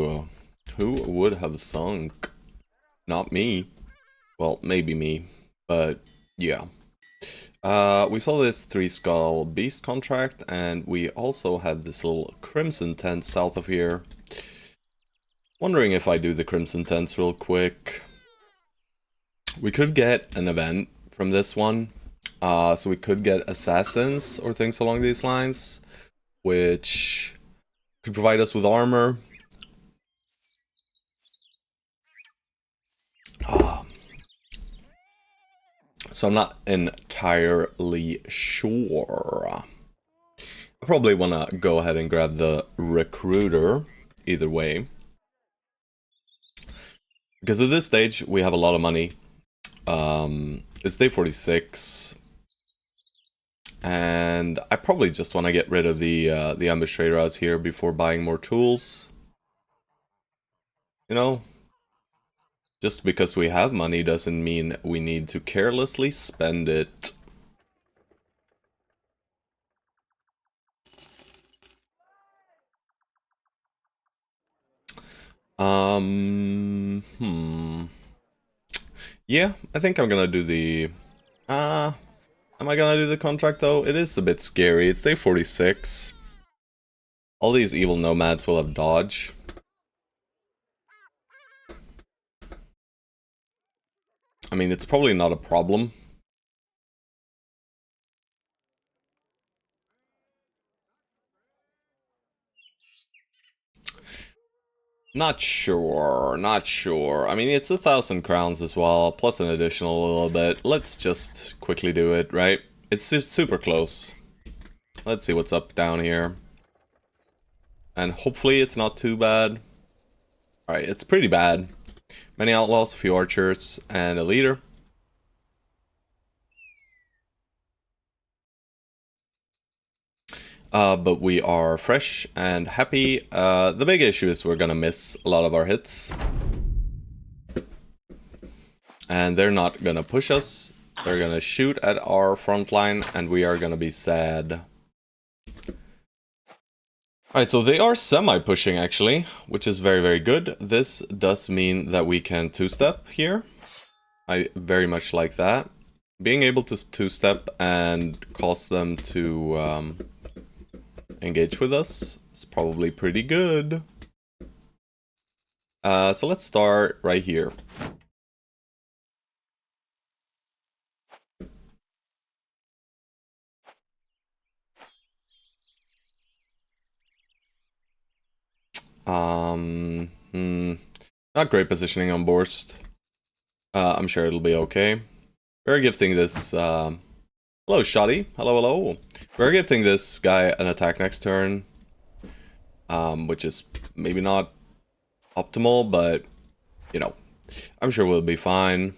Ooh, who would have thunk? Not me. Well, maybe me, but yeah. We saw this 3 skull beast contract, and we also have this little crimson tent south of here. Wondering if I do the crimson tents real quick. We could get an event from this one. So we could get assassins or things along these lines, which could provide us with armor. So I'm not entirely sure. I probably want to go ahead and grab the recruiter, either way. Because at this stage, we have a lot of money. It's day 46. And I probably just want to get rid of the ambush trader out here before buying more tools. You know? Just because we have money doesn't mean we need to carelessly spend it. Yeah, I think I'm gonna do the... am I gonna do the contract though? It is a bit scary. It's day 46. All these evil nomads will have dodge. I mean, it's probably not a problem. Not sure, not sure. I mean, it's 1,000 crowns as well, plus an additional little bit. Let's just quickly do it, right? It's super close. Let's see what's up down here. And hopefully it's not too bad. Alright, it's pretty bad. Many outlaws, a few archers, and a leader. But we are fresh and happy. The big issue is we're gonna miss a lot of our hits. And they're not gonna push us. They're gonna shoot at our front line, and we are gonna be sad. Alright, so they are semi-pushing actually, which is very, very good. This does mean that we can two-step here. I very much like that. Being able to two-step and cause them to engage with us is probably pretty good. So let's start right here. Not great positioning on Borst. I'm sure it'll be okay. We're gifting this, hello, Shoddy. Hello, hello. We're gifting this guy an attack next turn. Which is maybe not optimal, but, you know, I'm sure we'll be fine.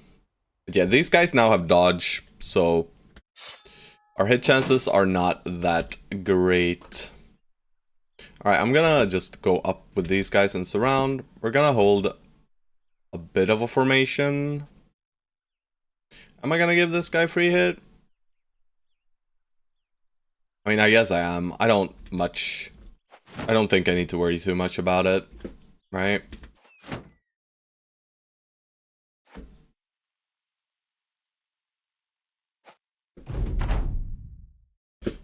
But yeah, these guys now have dodge, so our hit chances are not that great. Alright, I'm gonna just go up with these guys and surround. We're gonna hold a bit of a formation. Am I gonna give this guy free hit? I mean, I guess I am. I don't think I need to worry too much about it, right?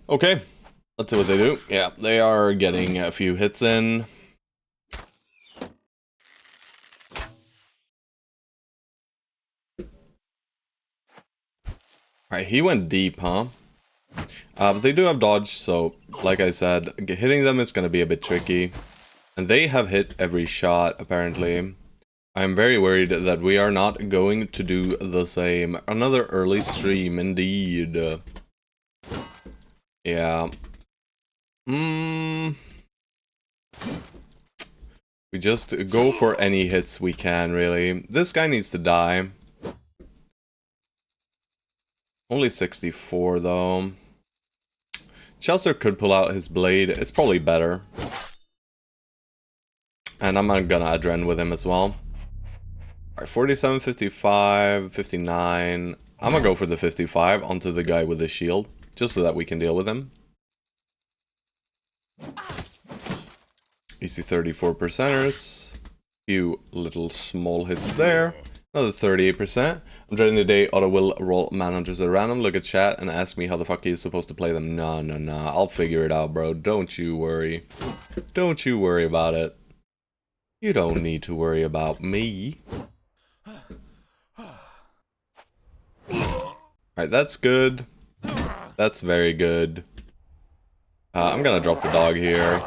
Okay, let's see what they do. Yeah, they are getting a few hits in. Alright, he went deep, huh? But they do have dodge, so like I said, hitting them is going to be a bit tricky. And they have hit every shot, apparently. I'm very worried that we are not going to do the same. Another early stream, indeed. Yeah. We just go for any hits we can, really. This guy needs to die. Only 64, though. Chelsea could pull out his blade. It's probably better. And I'm gonna adren with him as well. Alright, 47, 55, 59. I'm gonna go for the 55 onto the guy with the shield. Just so that we can deal with him. Easy 34%ers. Few little small hits there. Another 38%. I'm dreading the day Otto will roll manhunters at random, look at chat, and ask me how the fuck he's supposed to play them. No. I'll figure it out, bro. Don't you worry. Don't you worry about it. You don't need to worry about me. Alright, that's good. That's very good. I'm gonna drop the dog here.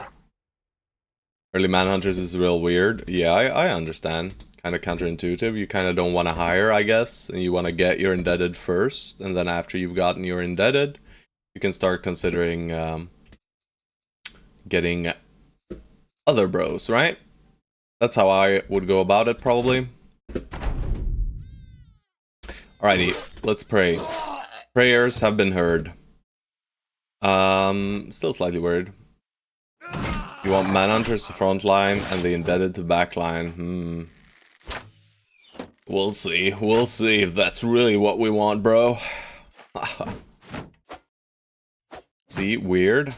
Early manhunters is real weird. Yeah, I understand. Kind of counterintuitive. You kind of don't want to hire, I guess, and you want to get your indebted first, and then after you've gotten your indebted, you can start considering getting other bros, right? That's how I would go about it, probably. Alrighty, let's pray. Prayers have been heard. Still slightly worried. You want manhunters to front line and the indebted to back line. We'll see. We'll see if that's really what we want, bro. See, weird.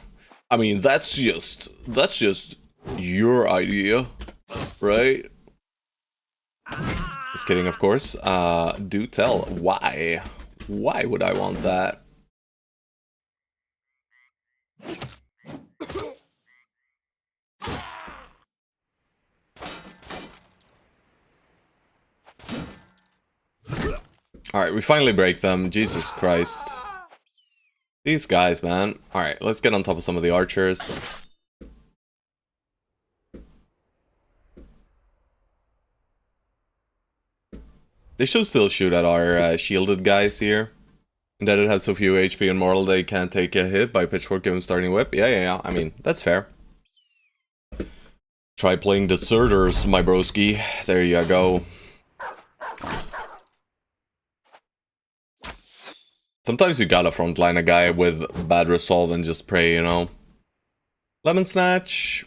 I mean, that's just your idea, right? Just kidding, of course. Do tell. Why? Why would I want that? Alright, we finally break them. Jesus Christ. These guys, man. Alright, let's get on top of some of the archers. They should still shoot at our shielded guys here. Indebted have so few HP and mortal they can't take a hit by pitchfork given starting whip. Yeah. I mean, that's fair. Try playing deserters, my broski. There you go. Sometimes you gotta frontline a guy with bad resolve and just pray, you know. Lemon Snatch.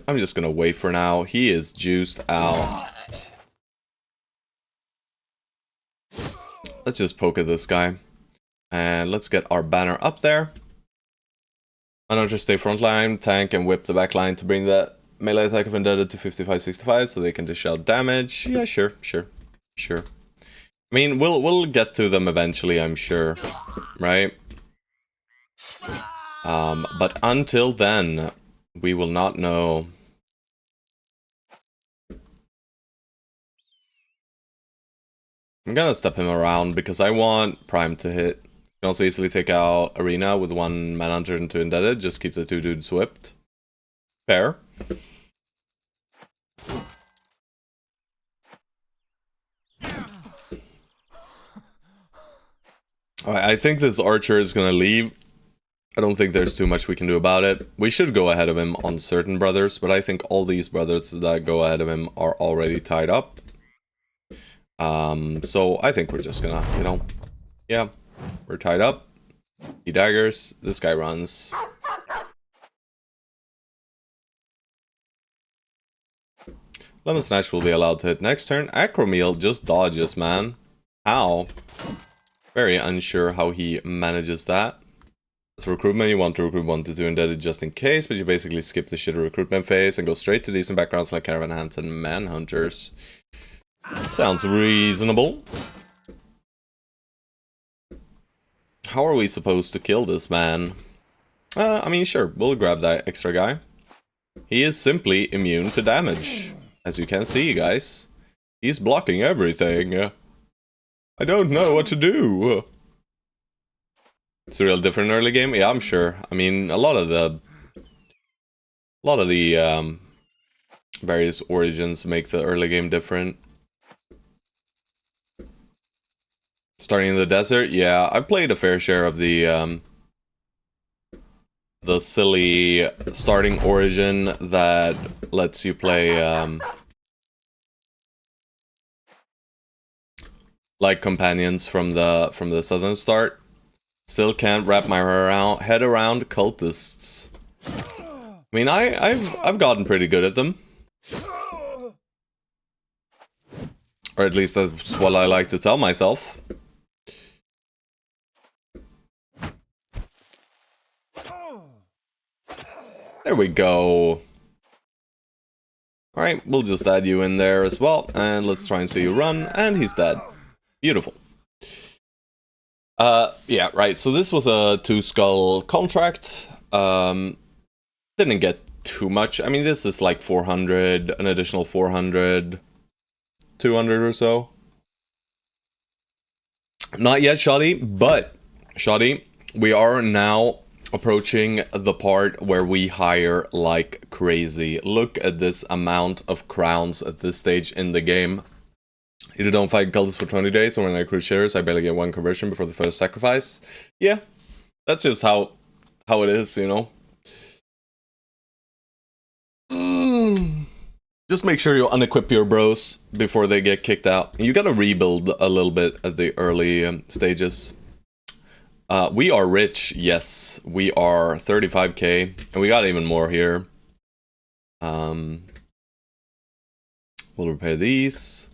I'm just gonna wait for now. He is juiced out. Let's just poke at this guy. And let's get our banner up there. Why not just stay frontline, tank, and whip the back line to bring the melee attack of Indebted to 55-65 so they can dish out damage? Yeah, sure. I mean, we'll get to them eventually, I'm sure, right? But until then, we will not know. I'm gonna step him around because I want Prime to hit. You can also easily take out Arena with one Manhunter and two Indebted, just keep the two dudes whipped. Fair. Alright, I think this archer is gonna leave. I don't think there's too much we can do about it. We should go ahead of him on certain brothers, but I think all these brothers that go ahead of him are already tied up. So I think we're just gonna, you know, yeah, we're tied up. He daggers, this guy runs. Lemon Snatch will be allowed to hit next turn. Acromeal just dodges, man. How? Very unsure how he manages that. As for recruitment, you want to recruit 1 to 2 Indebted just in case, but you basically skip the shitty recruitment phase and go straight to decent backgrounds like Caravan Hands and Manhunters. Sounds reasonable. How are we supposed to kill this man? I mean, sure, we'll grab that extra guy. He is simply immune to damage. As you can see, guys. He's blocking everything. I don't know what to do. It's a real different early game? Yeah, I'm sure. I mean, a lot of the various origins make the early game different. Starting in the desert? Yeah, I've played a fair share of the silly starting origin that lets you play like companions from the southern start. Still can't wrap my head around cultists. I mean, I've gotten pretty good at them. Or at least that's what I like to tell myself. There we go. Alright, we'll just add you in there as well, and let's try and see you run, and he's dead. Beautiful. Yeah, right, so this was a 2-skull contract. Didn't get too much. I mean, this is like 400, an additional 400, 200 or so. Not yet, Shoddy, but, Shoddy, we are now approaching the part where we hire like crazy. Look at this amount of crowns at this stage in the game. Either don't fight cultists for 20 days, or when I recruit shares, I barely get 1 conversion before the first sacrifice. Yeah, that's just how it is, you know. Just make sure you unequip your bros before they get kicked out. You gotta rebuild a little bit at the early stages. We are rich, yes. We are 35k, and we got even more here. We'll repair these.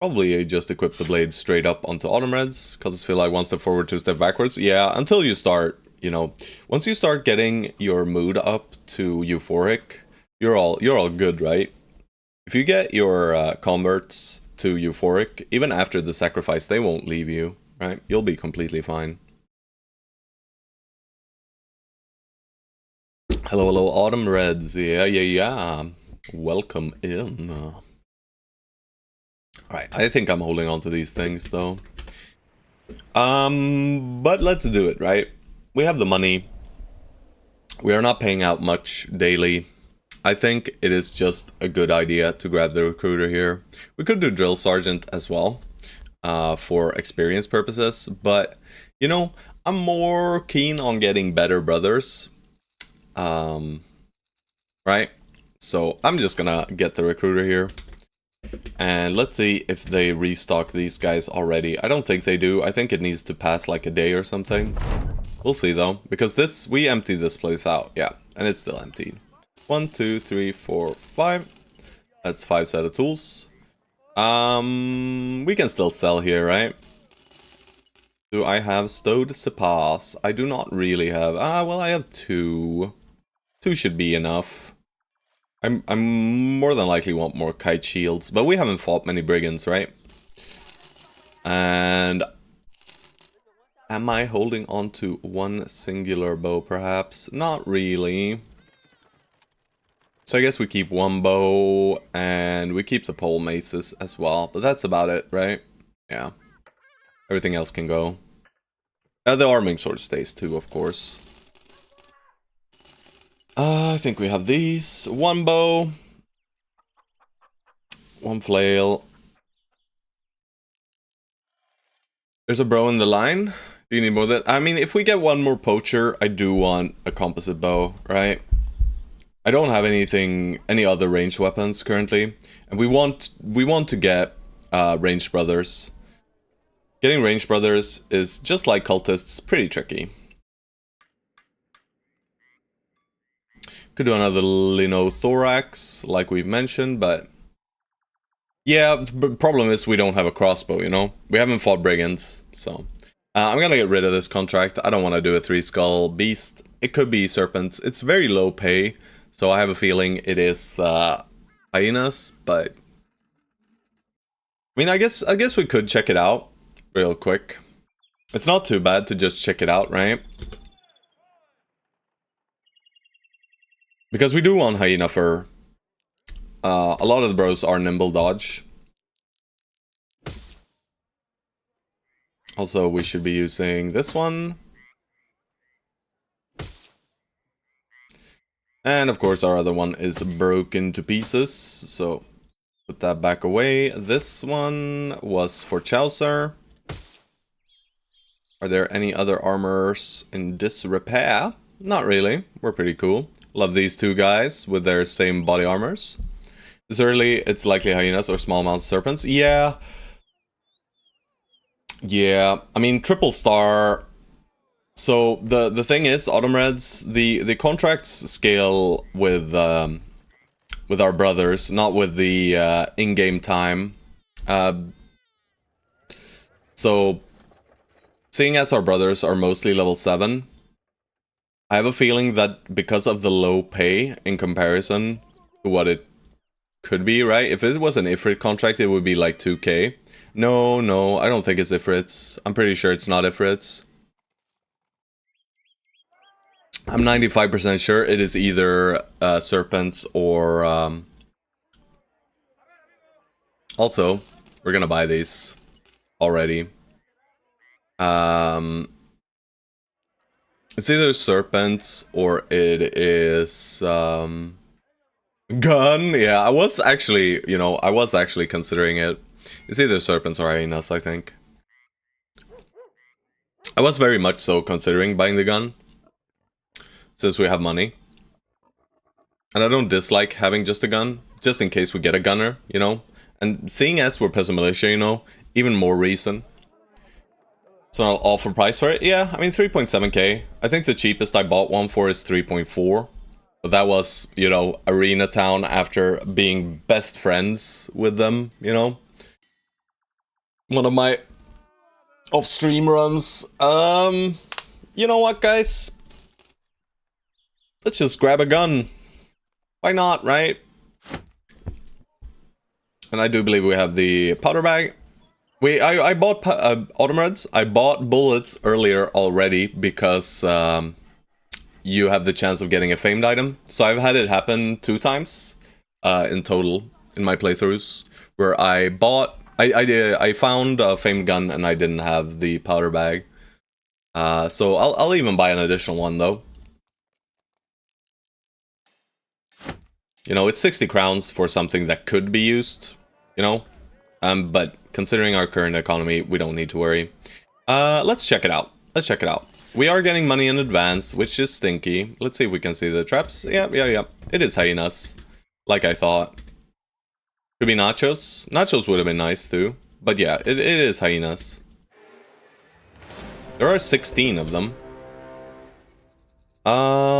Probably just equip the blade straight up onto Autumn Reds, because I feel like 1 step forward, 2 step backwards. Yeah, until you start, you know, once you start getting your mood up to euphoric, you're all good, right? If you get your converts to euphoric, even after the sacrifice, they won't leave you, right? You'll be completely fine. Hello, Autumn Reds. Yeah. Welcome in. Alright, I think I'm holding on to these things, though. But let's do it, right? We have the money. We are not paying out much daily. I think it is just a good idea to grab the recruiter here. We could do drill sergeant as well, for experience purposes, but, you know, I'm more keen on getting better brothers. Right? So I'm just gonna get the recruiter here. And let's see if they restock these guys already. I don't think they do. I think it needs to pass like a day or something. We'll see though, because we emptied this place out, yeah, and it's still emptied. 1, 2, 3, 4, 5. That's 5 set of tools. We can still sell here, right? Do I have stowed Sepas? I do not really have. Well, I have 2. 2 should be enough. I'm more than likely want more kite shields, but we haven't fought many brigands, right? And am I holding on to 1 singular bow, perhaps? Not really. So I guess we keep 1 bow, and we keep the pole maces as well. But that's about it, right? Yeah. Everything else can go. The arming sword stays too, of course. I think we have these. 1 bow. 1 flail. There's a bro in the line. Do you need more than... I mean, if we get 1 more poacher, I do want a composite bow, right? I don't have any other ranged weapons currently, and we want to get ranged brothers. Getting ranged brothers is, just like cultists, pretty tricky. Could do another linothorax, like we've mentioned, but yeah, the problem is we don't have a crossbow, you know? We haven't fought brigands, so I'm gonna get rid of this contract. I don't want to do a 3-skull beast. It could be serpents. It's very low pay. So I have a feeling it is hyenas, but I mean, I guess we could check it out real quick. It's not too bad to just check it out, right? Because we do want hyena fur. A lot of the bros are nimble dodge. Also, we should be using this one. And of course our other one is broken to pieces, so put that back away. This one was for Chaucer. Are there any other armors in disrepair? Not really, we're pretty cool. Love these 2 guys with their same body armors. This early, it's likely hyenas or small mounted serpents. Yeah, I mean, triple star. So the thing is, Autumn Reds, the contracts scale with our brothers, not with the in-game time. So, seeing as our brothers are mostly level 7, I have a feeling that because of the low pay in comparison to what it could be, right? If it was an Ifrit contract, it would be like 2k. No, I don't think it's Ifrits. I'm pretty sure it's not Ifrits. I'm 95% sure it is either Serpents or... Also, we're gonna buy these already. It's either Serpents or it is... Gun? Yeah, I was actually, you know, I was actually considering it. It's either Serpents or Hyenas, I think. I was very much so considering buying the gun, since we have money. And I don't dislike having just a gun, just in case we get a gunner, you know? And seeing as we're Peasant Militia, you know, even more reason. So an awful price for it? Yeah, I mean 3.7k. I think the cheapest I bought one for is 3.4. But that was, you know, Arena Town after being best friends with them, you know? One of my off-stream runs. You know what, guys? Let's just grab a gun. Why not, right? And I do believe we have the powder bag. I bought Automreds. I bought bullets earlier already because you have the chance of getting a famed item. So I've had it happen 2 times in total in my playthroughs, where I bought... I found a famed gun and I didn't have the powder bag. So I'll even buy an additional one though. You know, it's 60 crowns for something that could be used, you know? But considering our current economy, we don't need to worry. Let's check it out. Let's check it out. We are getting money in advance, which is stinky. Let's see if we can see the traps. Yeah. It is hyenas, like I thought. Could be nachos. Nachos would have been nice too. But yeah, it is hyenas. There are 16 of them. I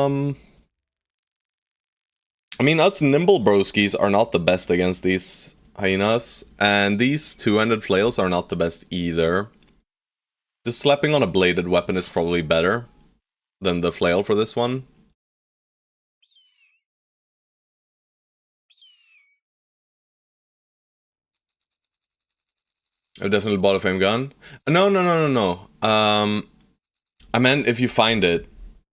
mean, us nimble broskies are not the best against these hyenas, and these two-handed flails are not the best either. Just slapping on a bladed weapon is probably better than the flail for this one. I've definitely bought a fame gun. No. I meant if you find it,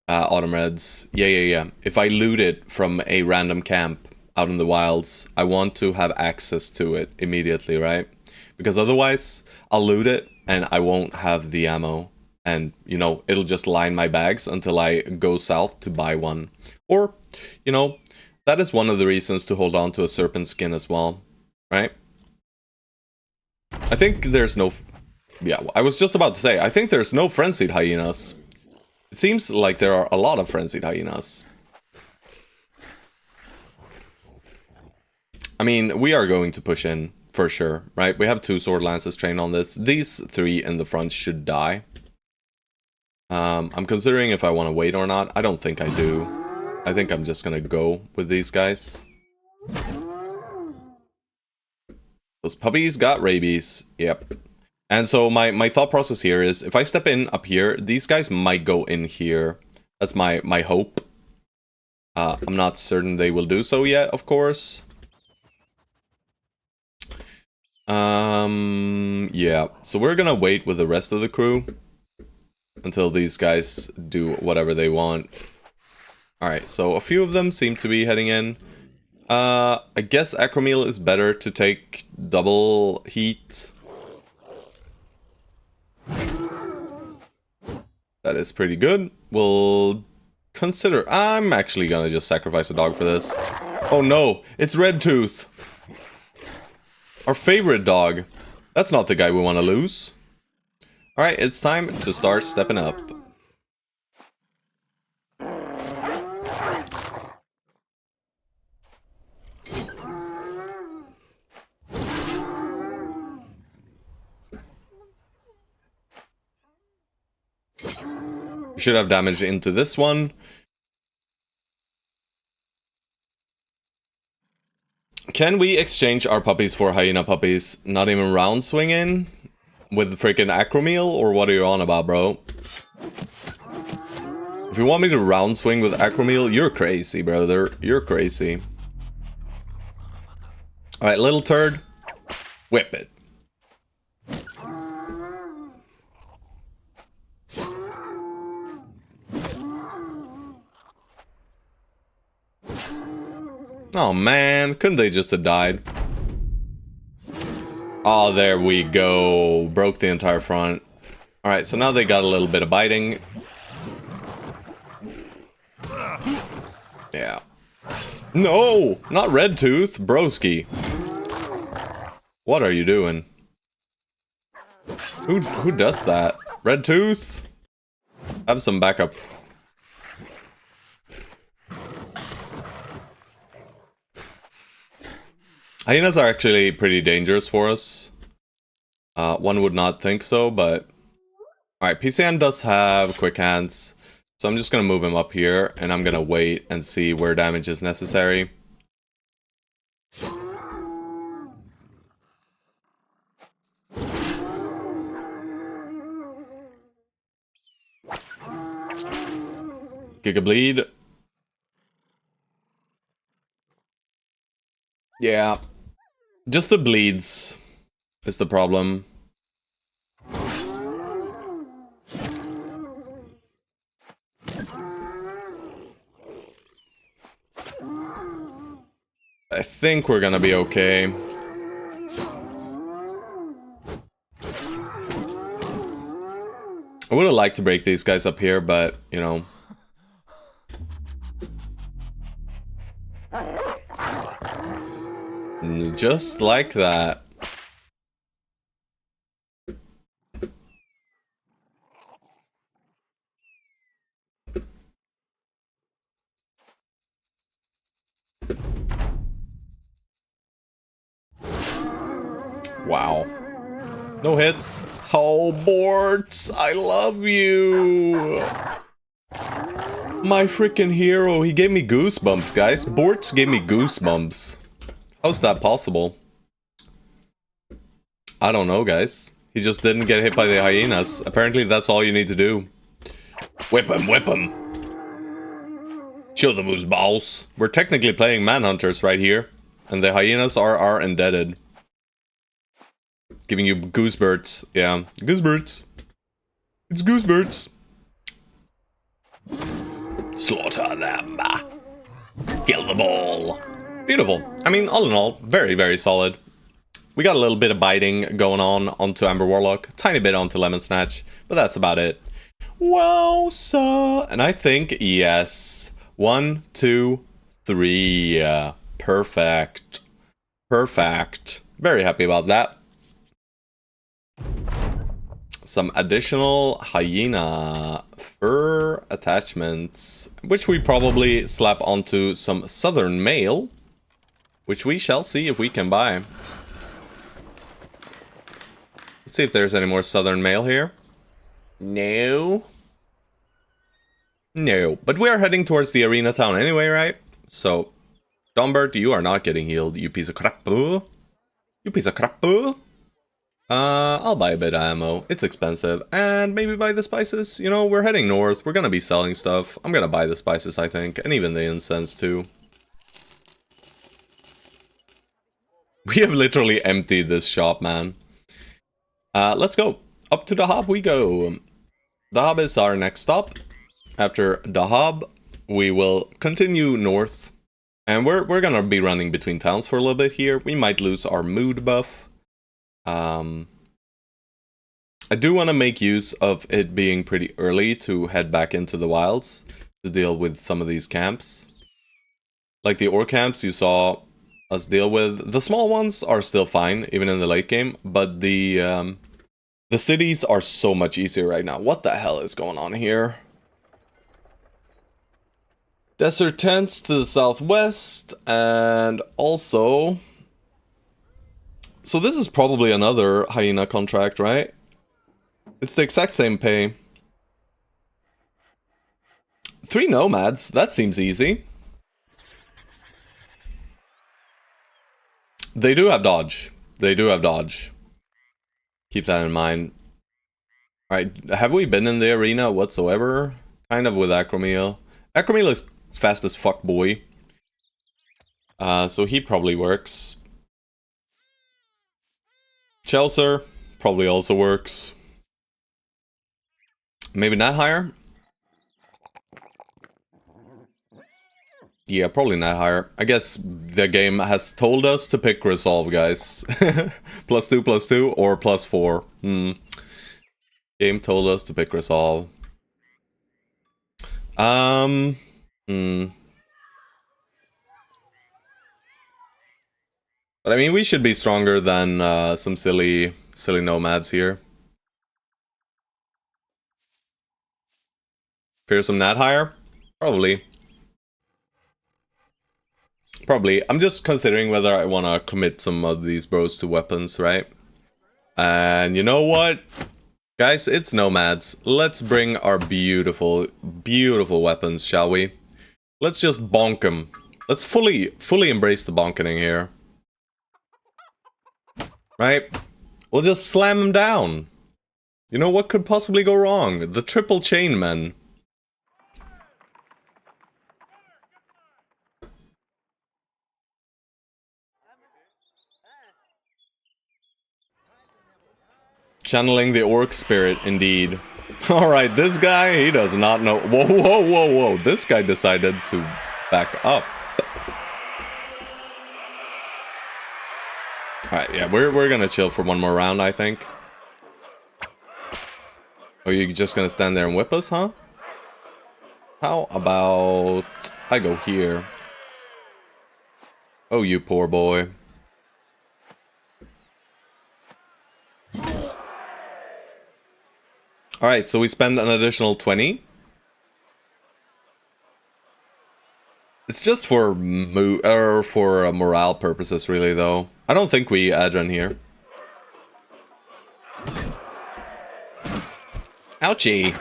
Autumn Reds. Yeah. If I loot it from a random camp out in the wilds, I want to have access to it immediately, right? Because otherwise, I'll loot it and I won't have the ammo. And, you know, it'll just line my bags until I go south to buy one. Or, you know, that is one of the reasons to hold on to a serpent skin as well, right? I think there's no... Yeah, I was just about to say, I think there's no frenzied hyenas. It seems like there are a lot of frenzied hyenas. I mean, we are going to push in, for sure, right? We have 2 sword lances trained on this. These 3 in the front should die. I'm considering if I want to wait or not. I don't think I do. I think I'm just gonna go with these guys. Those puppies got rabies. Yep. And so my thought process here is, if I step in up here, these guys might go in here. That's my hope. I'm not certain they will do so yet, of course. Yeah. So we're gonna wait with the rest of the crew until these guys do whatever they want. Alright, so a few of them seem to be heading in. I guess Acromel is better to take double heat. That is pretty good. We'll consider... I'm actually gonna just sacrifice a dog for this. Oh no, it's Red Tooth. Our favorite dog. That's not the guy we want to lose. Alright, it's time to start stepping up. We should have damage into this one. Can we exchange our puppies for hyena puppies? Not even round swinging? With freaking Acromel? Or what are you on about, bro? If you want me to round swing with Acromel, you're crazy, brother. You're crazy. Alright, little turd. Whip it. Oh man, couldn't they just have died? Oh, there we go. Broke the entire front. Alright, so now they got a little bit of biting. Yeah. No! Not Red Tooth, broski. What are you doing? Who does that? Red Tooth? Have some backup. Hyenas are actually pretty dangerous for us. One would not think so, but... Alright, Peasant does have quick hands. So I'm just gonna move him up here, and I'm gonna wait and see where damage is necessary. Giga bleed. Yeah. Just the bleeds is the problem. I think we're gonna be okay. I would have liked to break these guys up here, but, you know. Just like that. Wow. No hits. Oh, Borts, I love you. My freaking hero. He gave me goosebumps, guys. Borts gave me goosebumps. How's that possible? I don't know, guys. He just didn't get hit by the hyenas. Apparently that's all you need to do. Whip him, whip him. Show them who's boss. We're technically playing manhunters right here. And the hyenas are indebted. Giving you goosebirds. Yeah, goosebirds. It's goosebirds. Slaughter them. Kill them all. Beautiful. I mean, all in all, very, very solid. We got a little bit of biting going on onto Amber Warlock. Tiny bit onto Lemon Snatch. But that's about it. Wow, so... And I think, yes. 1, 2, 3. Perfect. Perfect. Very happy about that. Some additional hyena fur attachments, which we probably slap onto some southern mail, which we shall see if we can buy. Let's see if there's any more southern mail here. No. No, but we are heading towards the arena town anyway, right? So, Dombert, you are not getting healed, you piece of crap. You piece of crap. I'll buy a bit of ammo. It's expensive. And maybe buy the spices. You know, we're heading north. We're gonna be selling stuff. I'm gonna buy the spices, I think. And even the incense, too. We have literally emptied this shop, man. Let's go. Up to Dahab we go. Dahab is our next stop. After Dahab, we will continue north. And we're gonna be running between towns for a little bit here. We might lose our mood buff. I do want to make use of it being pretty early to head back into the wilds to deal with some of these camps. Like the ore camps you saw us deal with. The small ones are still fine, even in the late game, but the cities are so much easier right now. What the hell is going on here? Desert tents to the southwest, and also... So this is probably another hyena contract, right? It's the exact same pay. 3 nomads, that seems easy. They do have dodge. They do have dodge. Keep that in mind. Alright, have we been in the arena whatsoever? Kind of with Acromeel. Acromeel is fast as fuck, boy. So he probably works. Chelsea probably also works. Maybe not higher? Yeah, probably not higher. I guess the game has told us to pick resolve, guys. +2/+2 or +4. Game told us to pick resolve. But I mean, we should be stronger than some silly nomads here. Fearsome Nat higher? Probably. Probably. I'm just considering whether I want to commit some of these bros to weapons, right? And you know what? Guys, it's nomads. Let's bring our beautiful, beautiful weapons, shall we? Let's just bonk them. Let's fully embrace the bonkening here. Right? We'll just slam them down. You know, what could possibly go wrong? The triple chainmen. Channeling the orc spirit, indeed. Alright, this guy, he does not know. Whoa, whoa, whoa, whoa. This guy decided to back up. Alright, yeah, we're gonna chill for one more round, I think. Oh, you just gonna stand there and whip us, huh? How about I go here? Oh, you poor boy. Alright, so we spend an additional 20. It's just for morale purposes, really, though. I don't think we Adren here. Ouchie.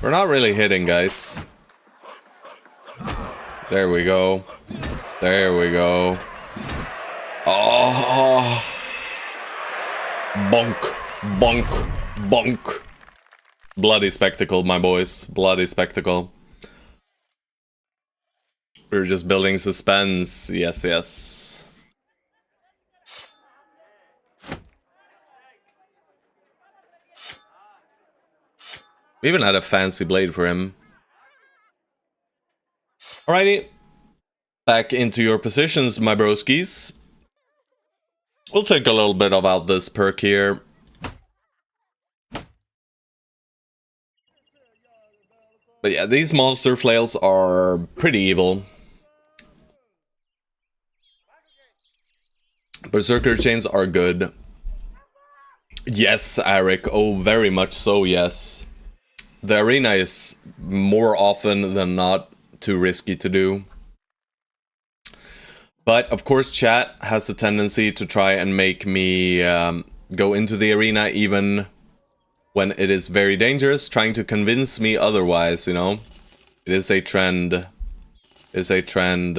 We're not really hitting, guys. There we go. There we go. Oh. Bonk. Bonk. Bonk. Bloody spectacle, my boys. Bloody spectacle. We're just building suspense. Yes, yes. We even had a fancy blade for him. Alrighty. Back into your positions, my broskies. We'll think a little bit about this perk here. But yeah, these monster flails are pretty evil. Berserker chains are good. Yes, Eric. Oh, very much so, yes. The arena is more often than not too risky to do. But, of course, chat has a tendency to try and make me go into the arena even when it is very dangerous, trying to convince me otherwise, you know? It is a trend. It is a trend.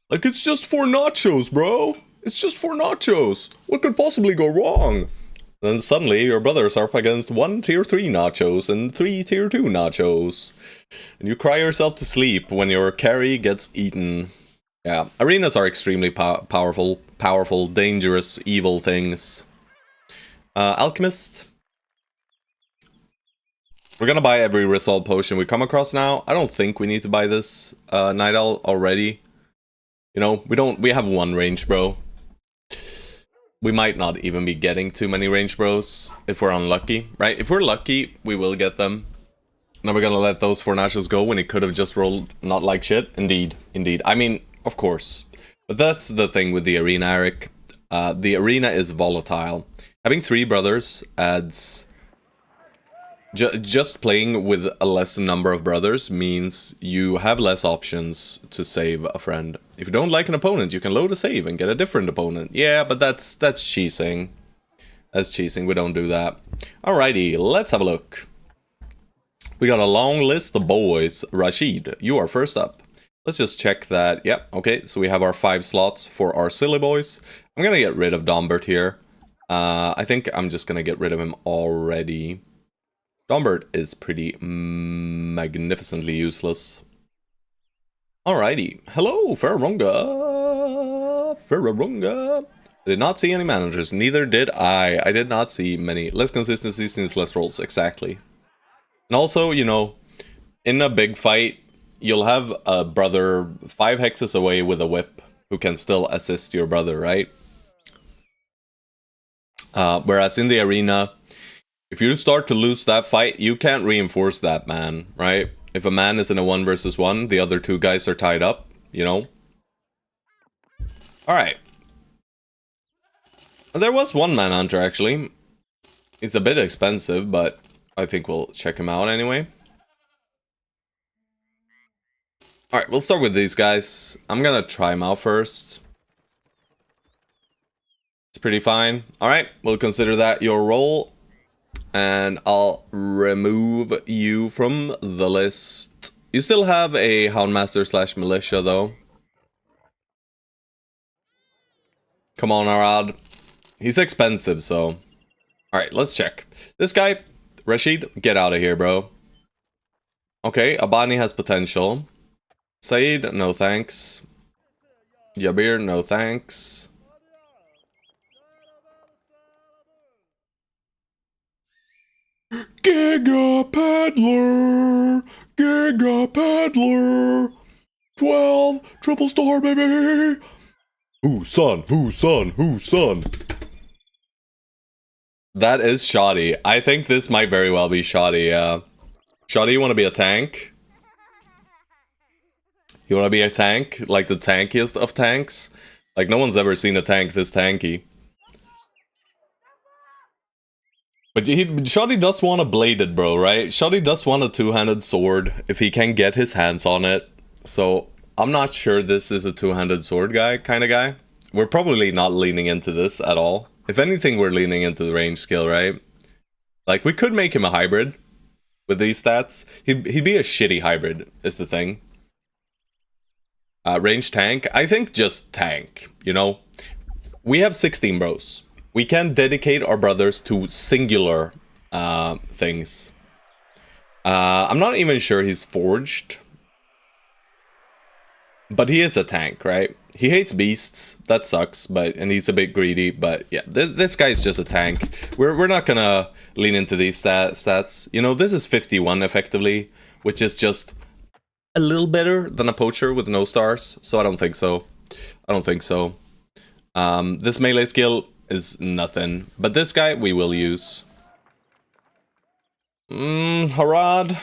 Like, it's just 4 nachos, bro! It's just 4 nachos! What could possibly go wrong? Then suddenly your brothers are up against 1 tier 3 nachos and 3 tier 2 nachos. And you cry yourself to sleep when your carry gets eaten. Yeah, arenas are extremely powerful, dangerous, evil things. Alchemist. We're gonna buy every resolve potion we come across now. I don't think we need to buy this Night Owl already. You know, we have 1 range bro. We might not even be getting too many range bros if we're unlucky, right? If we're lucky, we will get them. Now we're gonna let those 4 nachos go when he could have just rolled not like shit. Indeed, indeed. I mean, of course. But that's the thing with the arena, Eric. The arena is volatile. Having 3 brothers adds... Just playing with a less number of brothers means you have less options to save a friend. If you don't like an opponent, you can load a save and get a different opponent. Yeah, but that's cheesing. That's cheesing, we don't do that. Alrighty, let's have a look. We got a long list of boys. Rashid, you are first up. Let's just check that. Yep, okay, so we have our 5 slots for our silly boys. I'm gonna get rid of Dombert here. I think I'm just gonna get rid of him already. Dombert is pretty magnificently useless. Alrighty. Hello, Ferrarunga. Ferrarunga. I did not see any managers. Neither did I. I did not see many. Less consistency since less rolls. Exactly. And also, you know, in a big fight, you'll have a brother 5 hexes away with a whip who can still assist your brother, right? Whereas in the arena, if you start to lose that fight, you can't reinforce that man, right? If a man is in a 1 versus 1, the other 2 guys are tied up, you know? Alright. There was one manhunter, actually. He's a bit expensive, but I think we'll check him out anyway. Alright, we'll start with these guys. I'm gonna try him out first. It's pretty fine. Alright, we'll consider that your role. And I'll remove you from the list. You still have a Houndmaster / Militia, though. Come on, Arad. He's expensive, so... Alright, let's check. This guy, Rashid, get out of here, bro. Okay, Abani has potential. Saeed, no thanks. Yabir, no thanks. Giga Peddler! Giga Peddler! 12! Triple star, baby! Who's son? Who's son? Who's son? That is shoddy. I think this might very well be shoddy, yeah. Shoddy, you want to be a tank? You want to be a tank? Like the tankiest of tanks? Like, no one's ever seen a tank this tanky. But Shoddy does want a bladed, bro, right? Shoddy does want a 2-handed sword if he can get his hands on it. So, I'm not sure this is a 2-handed sword guy, kind of guy. We're probably not leaning into this at all. If anything, we're leaning into the range skill, right? Like, we could make him a hybrid with these stats. He'd be a shitty hybrid, is the thing. Range tank? I think just tank, you know? We have 16 bros. We can dedicate our brothers to singular things. I'm not even sure he's forged. But he is a tank, right? He hates beasts. That sucks, and he's a bit greedy. But yeah, this guy's just a tank. We're not gonna lean into these stats. You know, this is 51 effectively, which is just a little better than a poacher with no stars. So I don't think so. I don't think so. This melee skill is nothing. But this guy we will use. Harad.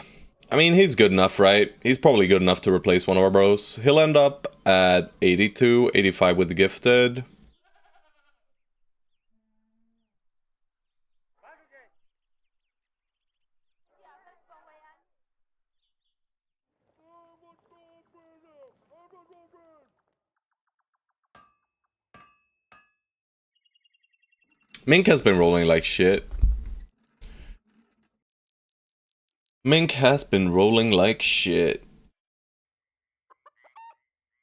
I mean, he's good enough, right? He's probably good enough to replace one of our bros. He'll end up at 82, 85 with the gifted. Mink has been rolling like shit. Mink has been rolling like shit.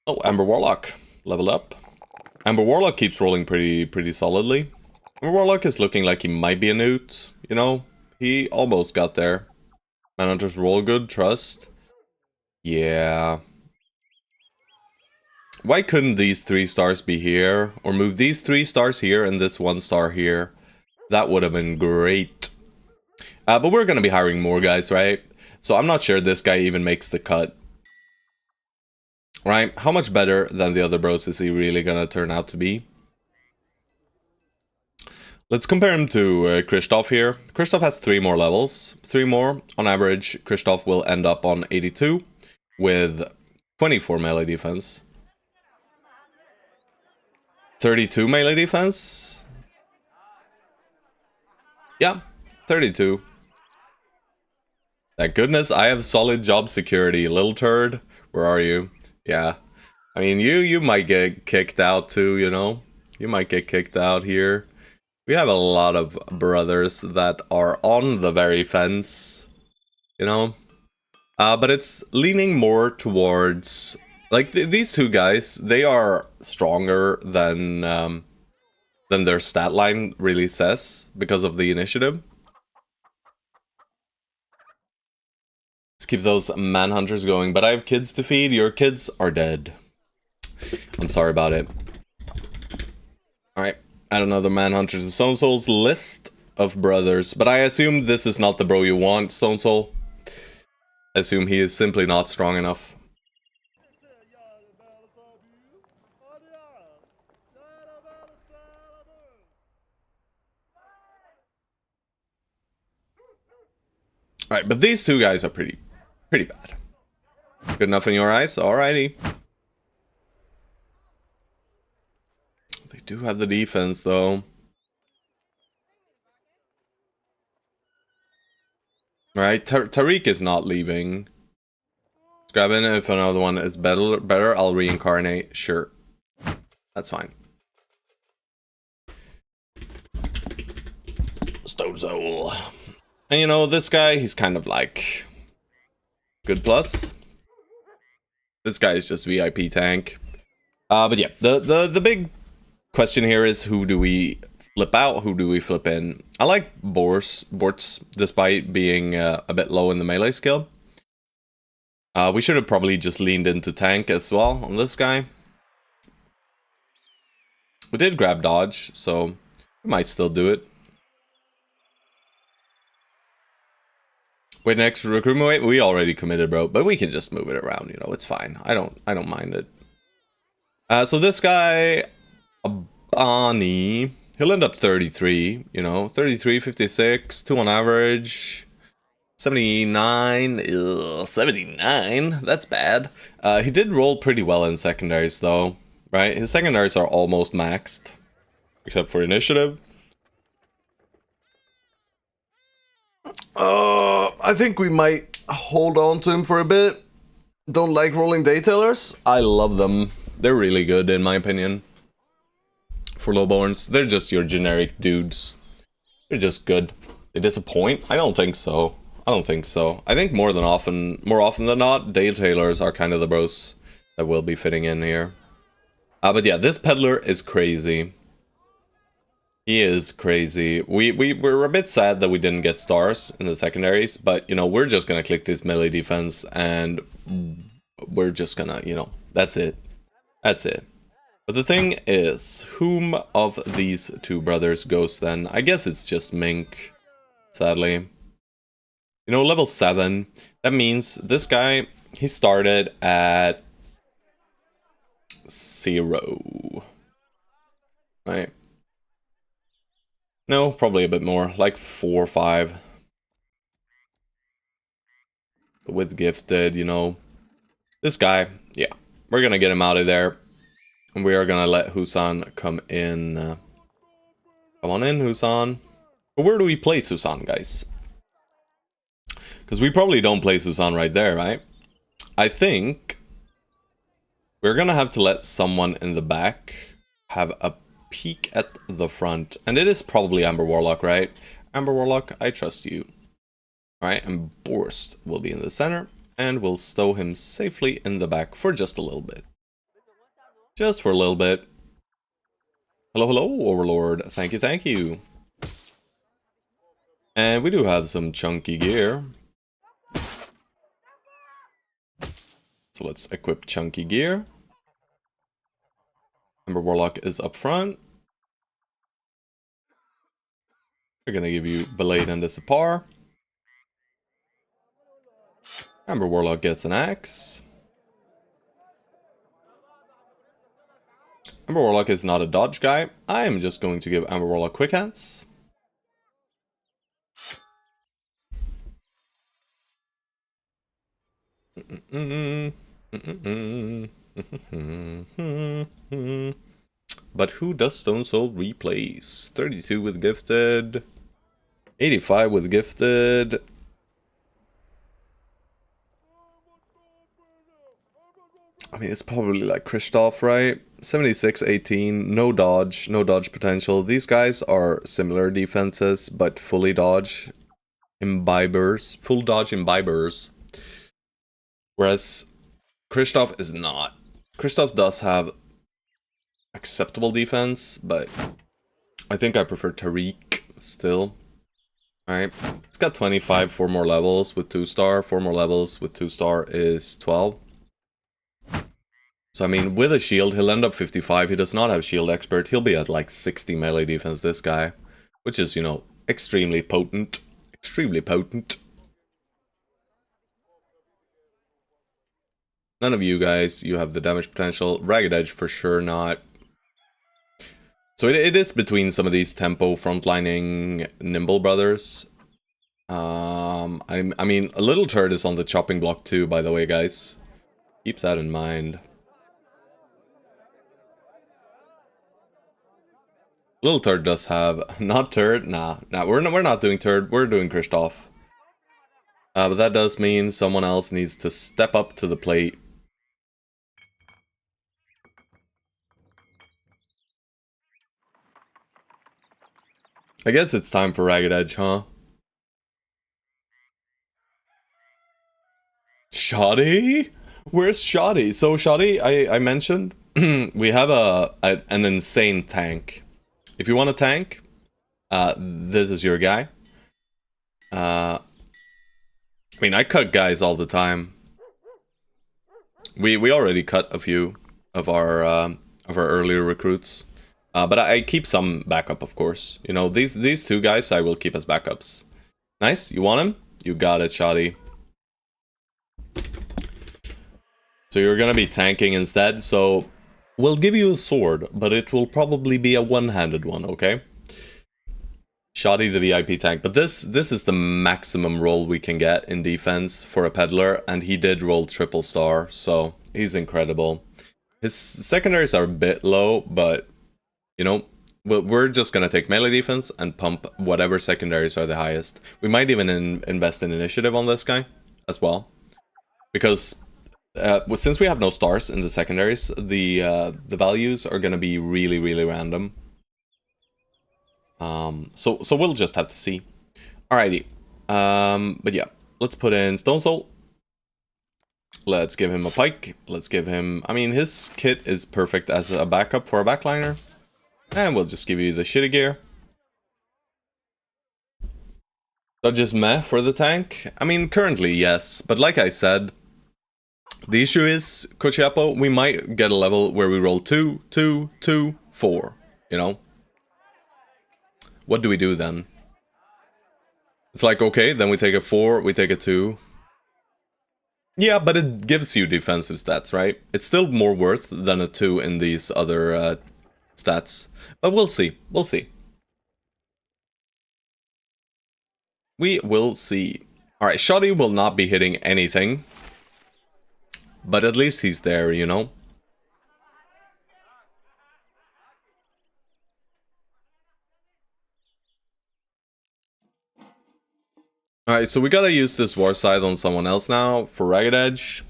Oh, Amber Warlock. Level up. Amber Warlock keeps rolling pretty solidly. Amber Warlock is looking like he might be a newt, you know? He almost got there. Manhunters roll good, trust. Yeah. Why couldn't these 3 stars be here? Or move these 3 stars here and this 1 star here? That would have been great. But we're gonna be hiring more guys, right? So I'm not sure this guy even makes the cut. Right? How much better than the other bros is he really gonna turn out to be? Let's compare him to Kristoff here. Kristoff has 3 more levels. 3 more. On average, Kristoff will end up on 82 with 24 melee defense. 32 melee defense? Yeah, 32. Thank goodness I have solid job security, little turd. Where are you? Yeah. I mean, you might get kicked out too, you know? You might get kicked out here. We have a lot of brothers that are on the very fence, you know? But it's leaning more towards Like, these two guys, they are stronger than their stat line really says because of the initiative. Let's keep those manhunters going, but I have kids to feed. Your kids are dead. I'm sorry about it. Alright, add another manhunters to Stone Soul's list of brothers, but I assume this is not the bro you want, Stone Soul. I assume he is simply not strong enough. Alright, but these two guys are pretty bad. Good enough in your eyes? Alrighty. They do have the defense, though. Alright, Tariq is not leaving. Let's grab in. If another one is better, I'll reincarnate. Sure. That's fine. Stone Soul. And you know, this guy, he's kind of like... good plus. This guy is just VIP tank. But yeah, the big question here is, who do we flip out? Who do we flip in? I like Bortz, despite being a bit low in the melee skill. We should have probably just leaned into tank as well on this guy. We did grab dodge, so we might still do it. Wait, next recruitment wait, we already committed, bro, but we can just move it around, you know, it's fine. I don't mind it. So this guy, Bonnie, he'll end up 33, you know, 33, 56, 2 on average, 79, 79, that's bad. He did roll pretty well in secondaries though, right? His secondaries are almost maxed, except for initiative. I think we might hold on to him for a bit. Don't like rolling daytailers. I love them. They're really good in my opinion. For lowborns, they're just your generic dudes. They're just good. They disappoint? I don't think so. I don't think so. I think more often than not, daytailers are kind of the bros that will be fitting in here. But yeah, this peddler is crazy. He is crazy. We're a bit sad that we didn't get stars in the secondaries, but you know, we're just gonna click this melee defense and we're just gonna, you know, that's it. That's it. But the thing is, whom of these two brothers goes then? I guess it's just Mink, sadly. You know, level 7, that means this guy, he started at 0. Right? No, probably a bit more, like 4 or 5. With gifted, you know. This guy, yeah, we're gonna get him out of there. And we are gonna let Husan come in. Come on in, Husan. But where do we place Husan, guys? Because we probably don't place Husan right there, right? I think we're gonna have to let someone in the back have a peek at the front. And it is probably Amber Warlock, right? Amber Warlock, I trust you. Alright, and Borst will be in the center. And we'll stow him safely in the back for just a little bit. Just for a little bit. Hello, hello, Overlord. Thank you, thank you. And we do have some chunky gear. So let's equip chunky gear. Amber Warlock is up front. We're gonna give you Belade and a Sapar. Amber Warlock gets an axe. Amber Warlock is not a dodge guy. I am just going to give Amber Warlock quick hands. But who does Stone Soul replace? 32 with gifted. 85 with gifted. I mean, it's probably like Kristoff, right? 76, 18, no dodge potential. These guys are similar defenses, but fully dodge imbibers. Full dodge imbibers. Whereas Kristoff is not. Kristoff does have acceptable defense, but I think I prefer Tariq still. Alright, it's got 25, 4 more levels with 2-star, 4 more levels with 2-star is 12. So I mean, with a shield, he'll end up 55, he does not have shield expert, he'll be at like 60 melee defense, this guy. Which is, you know, extremely potent. Extremely potent. None of you guys, you have the damage potential. Ragged Edge for sure not. So it is between some of these tempo frontlining Nimble brothers. I mean, a Little Turd is on the chopping block too, by the way, guys. Keep that in mind. Little Turd does have... Not Turd? Nah, we're not doing Turd, we're doing Kristoff. But that does mean someone else needs to step up to the plate. I guess it's time for Ragged Edge, huh? Shoddy? Where's Shoddy? So Shoddy, I mentioned, we have an insane tank. If you want a tank, this is your guy. I mean, I cut guys all the time. We already cut a few of our earlier recruits. But I keep some backup, of course. You know, these two guys I will keep as backups. Nice, you want him? You got it, Shoddy. So you're gonna be tanking instead, so we'll give you a sword, but it will probably be a one-handed one, okay? Shoddy the VIP tank, but this is the maximum roll we can get in defense for a peddler, and he did roll triple star, so he's incredible. His secondaries are a bit low, but, you know, we're just gonna take melee defense and pump whatever secondaries are the highest. We might even invest in initiative on this guy as well, because since we have no stars in the secondaries, the values are gonna be really, really random. So we'll just have to see. Alrighty. But yeah, let's put in Stone Soul. Let's give him a pike. Let's give him... I mean, his kit is perfect as a backup for a backliner. And we'll just give you the shitty gear. That just meh for the tank? I mean, currently, yes. But like I said, the issue is, Cochiapo, we might get a level where we roll 2, 2, 2, 4, you know? What do we do then? It's like, okay, then we take a 4, we take a 2. Yeah, but it gives you defensive stats, right? It's still more worth than a 2 in these other stats. But we'll see, we'll see. We will see. Alright, Shoddy will not be hitting anything. But at least he's there, you know? Alright, so we gotta use this War Scythe on someone else now for Ragged Edge.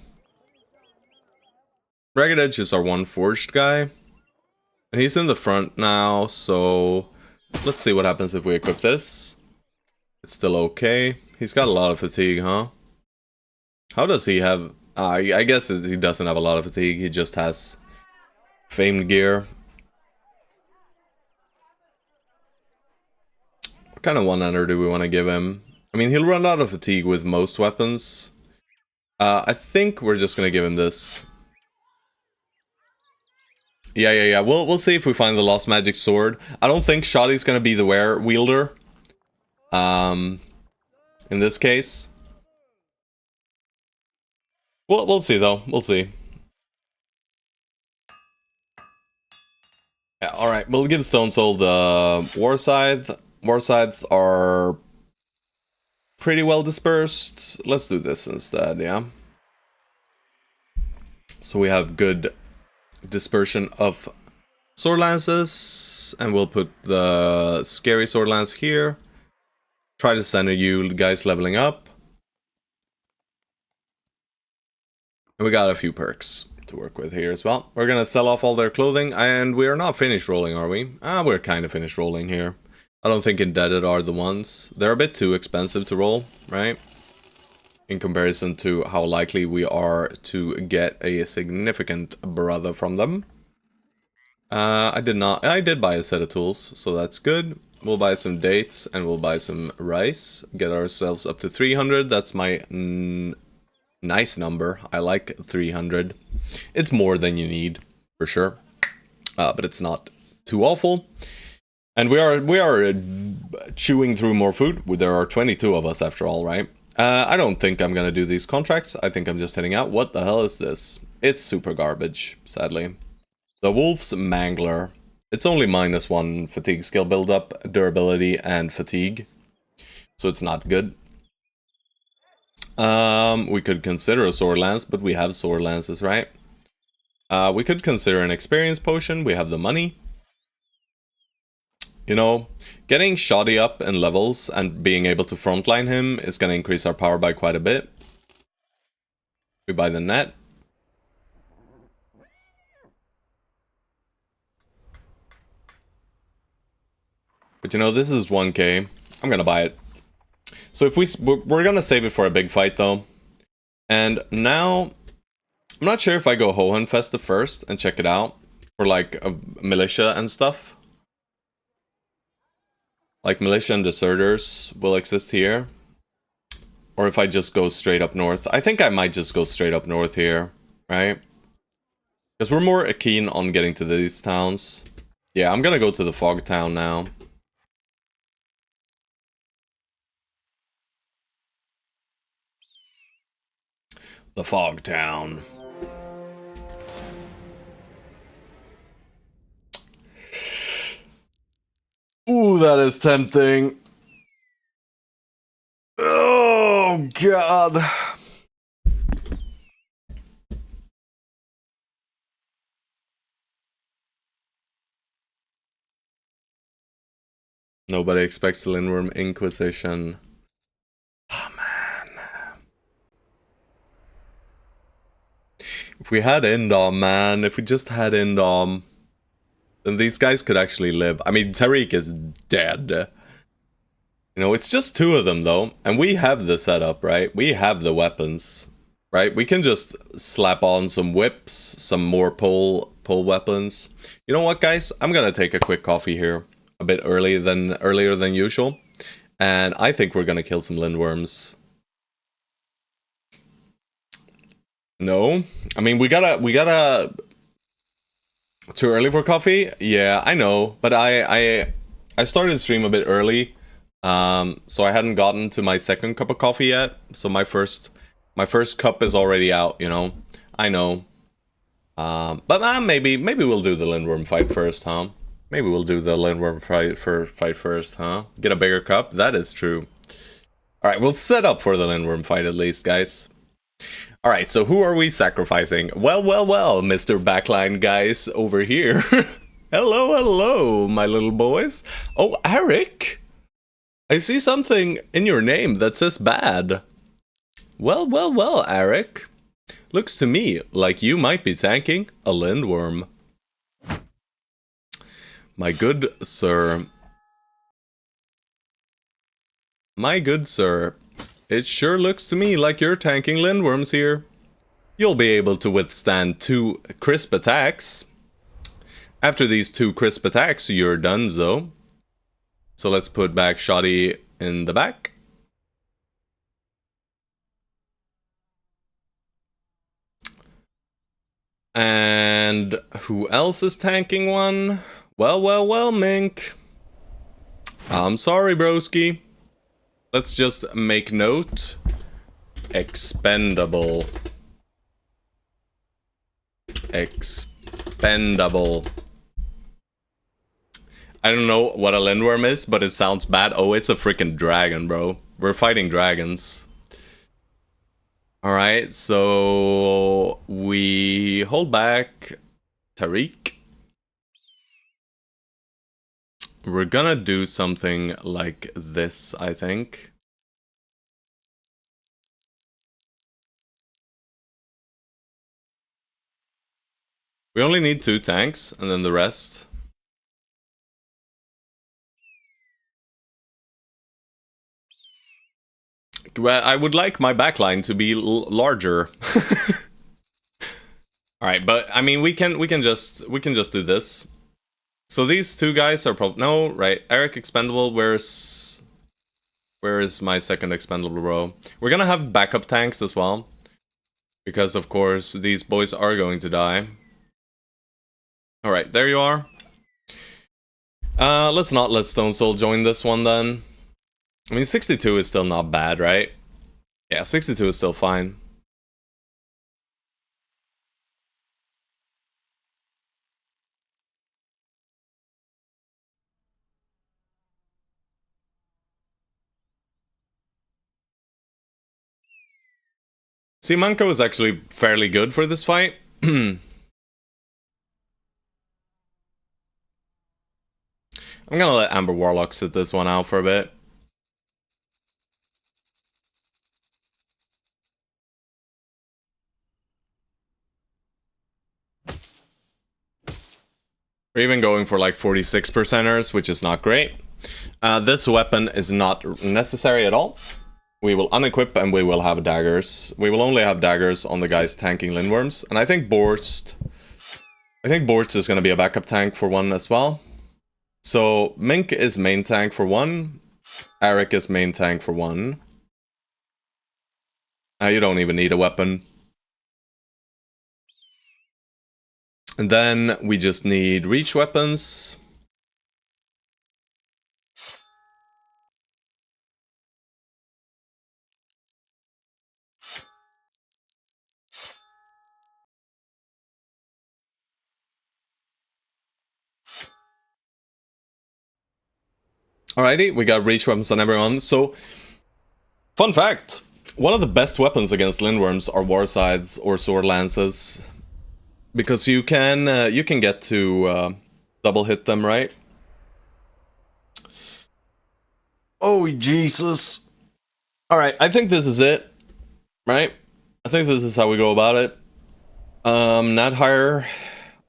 Ragged Edge is our one forged guy. And he's in the front now, so... Let's see what happens if we equip this. It's still okay. He's got a lot of fatigue, huh? How does he have... I guess he doesn't have a lot of fatigue, he just has famed gear. What kind of one-hander do we want to give him? I mean, he'll run out of fatigue with most weapons. I think we're just gonna give him this. Yeah. We'll see if we find the Lost Magic Sword. I don't think Shoddy's gonna be the wielder. In this case. We'll see though. We'll see. Yeah, alright. We'll give Stone Soul the War Scythe. War Scythes are pretty well dispersed. Let's do this instead, yeah. So we have good dispersion of sword lances, and we'll put the scary sword lance here. Try to center you guys leveling up. And we got a few perks to work with here as well. We're gonna sell off all their clothing, and we are not finished rolling, are we? We're kind of finished rolling here. I don't think indebted are the ones. They're a bit too expensive to roll, right? in comparison to how likely we are to get a significant brother from them. I did buy a set of tools, so that's good. We'll buy some dates and we'll buy some rice. Get ourselves up to 300. That's my nice number. I like 300. It's more than you need, for sure. But it's not too awful. And we are chewing through more food. There are 22 of us after all, right? I don't think I'm gonna do these contracts. I think I'm just heading out. What the hell is this? It's super garbage, sadly. The Wolf's Mangler. It's only -1 fatigue skill buildup, durability, and fatigue. So it's not good. We could consider a Sword Lance, but we have Sword Lances, right? We could consider an Experience Potion. We have the money. You know, getting Shoddy up in levels and being able to frontline him is going to increase our power by quite a bit. We buy the net. But you know, this is 1k. I'm gonna buy it. So if we're gonna save it for a big fight though. And now, I'm not sure if I go Hohenfest first and check it out. For like a militia and stuff. Like militia and deserters will exist here. Or if I just go straight up north. I think I might just go straight up north here, right? Because we're more keen on getting to these towns. Yeah, I'm gonna go to the fog town now. The fog town. Ooh, that is tempting. Oh, God. Nobody expects the Lindworm Inquisition. Oh, man. If we had Indom, man. If we just had Indom, then these guys could actually live. I mean, Tariq is dead. You know, it's just 2 of them, though. And we have the setup, right? We have the weapons, right? We can just slap on some whips, some more pole weapons. You know what, guys? I'm gonna take a quick coffee here. A bit earlier than usual. And I think we're gonna kill some Lindworms. No? I mean, we gotta... Too early for coffee? Yeah, I know. But I started the stream a bit early. So I hadn't gotten to my second cup of coffee yet. So my first cup is already out, you know? I know. But maybe we'll do the Lindworm fight first, huh? Maybe we'll do the Lindworm fight first, huh? Get a bigger cup? That is true. Alright, we'll set up for the Lindworm fight at least, guys. Alright, so who are we sacrificing? Well, Mr. Backline guys over here. Hello, my little boys. Oh, Eric! I see something in your name that says bad. Well, Eric. Looks to me like you might be tanking a Lindworm. My good sir. My good sir. It sure looks to me like you're tanking Lindworms here. You'll be able to withstand 2 crisp attacks. After these 2 crisp attacks, you're donezo. So let's put back Shoddy in the back. And who else is tanking one? Well, Mink. I'm sorry, broski. Let's just make note. Expendable. Expendable. I don't know what a Lindworm is, but it sounds bad. Oh, it's a freaking dragon, bro. We're fighting dragons. Alright, so we hold back Tariq. We're gonna do something like this, I think. We only need 2 tanks, and then the rest. Well, I would like my backline to be larger. All right, but I mean, we can just do this. So these two guys are probably no right. Eric expendable. Where is my second expendable bro? We're gonna have backup tanks as well, because of course these boys are going to die. All right, there you are. Let's not let Stone Soul join this one then. I mean, 62 is still not bad, right? Yeah, 62 is still fine. See, Manko is actually fairly good for this fight. I'm gonna let Amber Warlock sit this one out for a bit. We're even going for like 46%ers, which is not great. This weapon is not necessary at all. We will unequip and we will have daggers. We will only have daggers on the guys tanking Lindworms. And I think Borst is going to be a backup tank for one as well. So Mink is main tank for one. Eric is main tank for one. You don't even need a weapon. And then we just need reach weapons. Alrighty, we got reach weapons on everyone. So, fun fact, one of the best weapons against Lindworms are war scythes or sword lances, because you can get to double hit them, right? Oh Jesus! All right, I think this is it, right? I think this is how we go about it. Not higher. I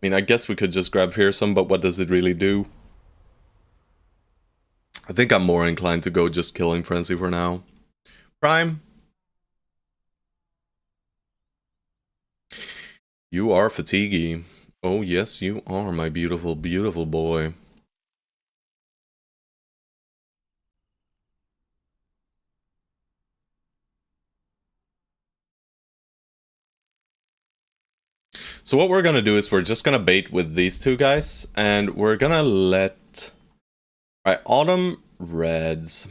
mean, I guess we could just grab fearsome, but what does it really do? I think I'm more inclined to go just killing frenzy for now. Prime. You are fatiguey. Oh yes, you are, my beautiful, beautiful boy. So what we're gonna do is we're just gonna bait with these two guys, and we're gonna let... Alright, Autumn Reds.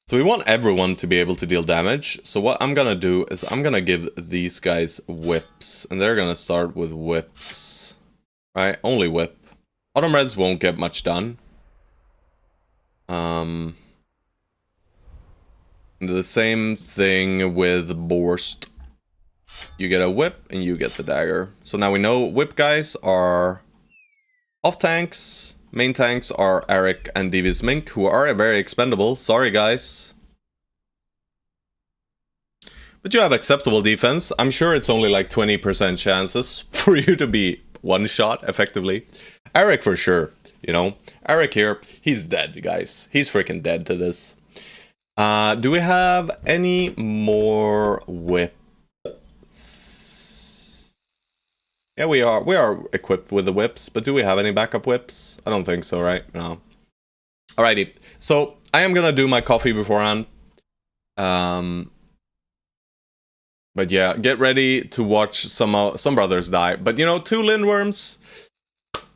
So we want everyone to be able to deal damage. So what I'm gonna do is I'm gonna give these guys whips, and they're gonna start with whips. Right, only whip. Autumn Reds won't get much done. The same thing with Borst. You get a whip and you get the dagger. So now we know whip guys are off tanks. Main tanks are Eric and Devious Mink, who are very expendable. Sorry guys. But you have acceptable defense. I'm sure it's only like 20% chances for you to be one shot effectively. Eric for sure, you know. Eric here, he's dead, guys. He's freaking dead to this. Do we have any more whips? Yeah, we are equipped with the whips, but do we have any backup whips? I don't think so, right? No. Alrighty, so I am gonna do my coffee beforehand. But yeah, get ready to watch some brothers die. But you know, 2 Lindworms,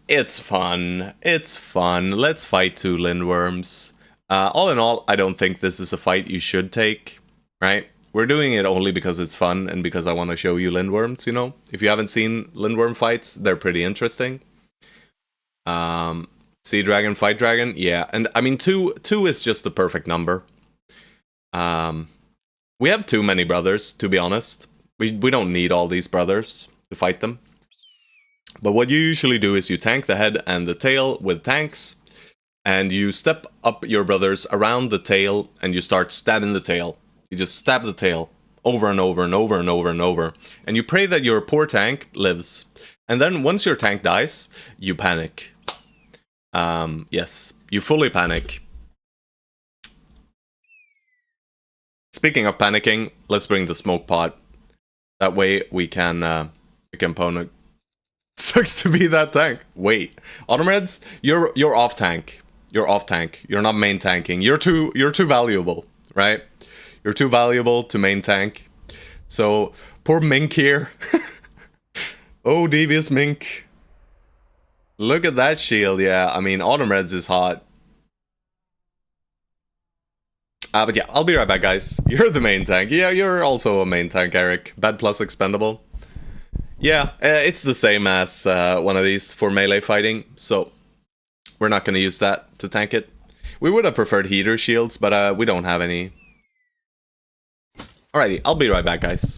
it's fun. It's fun. Let's fight 2 Lindworms. All in all, I don't think this is a fight you should take, right? We're doing it only because it's fun and because I want to show you Lindworms, you know? If you haven't seen Lindworm fights, they're pretty interesting. Sea Dragon, Fight Dragon, yeah. And I mean, 2 is just the perfect number. We have too many brothers, to be honest. We don't need all these brothers to fight them. But what you usually do is you tank the head and the tail with tanks, and you step up your brothers around the tail, and you start stabbing the tail. You just stab the tail over and over and over and over and over. And you pray that your poor tank lives. And then once your tank dies, you panic. Yes, you fully panic. Speaking of panicking, let's bring the smoke pot. That way we can pick opponent. Sucks to be that tank. Wait, Automreds, you're off tank. You're off tank. You're not main tanking. You're too valuable, right? You're too valuable to main tank. So poor Mink here. Oh, devious Mink. Look at that shield. Yeah, I mean Automreds is hot. But yeah, I'll be right back, guys. You're the main tank. Yeah, you're also a main tank, Eric. Bad plus expendable. Yeah, it's the same as one of these for melee fighting, so we're not going to use that to tank it. We would have preferred heater shields, but we don't have any. Alrighty, I'll be right back, guys.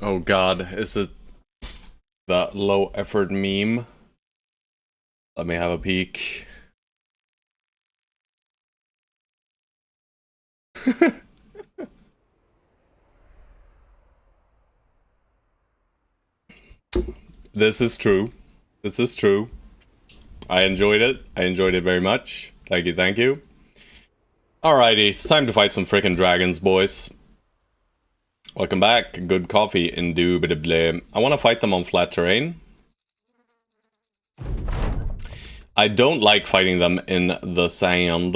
Oh god, is it the low effort meme? Let me have a peek. This is true. This is true. I enjoyed it. I enjoyed it very much. Thank you, thank you. Alrighty, it's time to fight some freaking dragons, boys. Welcome back. Good coffee, indubitably. I want to fight them on flat terrain. I don't like fighting them in the sand.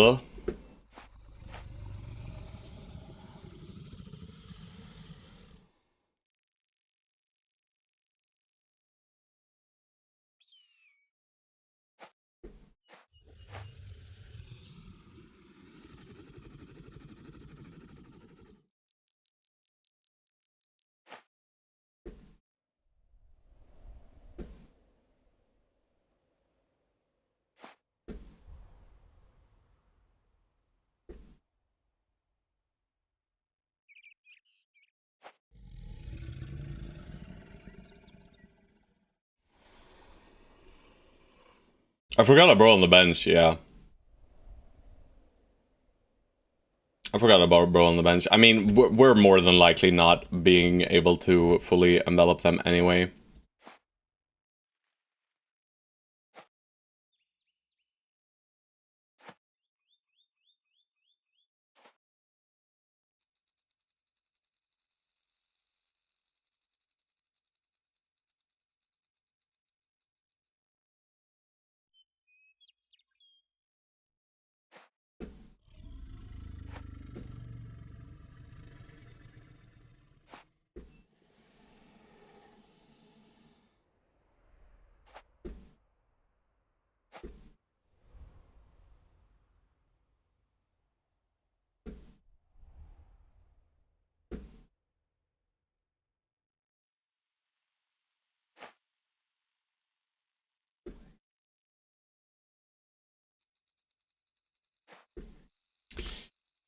I forgot a bro on the bench, yeah. I forgot about bro on the bench. I mean, we're more than likely not being able to fully envelop them anyway.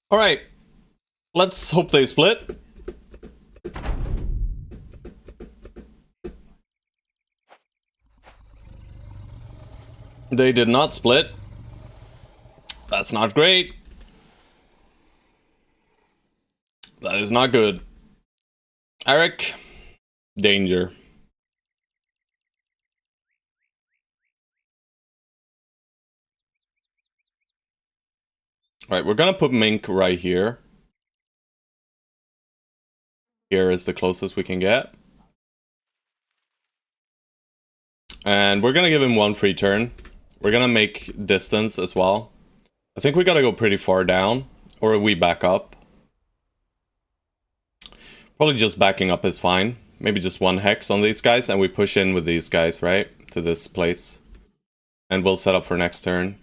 Alright, let's hope they split. They did not split. That's not great. That is not good. Eric, danger. Alright, we're gonna put Mink right here. Here is the closest we can get. And we're gonna give him one free turn. We're gonna make distance as well. I think we gotta go pretty far down, or we back up. Probably just backing up is fine. Maybe just one hex on these guys, and we push in with these guys, right? To this place. And we'll set up for next turn.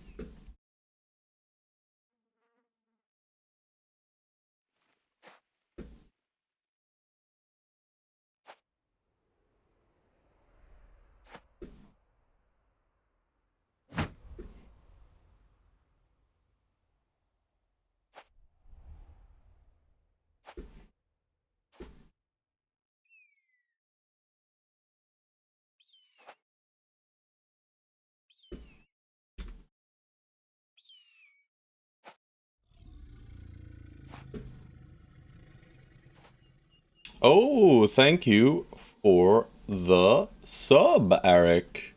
Oh, thank you for the sub, Eric.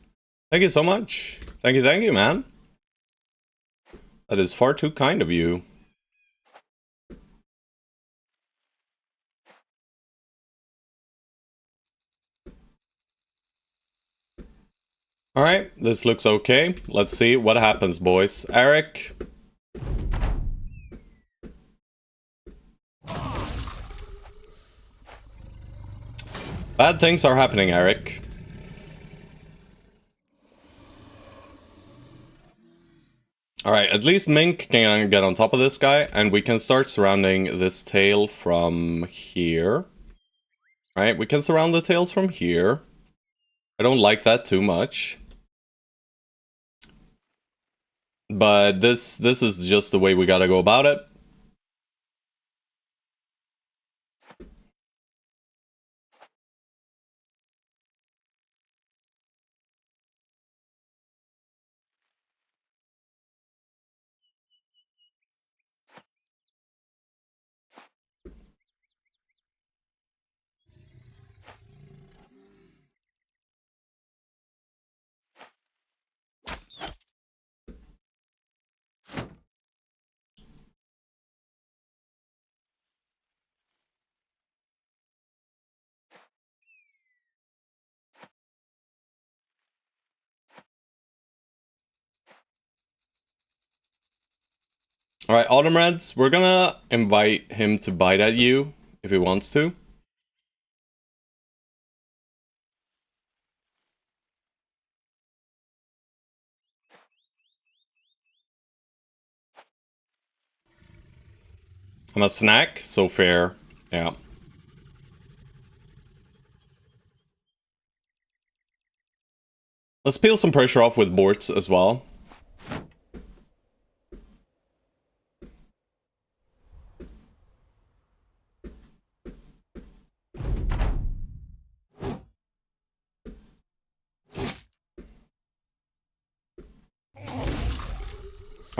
Thank you so much. Thank you, man. That is far too kind of you. Alright, this looks okay. Let's see what happens, boys. Eric. Bad things are happening, Eric. Alright, at least Mink can get on top of this guy, and we can start surrounding this tail from here. Alright, we can surround the tails from here. I don't like that too much. But this is just the way we gotta go about it. Alright, Autumn Reds, we're gonna invite him to bite at you if he wants to. I'm a snack, so fair. Yeah. Let's peel some pressure off with boards as well.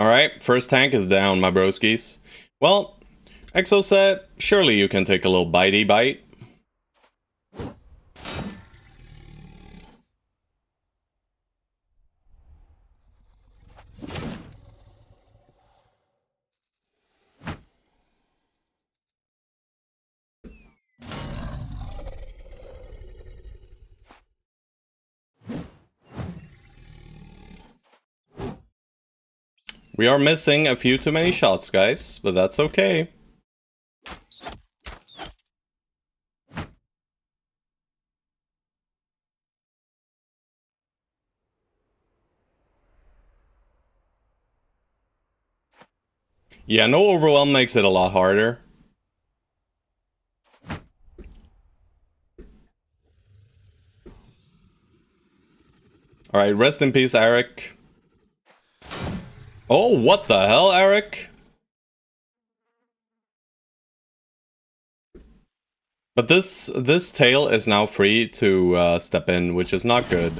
Alright, first tank is down, my broskies. Well, Exo said, surely you can take a little bitey bite. We are missing a few too many shots, guys, but that's okay. Yeah, no overwhelm makes it a lot harder. Alright, rest in peace, Eric. Oh, what the hell, Eric? But this tail is now free to step in, which is not good.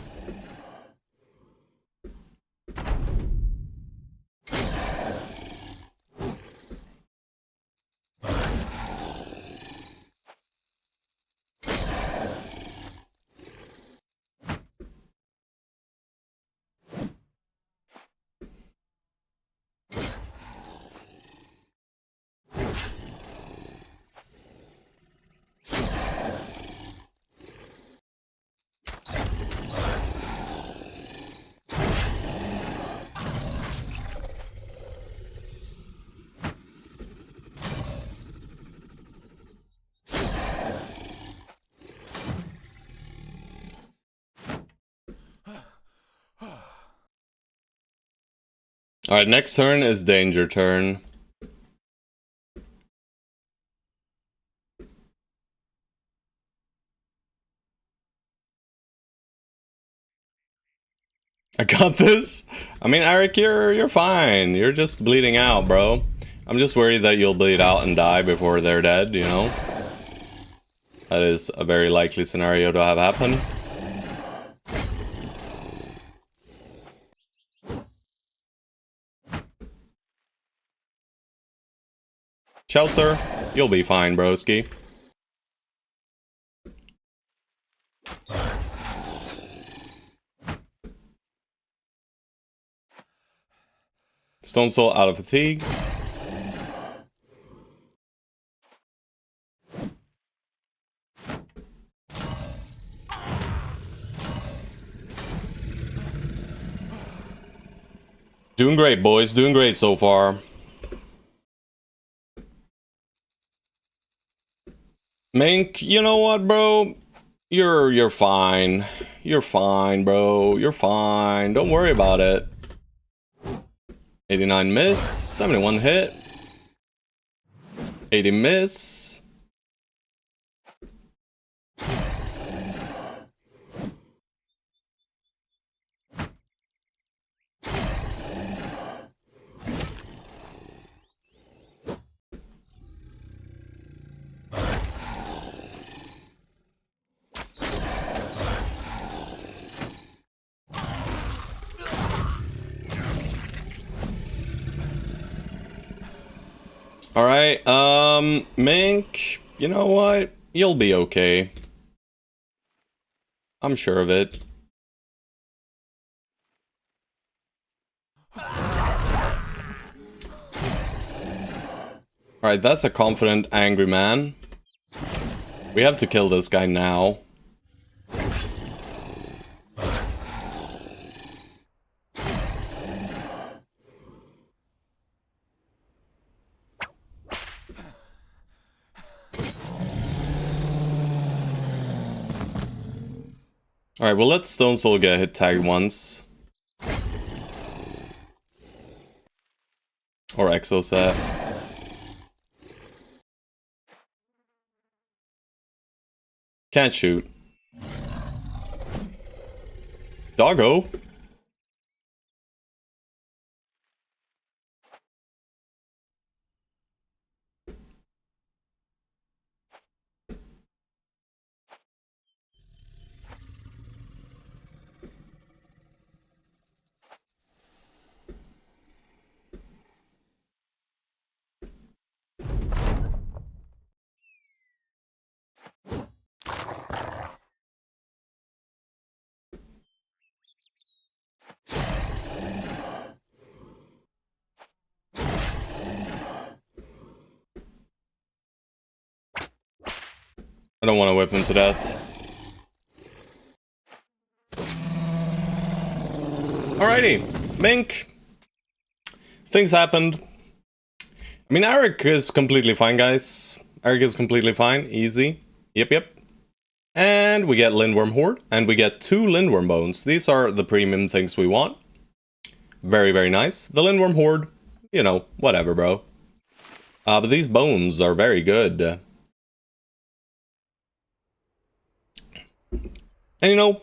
Alright, next turn is danger turn. I got this. I mean, Eric, you're fine. You're just bleeding out, bro. I'm just worried that you'll bleed out and die before they're dead, you know? That is a very likely scenario to have happen. Chelsea, you'll be fine, broski. Stone Soul out of fatigue. Doing great, boys. Doing great so far. Mink, you know what, bro? You're fine. You're fine, bro. You're fine. Don't worry about it. 89 miss, 71 hit. 80 miss. Alright, Mink, you know what? You'll be okay. I'm sure of it. Alright, that's a confident, angry man. We have to kill this guy now. Alright, well, let Stone Soul get hit tagged once. Or Exoset. Can't shoot. Doggo. I don't want to whip him to death. Alrighty, Mink. Things happened. I mean, Eric is completely fine, guys. Eric is completely fine. Easy. Yep. And we get Lindworm Horde, and we get 2 Lindworm Bones. These are the premium things we want. Very, very nice. The Lindworm Horde, you know, whatever, bro. But these bones are very good. And you know,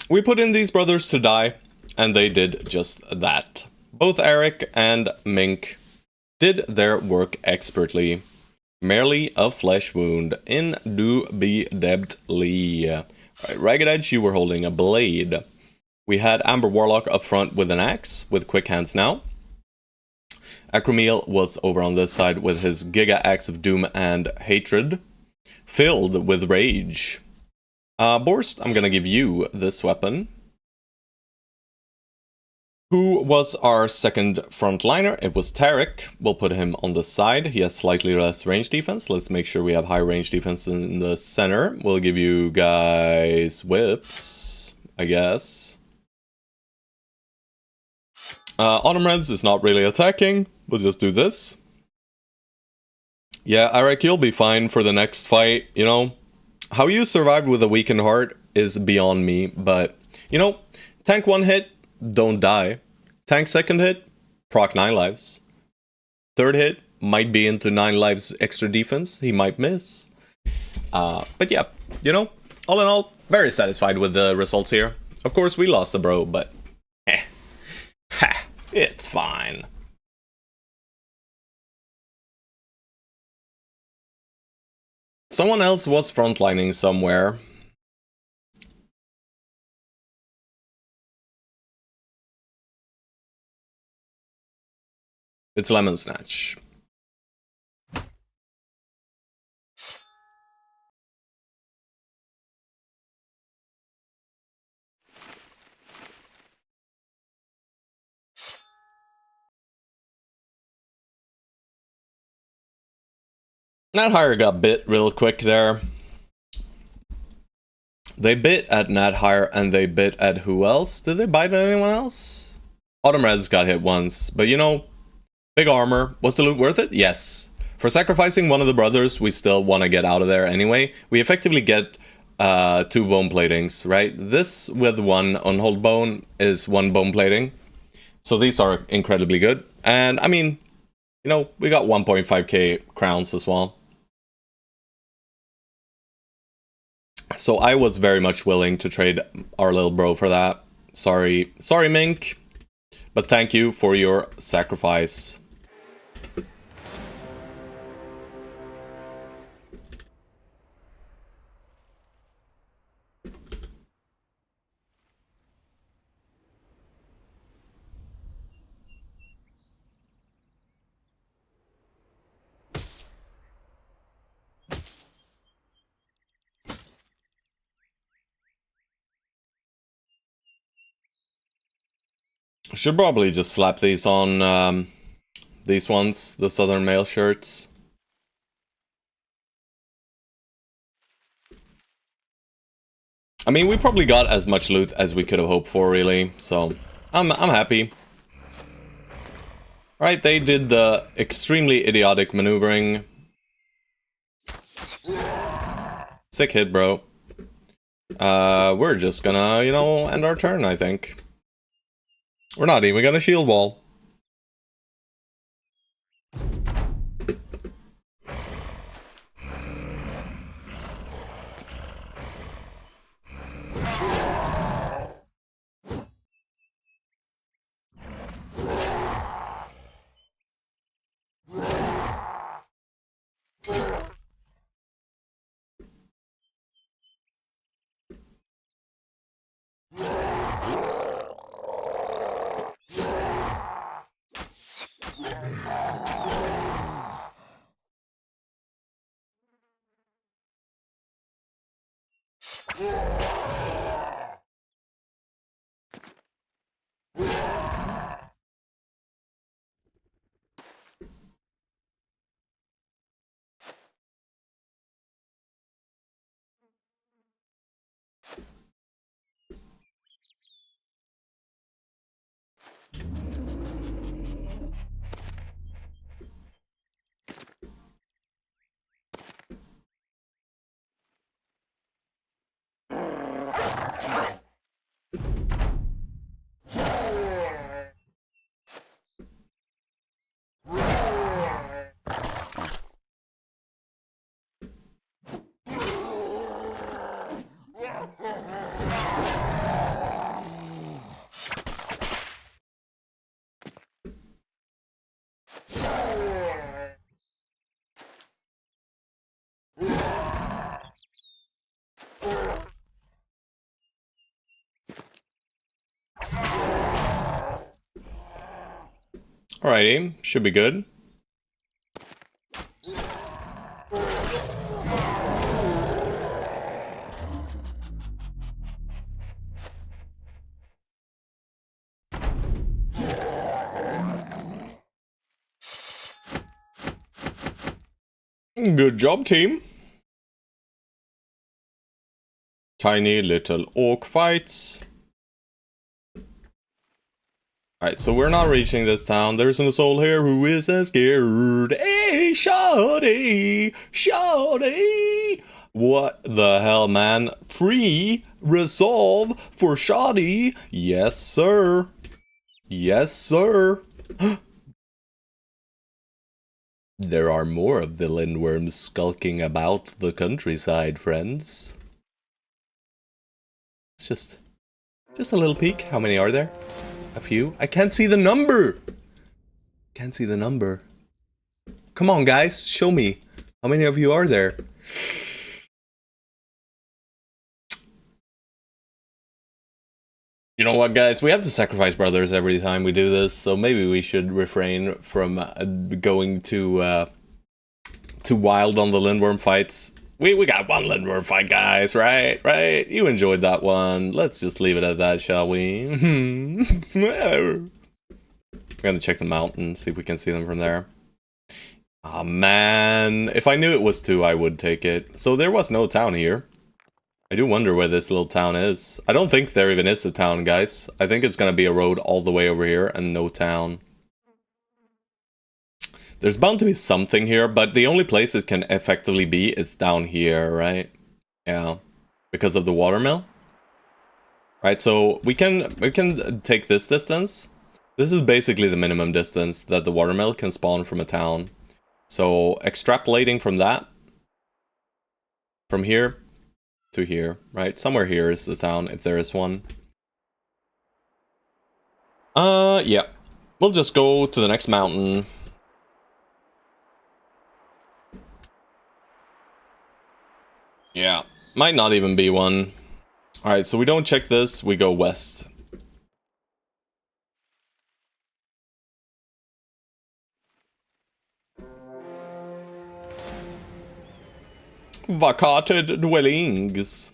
we put in these brothers to die, and they did just that. Both Eric and Mink did their work expertly. Merely a flesh wound, indubitably. Right, Ragged Edge, you were holding a blade. We had Amber Warlock up front with an axe, with quick hands now. Acromeal was over on this side with his Giga Axe of Doom and Hatred, filled with rage. Borst, I'm gonna give you this weapon. Who was our second frontliner? It was Tarek. We'll put him on the side. He has slightly less range defense. Let's make sure we have high range defense in the center. We'll give you guys whips, I guess. Autumn Reds is not really attacking. We'll just do this. Yeah, Eric, you'll be fine for the next fight, you know. How you survived with a weakened heart is beyond me, but, you know, tank 1 hit, don't die. Tank 2nd hit, proc 9 lives. 3rd hit, might be into 9 lives extra defense, he might miss. But yeah, you know, all in all, very satisfied with the results here. Of course, we lost the bro, but ha, it's fine. Someone else was frontlining somewhere. It's Lemon Snatch. Nat Hire got bit real quick there. They bit at Nat Hire and they bit at who else? Did they bite at anyone else? Autumn Reds got hit once, but you know, big armor. Was the loot worth it? Yes. For sacrificing one of the brothers, we still want to get out of there anyway. We effectively get 2 bone platings, right? This with 1 unhold bone is 1 bone plating. So these are incredibly good. And I mean, you know, we got 1.5k crowns as well. So I was very much willing to trade our little bro for that. Sorry, Mink. But thank you for your sacrifice. Should probably just slap these on these ones, the Southern Mail shirts. I mean, we probably got as much loot as we could have hoped for, really. So I'm happy. Right, they did the extremely idiotic maneuvering. Sick hit, bro. We're just gonna, you know, end our turn, I think. We're not even gonna shield wall. Alrighty, should be good. Good job, team. Tiny little orc fights. Alright, so we're not reaching this town. There's no soul here who isn't scared. Hey, shawty! Shawty! What the hell, man? Free resolve for shoddy? Yes, sir. Yes, sir. There are more of the lindworms skulking about the countryside, friends. It's just a little peek. How many are there? A few? I can't see the number! Can't see the number. Come on, guys, show me. How many of you are there? You know what, guys? We have to sacrifice brothers every time we do this, so maybe we should refrain from going too wild on the lindworm fights. We got one lindworm fight, guys, right? Right? You enjoyed that one. Let's just leave it at that, shall we? We're gonna check the mountain, see if we can see them from there. Ah, man. If I knew it was 2, I would take it. So there was no town here. I do wonder where this little town is. I don't think there even is a town, guys. I think it's gonna be a road all the way over here and no town. There's bound to be something here, but the only place it can effectively be is down here, right? Yeah. Because of the watermill. Right, so we can take this distance. This is basically the minimum distance that the watermill can spawn from a town. So extrapolating from that, from here to here, right? Somewhere here is the town, if there is one. Yeah. We'll just go to the next mountain. Yeah, might not even be one. Alright, so we don't check this, we go west. Vacated dwellings.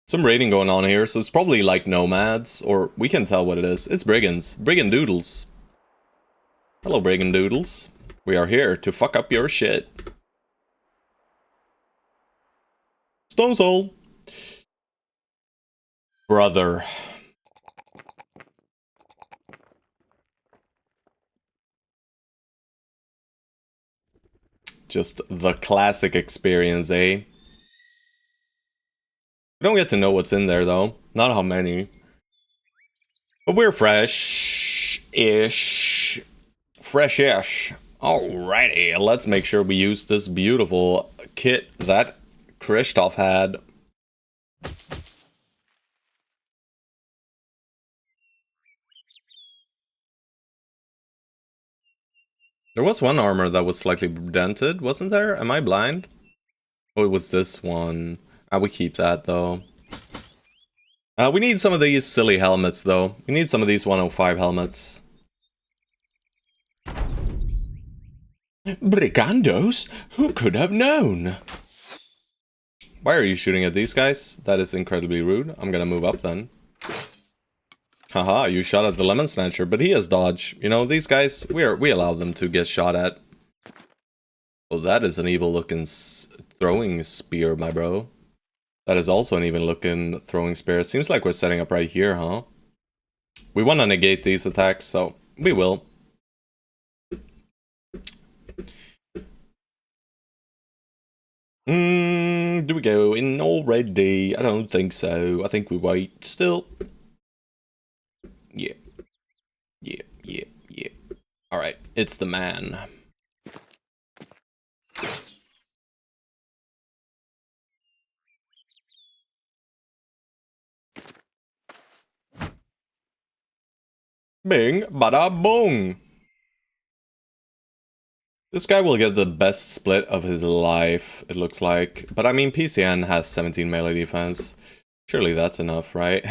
Some raiding going on here, so it's probably like nomads, or we can tell what it is. It's brigands. Brigand doodles. Hello, brigand doodles. We are here to fuck up your shit. Stone Soul. Brother. Just the classic experience, eh? We don't get to know what's in there, though. Not how many. But we're fresh-ish. Fresh-ish. Alrighty, let's make sure we use this beautiful kit that Christoph had. There was one armor that was slightly dented, wasn't there? Am I blind? Oh, it was this one. We keep that, though. We need some of these silly helmets, though. We need some of these 105 helmets. Brigandos? Who could have known? Why are you shooting at these guys? That is incredibly rude. I'm gonna move up then. Haha, you shot at the Lemon Snatcher, but he has dodge. You know, these guys, we allow them to get shot at. Well, that is an evil-looking throwing spear, my bro. That is also an even-looking throwing spear. Seems like we're setting up right here, huh? We want to negate these attacks, so we will. Do we go in already? I don't think so. I think we wait still. Yeah. Alright, it's the man. Bing, bada, boom! This guy will get the best split of his life, it looks like. But I mean, PCN has 17 melee defense. Surely that's enough, right?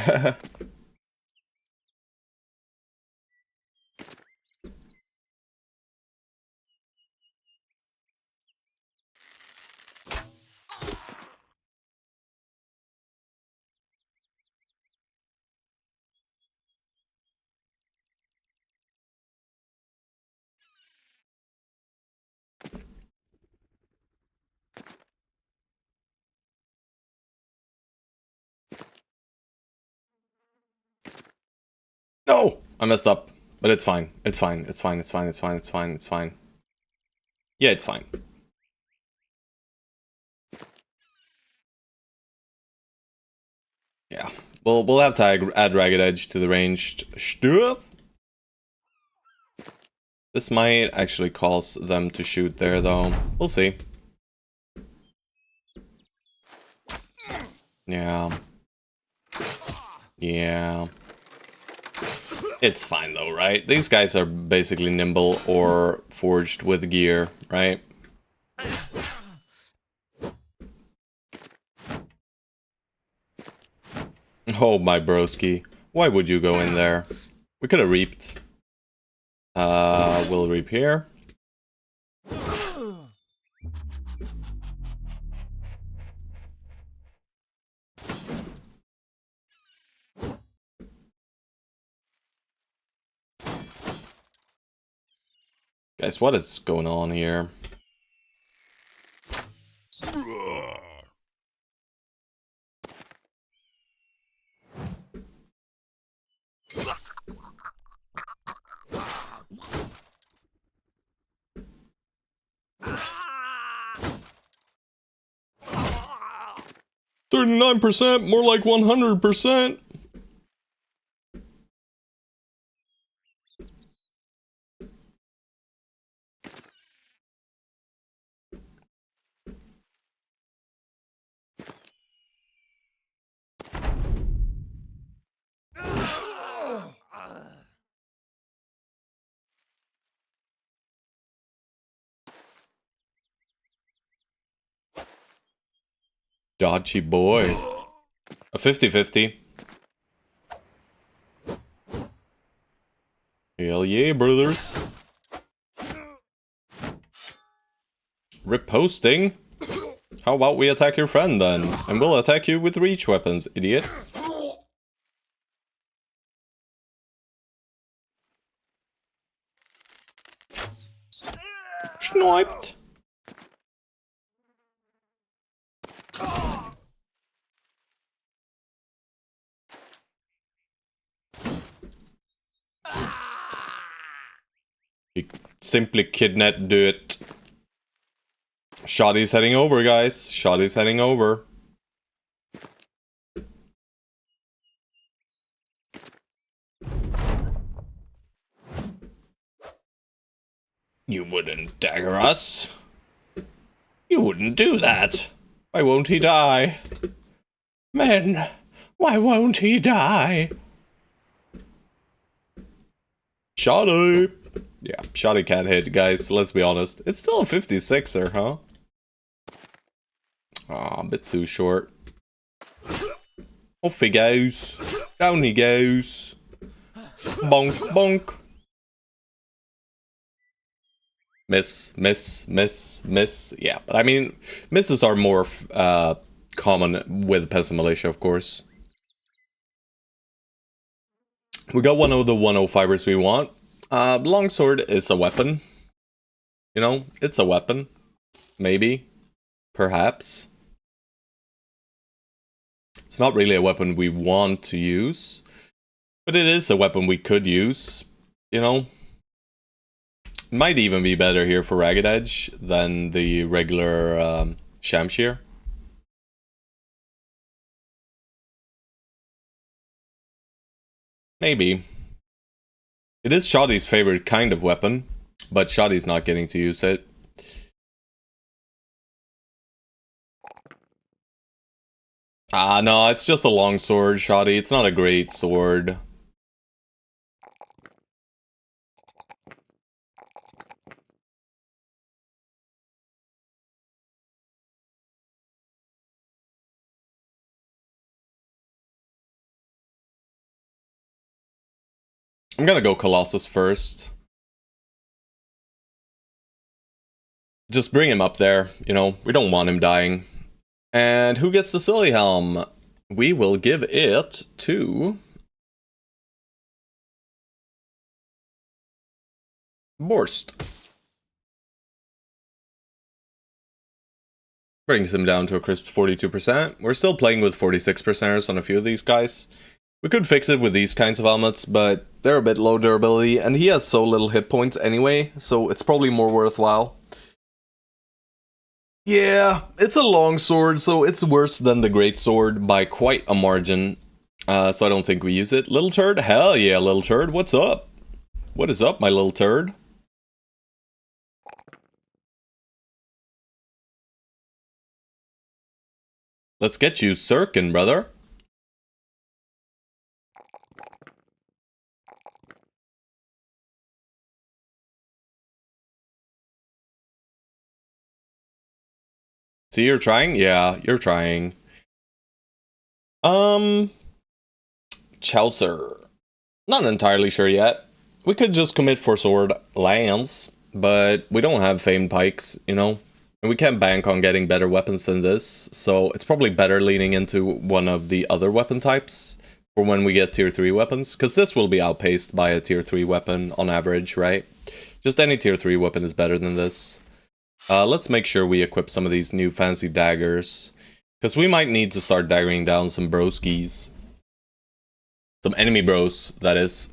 No! I messed up. But it's fine. It's fine. It's fine. It's fine. It's fine. It's fine. It's fine. Yeah, it's fine. Yeah. We'll have to add Ragged Edge to the ranged stuff. This might actually cause them to shoot there, though. We'll see. Yeah. Yeah. It's fine though, right? These guys are basically nimble or forged with gear, right? Oh my broski. Why would you go in there? We could have reaped. We'll reap here. Guys, what is going on here? $39%, more like 100%. Dodgy boy. A 50-50. Hell yeah, brothers. Riposting? How about we attack your friend then? And we'll attack you with reach weapons, idiot. Sniped. He simply kidnapped it. Shoddy's heading over, guys. Shoddy's heading over. You wouldn't dagger us. You wouldn't do that. Why won't he die? Men, why won't he die? Shoddy! Yeah, Shoddy can't hit, guys, let's be honest. It's still a 56er, huh? Aw, a bit too short. Off he goes. Down he goes. Bonk, bonk. Miss, miss, miss, miss. Yeah, but I mean, misses are more common with Peasant Militia, of course. We got one of the 105ers we want. Longsword is a weapon. You know, it's a weapon. Maybe. Perhaps. It's not really a weapon we want to use. But it is a weapon we could use. You know? Might even be better here for Ragged Edge than the regular Shamshir. Maybe. It is Shoddy's favorite kind of weapon, but Shoddy's not getting to use it. Ah, no, it's just a long sword, Shoddy. It's not a great sword. I'm gonna go Colossus first. Just bring him up there, you know, we don't want him dying. And who gets the Silly Helm? We will give it to... Borst. Brings him down to a crisp 42%. We're still playing with 46%ers on a few of these guys. We could fix it with these kinds of helmets, but they're a bit low durability, and he has so little hit points anyway, so it's probably more worthwhile. Yeah, it's a long sword, so it's worse than the great sword by quite a margin. So I don't think we use it. Little turd? Hell yeah, little turd. What's up? What is up, my little turd? Let's get you Sirkin, brother. See, you're trying? Yeah, you're trying. Chaucer. Not entirely sure yet. We could just commit for sword lance, but we don't have famed pikes, you know? And we can't bank on getting better weapons than this, so it's probably better leaning into one of the other weapon types for when we get tier 3 weapons, because this will be outpaced by a tier 3 weapon on average, right? Just any tier 3 weapon is better than this. Let's make sure we equip some of these new fancy daggers, because we might need to start daggering down some broskies. Some enemy bros, that is.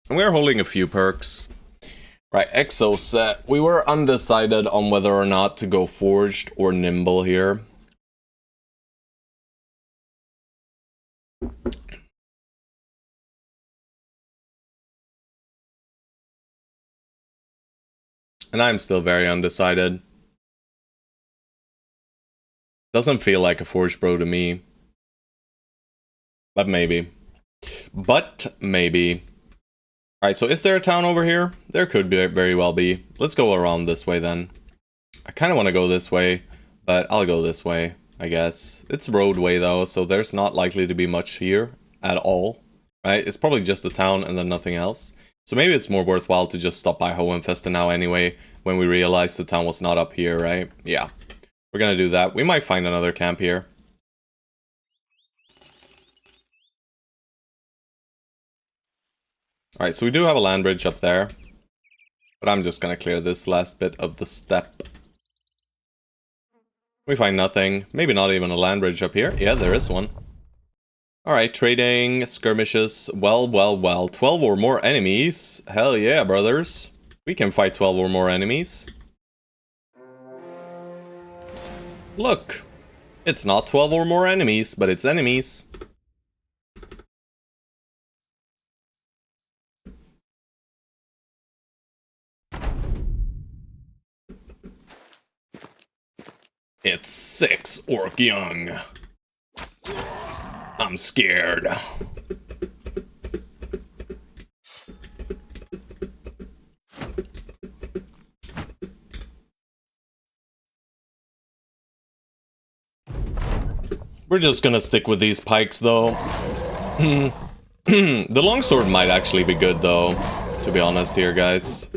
And we're holding a few perks. Right, Exo set. We were undecided on whether or not to go Forged or Nimble here. And I'm still very undecided. Doesn't feel like a Forged bro to me. But maybe. But maybe. Alright, so is there a town over here? There could be, very well be. Let's go around this way then. I kind of want to go this way, but I'll go this way, I guess. It's roadway though, so there's not likely to be much here at all. Right? It's probably just the town and then nothing else. So maybe it's more worthwhile to just stop by Hohenfeste now anyway, when we realize the town was not up here, right? Yeah. We're gonna do that. We might find another camp here. Alright, so we do have a land bridge up there. But I'm just gonna clear this last bit of the steppe. We find nothing. Maybe not even a land bridge up here. Yeah, there is one. Alright, trading, skirmishes. Well, well, well. 12 or more enemies. Hell yeah, brothers. We can fight 12 or more enemies. Look. It's not 12 or more enemies, but it's enemies. It's 6 Orc Young. I'm scared. We're just gonna stick with these pikes though. The longsword might actually be good though, to be honest here, guys.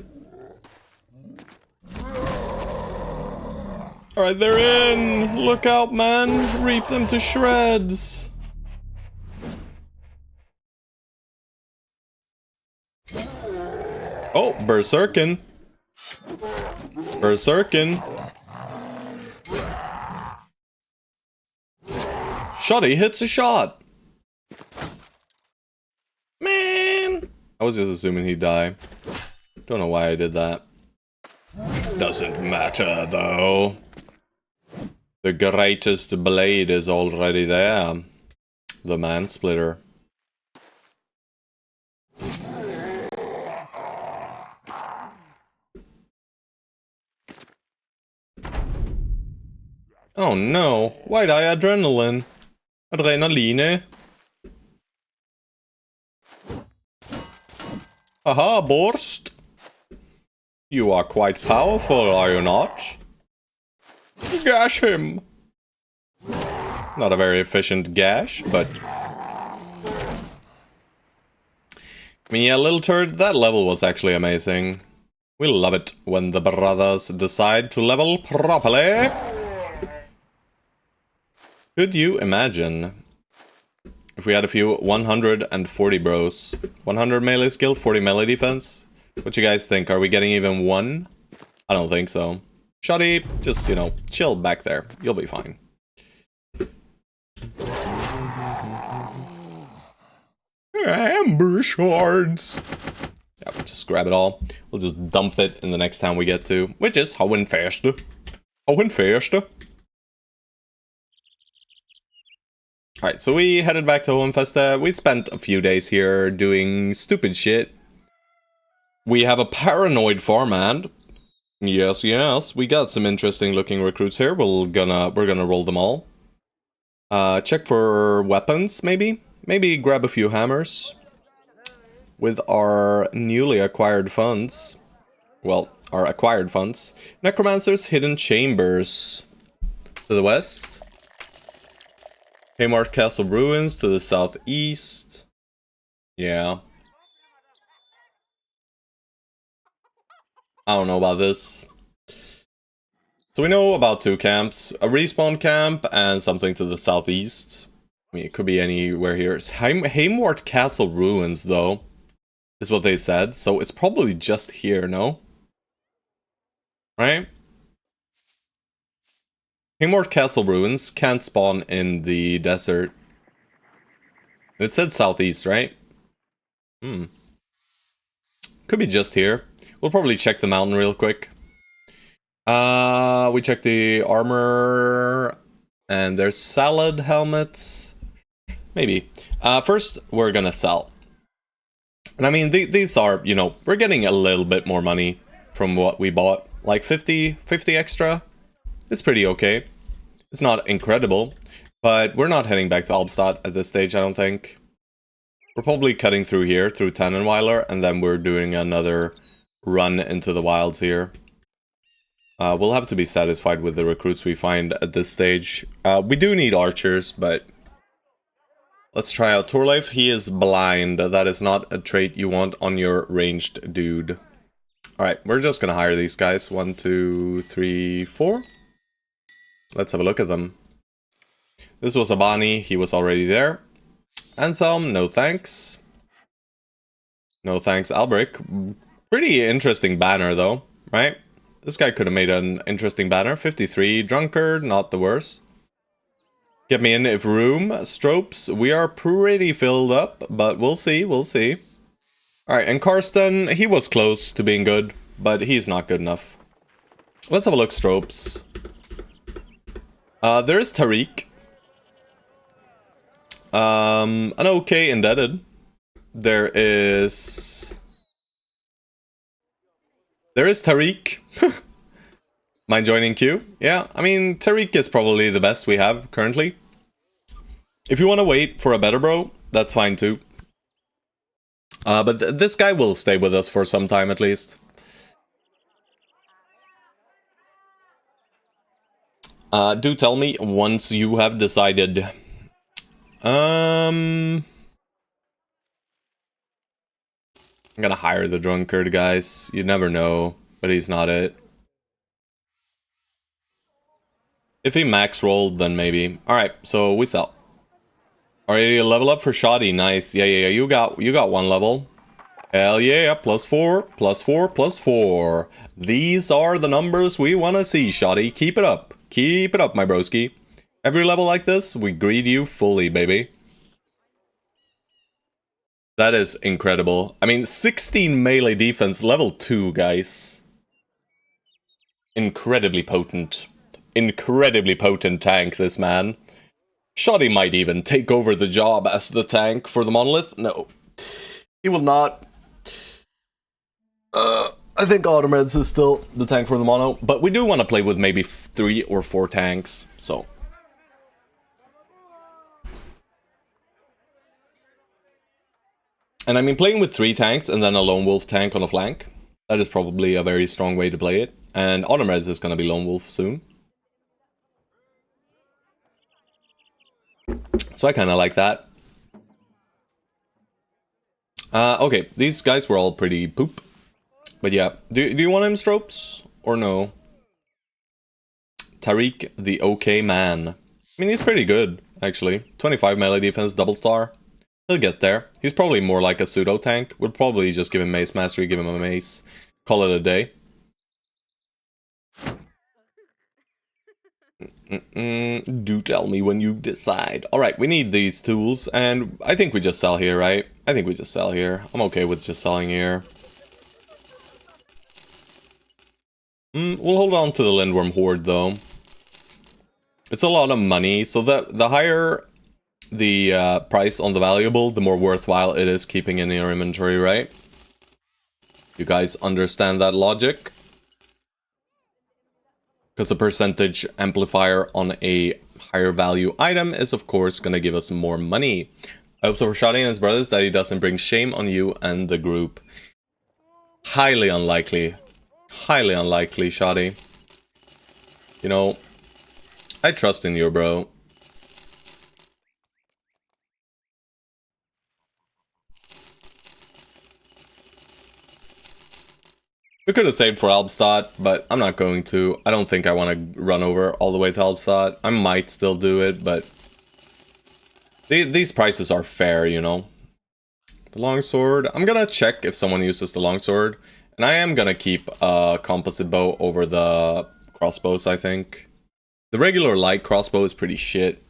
Alright, they're in! Look out, man! Reap them to shreds! Oh, Berserkin! Berserkin! Shotty hits a shot! Man! I was just assuming he'd die. Don't know why I did that. Doesn't matter, though. The greatest blade is already there. The Mansplitter. Oh no, why'd I adrenaline? Adrenaline? Aha, Borst! You are quite powerful, are you not? Gash him! Not a very efficient gash, but... I mean, yeah, Little Turd, that level was actually amazing. We love it when the brothers decide to level properly. Could you imagine if we had a few 140 bros? 100 melee skill, 40 melee defense? What you guys think? Are we getting even one? I don't think so. Shotty, just, you know, chill back there. You'll be fine. Amber shards. Yeah, we'll just grab it all. We'll just dump it in the next town we get to, which is Hohenfeste. Hohenfeste. Alright, so we headed back to Hohenfeste. We spent a few days here doing stupid shit. We have a paranoid farmhand. Yes, yes. We got some interesting looking recruits here. We're gonna roll them all. Check for weapons, maybe? Maybe grab a few hammers. With our newly acquired funds. Well, our acquired funds. Necromancer's Hidden Chambers. To the west. Haymart Castle Ruins to the southeast. Yeah. I don't know about this. So we know about 2 camps. A respawn camp and something to the southeast. I mean, it could be anywhere here. It's Haymart Castle Ruins, though. Is what they said. So it's probably just here, no? Right? Haymart Castle Ruins can't spawn in the desert. It said southeast, right? Could be just here. We'll probably check the mountain real quick. We check the armor. And there's salad helmets. Maybe. First, we're gonna sell. And I mean, these are, you know, we're getting a little bit more money from what we bought. Like 50 extra. It's pretty okay. It's not incredible. But we're not heading back to Albstadt at this stage, I don't think. We're probably cutting through here, through Tannenweiler, and then we're doing another run into the wilds here. We'll have to be satisfied with the recruits we find at this stage. We do need archers, but... Let's try out Torleif. He is blind. That is not a trait you want on your ranged dude. Alright, we're just gonna hire these guys. 1, 2, 3, 4. Let's have a look at them. This was Abani. He was already there. Anselm, no thanks. No thanks, Albric. Pretty interesting banner, though, right? This guy could have made an interesting banner. 53, drunkard, not the worst. Get me in if room. Stropes, we are pretty filled up, but we'll see, we'll see. Alright, and Karsten, he was close to being good, but he's not good enough. Let's have a look, Stropes. There's Tariq. An okay indebted. There is Tariq. Mind joining queue? Yeah, I mean, Tariq is probably the best we have currently. If you want to wait for a better bro, that's fine too. But this guy will stay with us for some time at least. Do tell me once you have decided. I'm gonna hire the drunkard, guys. You never know, but he's not it. If he max rolled, then maybe. Alright, so we sell. Alright, level up for Shoddy. Nice. Yeah. You got 1 level. Hell yeah, +4, +4, +4. These are the numbers we want to see, Shoddy. Keep it up. Keep it up, my broski. Every level like this, we greet you fully, baby. That is incredible. I mean, 16 melee defense, level 2, guys. Incredibly potent. Incredibly potent tank, this man. Shoddy might even take over the job as the tank for the monolith. No, he will not. I think Automeds is still the tank for the mono, but we do want to play with maybe 3 or 4 tanks, so. And I mean, playing with 3 tanks and then a lone wolf tank on a flank, that is probably a very strong way to play it. And Automeds is going to be lone wolf soon. So I kind of like that. Okay, these guys were all pretty poop. But yeah, do you want him, Stropes? Or no? Tariq, the okay man. I mean, he's pretty good, actually. 25 melee defense, double star. He'll get there. He's probably more like a pseudo tank. We'll probably just give him mace mastery, give him a mace. Call it a day. Do tell me when you decide. Alright, we need these tools, and I think we just sell here, right? I think we just sell here. I'm okay with just selling here. We'll hold on to the Lindworm Horde, though. It's a lot of money, so the higher the price on the valuable, the more worthwhile it is keeping in your inventory, right? You guys understand that logic? Because the percentage amplifier on a higher value item is of course gonna give us more money. I hope so for Shoddy and his brothers that he doesn't bring shame on you and the group. Highly unlikely. Highly unlikely, Shoddy. You know, I trust in you, bro. We could have saved for Albstadt, but I'm not going to. I don't think I want to run over all the way to Albstadt. I might still do it, but these prices are fair, you know. The longsword. I'm gonna check if someone uses the longsword, and I am gonna keep a composite bow over the crossbows, I think. The regular light crossbow is pretty shit.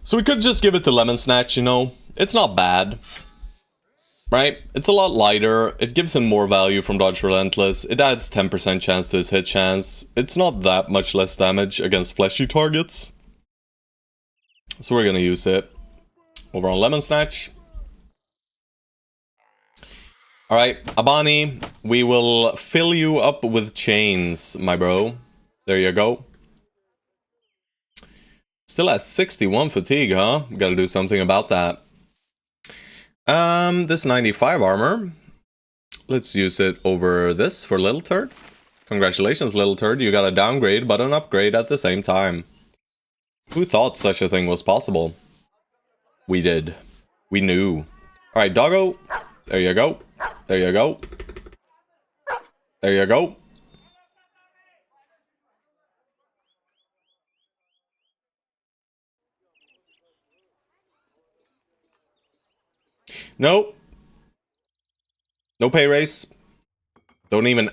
So we could just give it to Lemon Snatch, you know. It's not bad. Right? It's a lot lighter, it gives him more value from Dodge Relentless, it adds 10% chance to his hit chance, it's not that much less damage against fleshy targets. So we're gonna use it. Over on Lemon Snatch. Alright, Abani, we will fill you up with chains, my bro. There you go. Still at 61 fatigue, huh? Gotta do something about that. This 95 armor. Let's use it over this for Little Turd. Congratulations, Little Turd. You got a downgrade, but an upgrade at the same time. Who thought such a thing was possible? We did. We knew. Alright, doggo. There you go. There you go. There you go. Nope. No pay raise. Don't even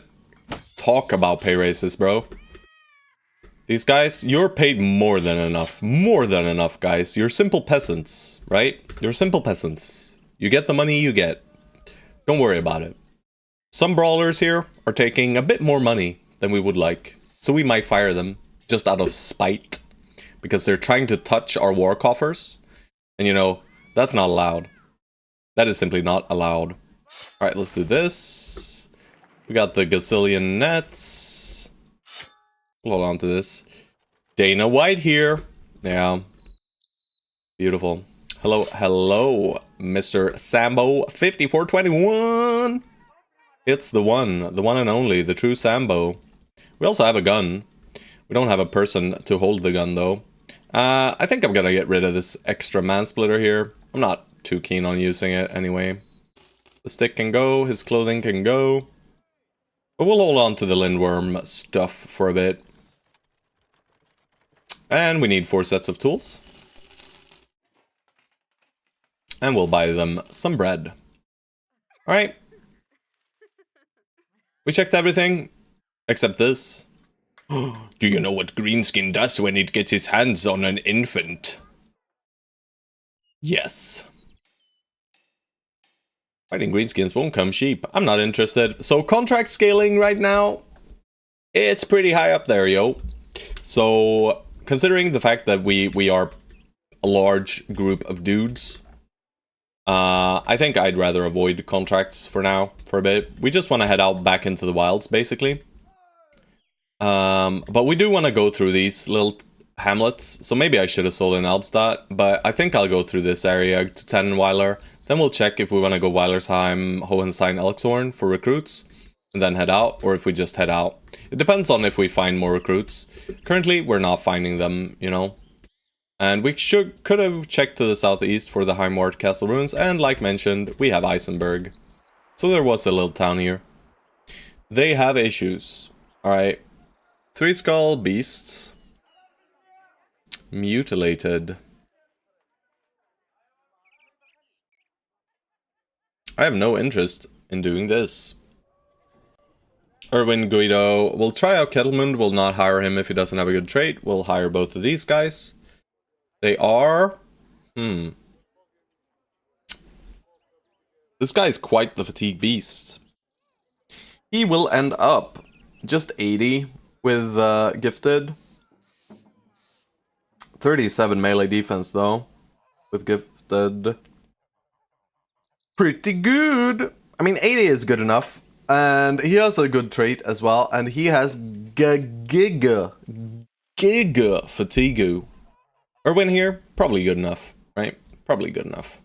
talk about pay raises, bro. These guys, you're paid more than enough. More than enough, guys. You're simple peasants, right? You're simple peasants. You get the money you get. Don't worry about it. Some brawlers here are taking a bit more money than we would like. So we might fire them just out of spite. Because they're trying to touch our war coffers. And you know, that's not allowed. That is simply not allowed. Alright, let's do this. We got the gazillion nets. Hold on to this. Dana White here. Yeah. Beautiful. Hello, hello, Mr. Sambo 5421. It's the one and only, the true Sambo. We also have a gun. We don't have a person to hold the gun, though. I think I'm gonna get rid of this extra mansplitter here. I'm not too keen on using it anyway. The stick can go, his clothing can go. But we'll hold on to the lindworm stuff for a bit. And we need 4 sets of tools. And we'll buy them some bread. Alright. We checked everything. Except this. Do you know what Greenskin does when it gets its hands on an infant? Yes. Fighting greenskins won't come cheap. I'm not interested. So contract scaling right now, it's pretty high up there, yo. So considering the fact that we are a large group of dudes, I think I'd rather avoid contracts for now, for a bit. We just want to head out back into the wilds, basically. But we do want to go through these little hamlets, so maybe I should have sold in Albstadt, but I think I'll go through this area to Tannenweiler. Then we'll check if we want to go Weilersheim, Hohenstein, Elkshorn for recruits, and then head out, or if we just head out. It depends on if we find more recruits. Currently, we're not finding them, you know. And we could have checked to the southeast for the Heimwart Castle ruins, and like mentioned, we have Eisenberg. So there was a little town here. They have issues. Alright. 3 skull beasts. Mutilated. I have no interest in doing this. Erwin Guido. We'll try out Kettlemund. We'll not hire him if he doesn't have a good trait. We'll hire both of these guys. They are... This guy is quite the fatigue beast. He will end up just 80 with gifted. 37 melee defense though. With gifted. Pretty good. I mean, 80 is good enough. And he has a good trait as well. And he has Giga Fatigue. Erwin here, probably good enough, right? Probably good enough.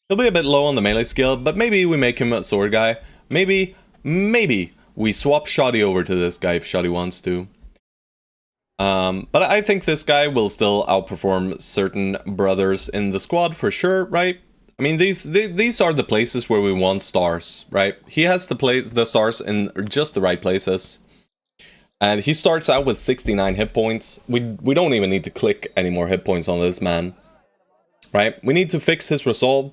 He'll be a bit low on the melee skill, but maybe we make him a sword guy. Maybe we swap Shoddy over to this guy if Shoddy wants to. But I think this guy will still outperform certain brothers in the squad for sure, right? I mean, these are the places where we want stars, right? He has the stars in just the right places. And he starts out with 69 hit points. We don't even need to click any more hit points on this man. Right? We need to fix his resolve.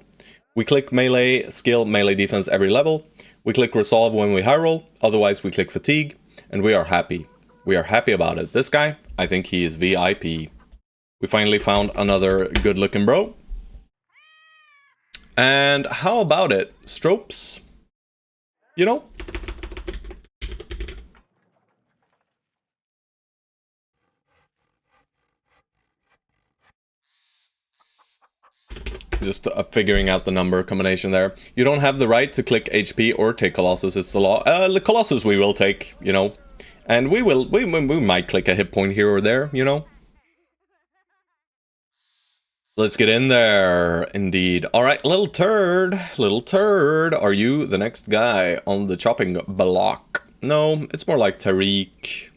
We click melee, skill, melee defense every level. We click resolve when we high roll. Otherwise, we click fatigue. And we are happy. We are happy about it. This guy, I think he is VIP. We finally found another good looking bro. And how about it? Stropes? You know? Just figuring out the number combination there. You don't have the right to click HP or take Colossus, it's the law. The Colossus we will take, you know. And we might click a hit point here or there, you know. Let's get in there, indeed. Alright, little turd, are you the next guy on the chopping block? No, it's more like Tariq.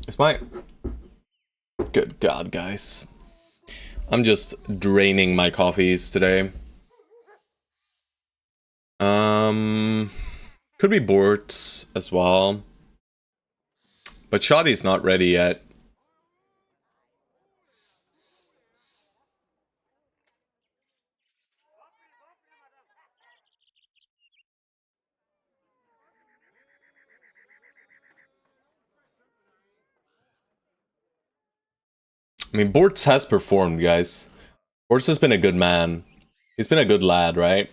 It's my... Good God, guys. I'm just draining my coffees today. Could be Bortz as well. But Shoddy's not ready yet. I mean, Bortz has performed, guys. Bortz has been a good man. He's been a good lad, right?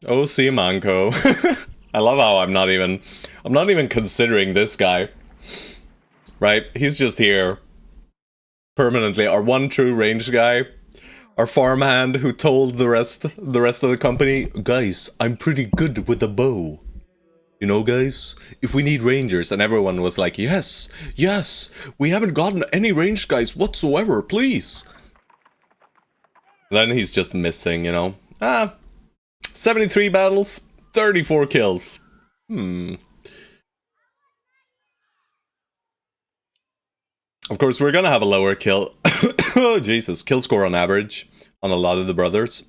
OC Manco. I love how I'm not even considering this guy. Right? He's just here. Permanently. Our one true ranged guy. Our farmhand who told the rest of the company, guys, I'm pretty good with a bow. You know, guys, if we need rangers, and everyone was like, yes, yes, we haven't gotten any ranged guys whatsoever, please. Then he's just missing, you know. 73 battles, 34 kills. Of course, we're gonna have a lower kill. Oh, Jesus, kill score on average on a lot of the brothers.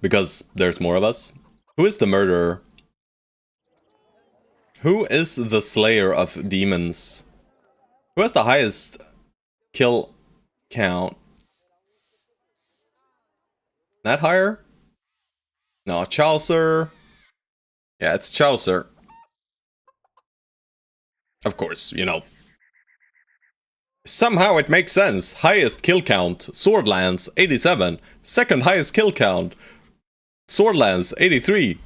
Because there's more of us. Who is the murderer? Who is the slayer of demons? Who has the highest kill count? That higher? No, Chaucer. Yeah, it's Chaucer. Of course, you know. Somehow it makes sense. Highest kill count, Swordlands, 87. Second highest kill count, Swordlands, 83.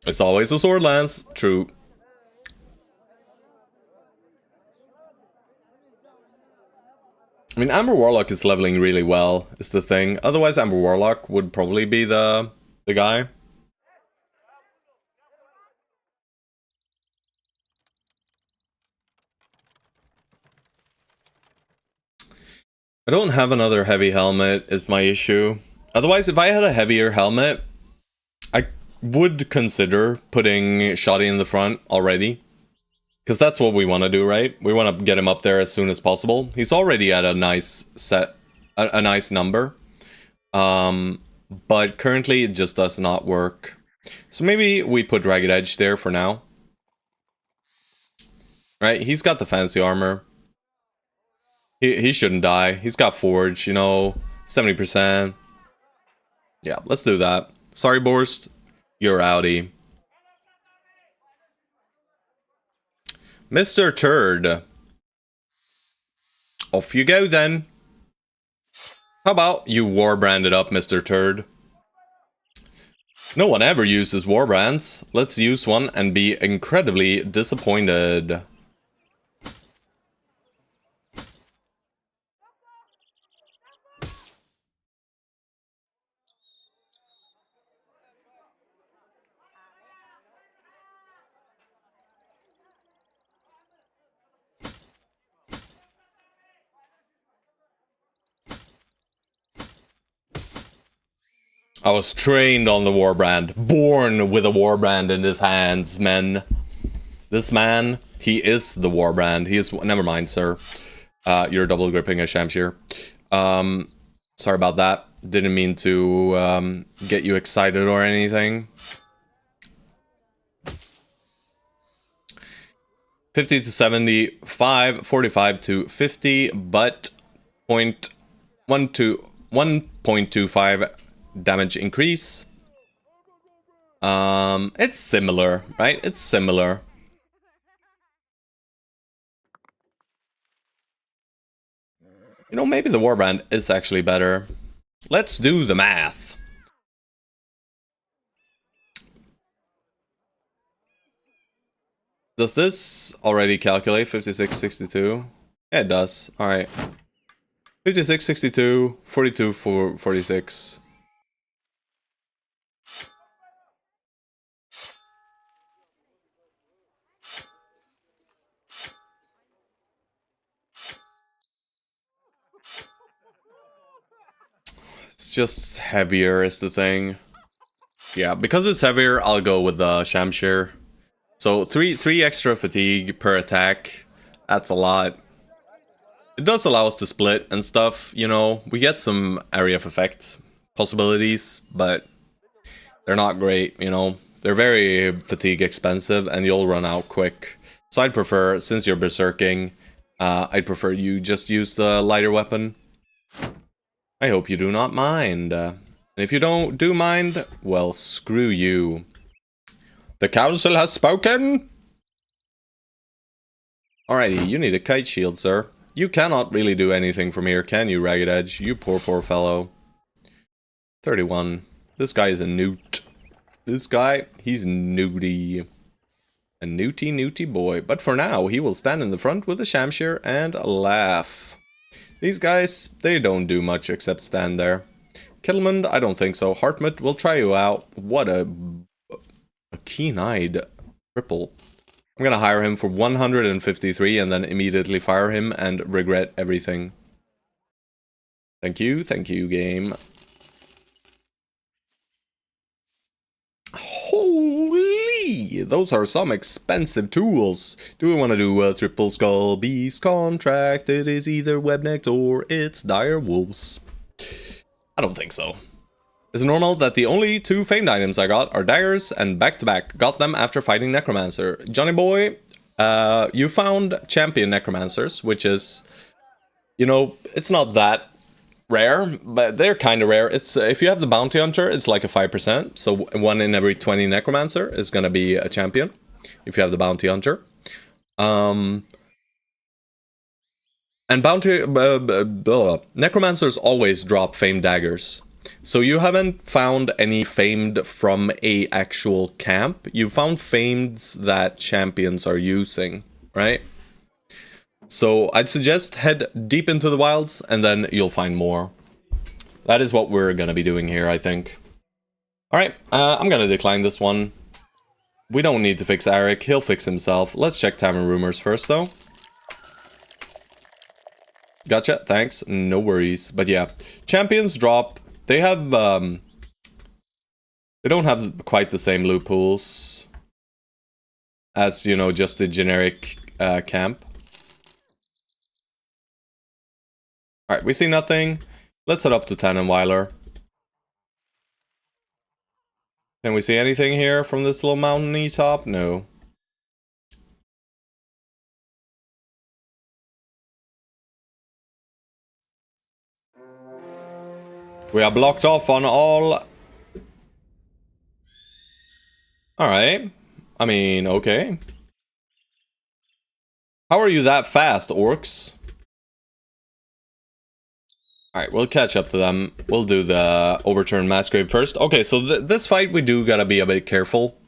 It's always a Swordlands. True. I mean, Amber Warlock is leveling really well, is the thing. Otherwise, Amber Warlock would probably be the guy. I don't have another heavy helmet, is my issue. Otherwise, if I had a heavier helmet, I would consider putting Shoddy in the front already. Because that's what we want to do, right? We want to get him up there as soon as possible. He's already at a nice a nice number. But currently it just does not work. So maybe we put Ragged Edge there for now. Right, he's got the fancy armor. He shouldn't die. He's got Forge, you know, 70%. Yeah, let's do that. Sorry, Borst. You're outie. Mr. Turd. Off you go, then. How about you war-branded up, Mr. Turd? No one ever uses warbrands. Let's use one and be incredibly disappointed. I was trained on the warbrand, born with a warbrand in his hands, men. This man, he is the warbrand. He is. Never mind, sir. You're double gripping a Shamshir. Sorry about that. Didn't mean to get you excited or anything. 50 to 75, 45 to 50, but 1.25 damage increase. It's similar, right? It's similar. You know, maybe the warband is actually better. Let's do the math. Does this already calculate 5662? Yeah, it does. Alright. 5662, 42 for 46. It's just heavier is the thing. Yeah, because it's heavier, I'll go with the Shamshir. So three extra fatigue per attack. That's a lot. It does allow us to split and stuff, you know. We get some area of effect possibilities, but they're not great, you know. They're very fatigue expensive and you'll run out quick. So I'd prefer, since you're berserking, I'd prefer you just use the lighter weapon. I hope you do not mind. And if you do mind, well, screw you. The council has spoken! Alrighty, you need a kite shield, sir. You cannot really do anything from here, can you, Ragged Edge? You poor fellow. 31. This guy is a newt. This guy, he's newty. A newty boy. But for now, he will stand in the front with a Shamshir and laugh. These guys, they don't do much except stand there. Kittlemund, I don't think so. Hartmut, we'll try you out. What a keen-eyed cripple. I'm gonna hire him for 153 and then immediately fire him and regret everything. Thank you, game. Holy! Those are some expensive tools. Do we want to do a triple skull beast contract? It is either Webnecked or it's dire wolves. I don't think so. Is it normal that the only 2 famed items I got are daggers and back-to-back? Got them after fighting Necromancer. Johnny boy, you found champion Necromancers, which is, you know, it's not that rare, but they're kind of rare. It's if you have the Bounty Hunter, it's like a 5%. So 1 in every 20 Necromancer is going to be a champion if you have the Bounty Hunter. And Bounty... Necromancers always drop famed daggers. So you haven't found any famed from a actual camp. You found fameds that champions are using, right? So I'd suggest head deep into the wilds and then you'll find more. That is what we're gonna be doing here, I think. Alright, I'm gonna decline this one. We don't need to fix Eric, he'll fix himself. Let's check Tavern Rumors first though. Gotcha, thanks, no worries. But yeah, champions drop. They have, they don't have quite the same loot pools as, you know, just the generic camp. Alright, we see nothing. Let's head up to Tannenweiler. Can we see anything here from this little mountainy top? No. We are blocked off on all... Alright. I mean, okay. How are you that fast, orcs? Alright, we'll catch up to them. We'll do the Overturned Massgrave first. Okay, so this fight we do gotta be a bit careful.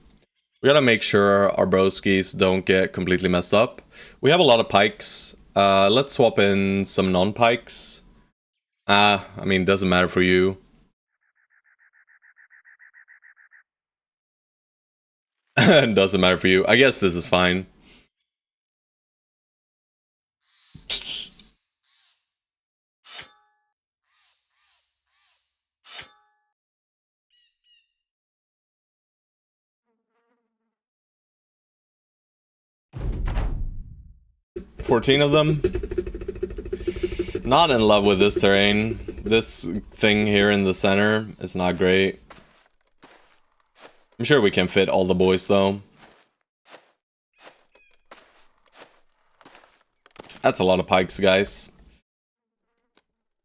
We gotta make sure our broskies don't get completely messed up. We have a lot of pikes. Let's swap in some non-pikes. I mean, doesn't matter for you. Doesn't matter for you. I guess this is fine. $14 of them. Not in love with this terrain. This thing here in the center is not great. I'm sure we can fit all the boys though. That's a lot of pikes, guys.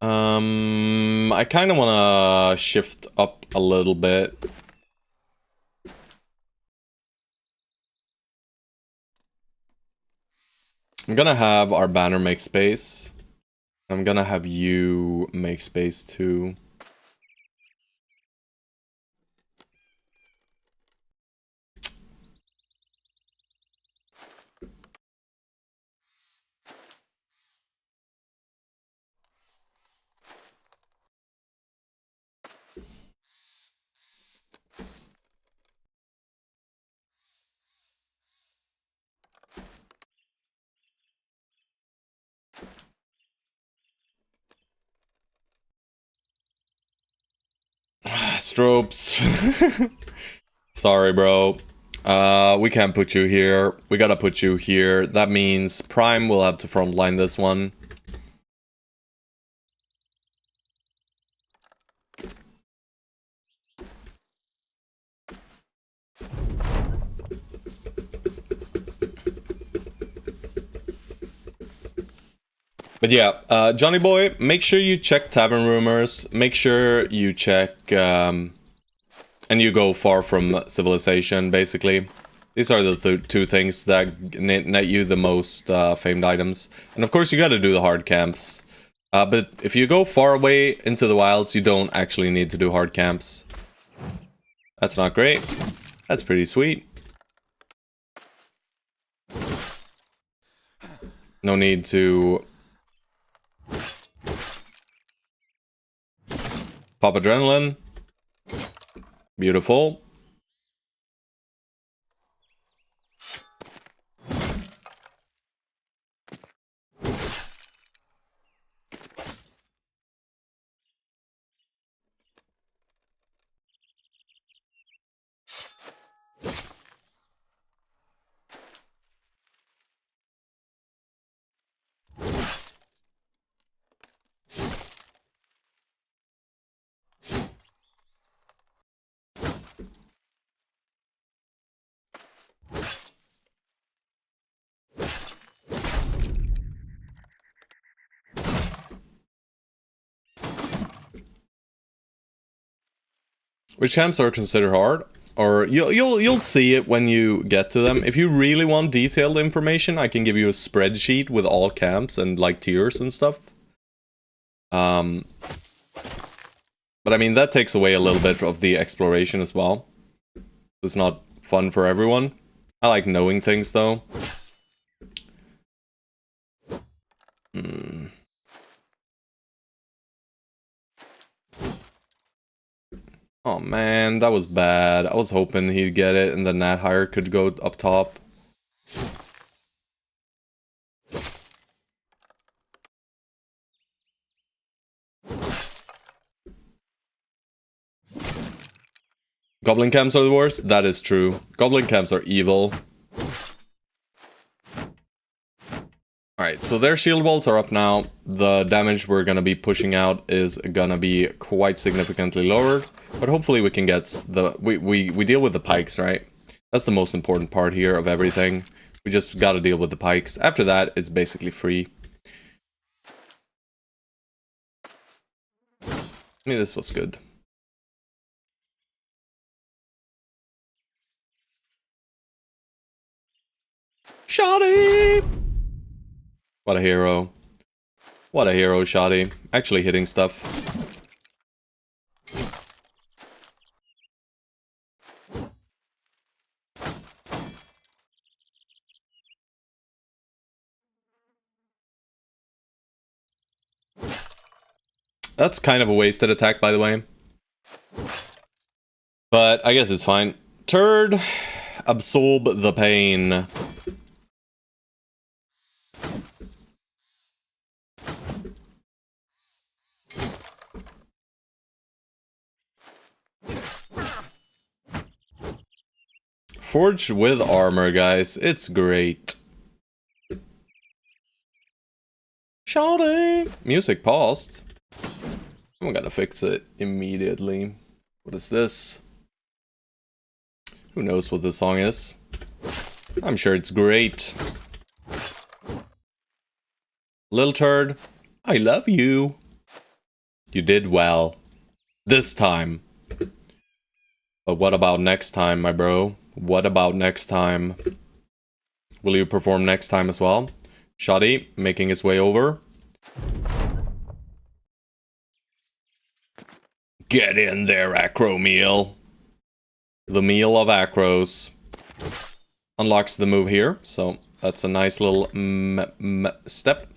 I kind of want to shift up a little bit. I'm gonna have our banner make space. I'm gonna have you make space too. Stropes. Sorry, bro. We can't put you here. We gotta put you here. That means Prime will have to frontline this one. But yeah, Johnny boy, make sure you check Tavern Rumors. Make sure you check, and you go far from civilization, basically. These are the two things that net you the most famed items. And of course you gotta do the hard camps. But if you go far away into the wilds, you don't actually need to do hard camps. That's not great. That's pretty sweet. No need to pop adrenaline. Beautiful. Which camps are considered hard, or you'll see it when you get to them. If you really want detailed information, I can give you a spreadsheet with all camps and like tiers and stuff. But I mean that takes away a little bit of the exploration as well. It's not fun for everyone. I like knowing things though. Oh man, that was bad. I was hoping he'd get it and the Nat Hire could go up top. Goblin camps are the worst? That is true. Goblin camps are evil. Alright, so their shield walls are up now. The damage we're gonna be pushing out is gonna be quite significantly lowered. But hopefully we can get the... We deal with the pikes, right? That's the most important part here of everything. We just gotta deal with the pikes. After that, it's basically free. I mean, this was good. Shoddy! What a hero. What a hero, Shoddy. Actually hitting stuff. That's kind of a wasted attack, by the way. But I guess it's fine. Turd, absorb the pain. Forged with armor, guys. It's great. Shoddy! Music paused. I'm gonna fix it immediately. What is this? Who knows what this song is? I'm sure it's great. Little turd, I love you. You did well. This time. But what about next time, my bro? What about next time? Will you perform next time as well? Shoddy, making his way over. Get in there, Acro Meal. The meal of Acros. Unlocks the move here, so that's a nice little step.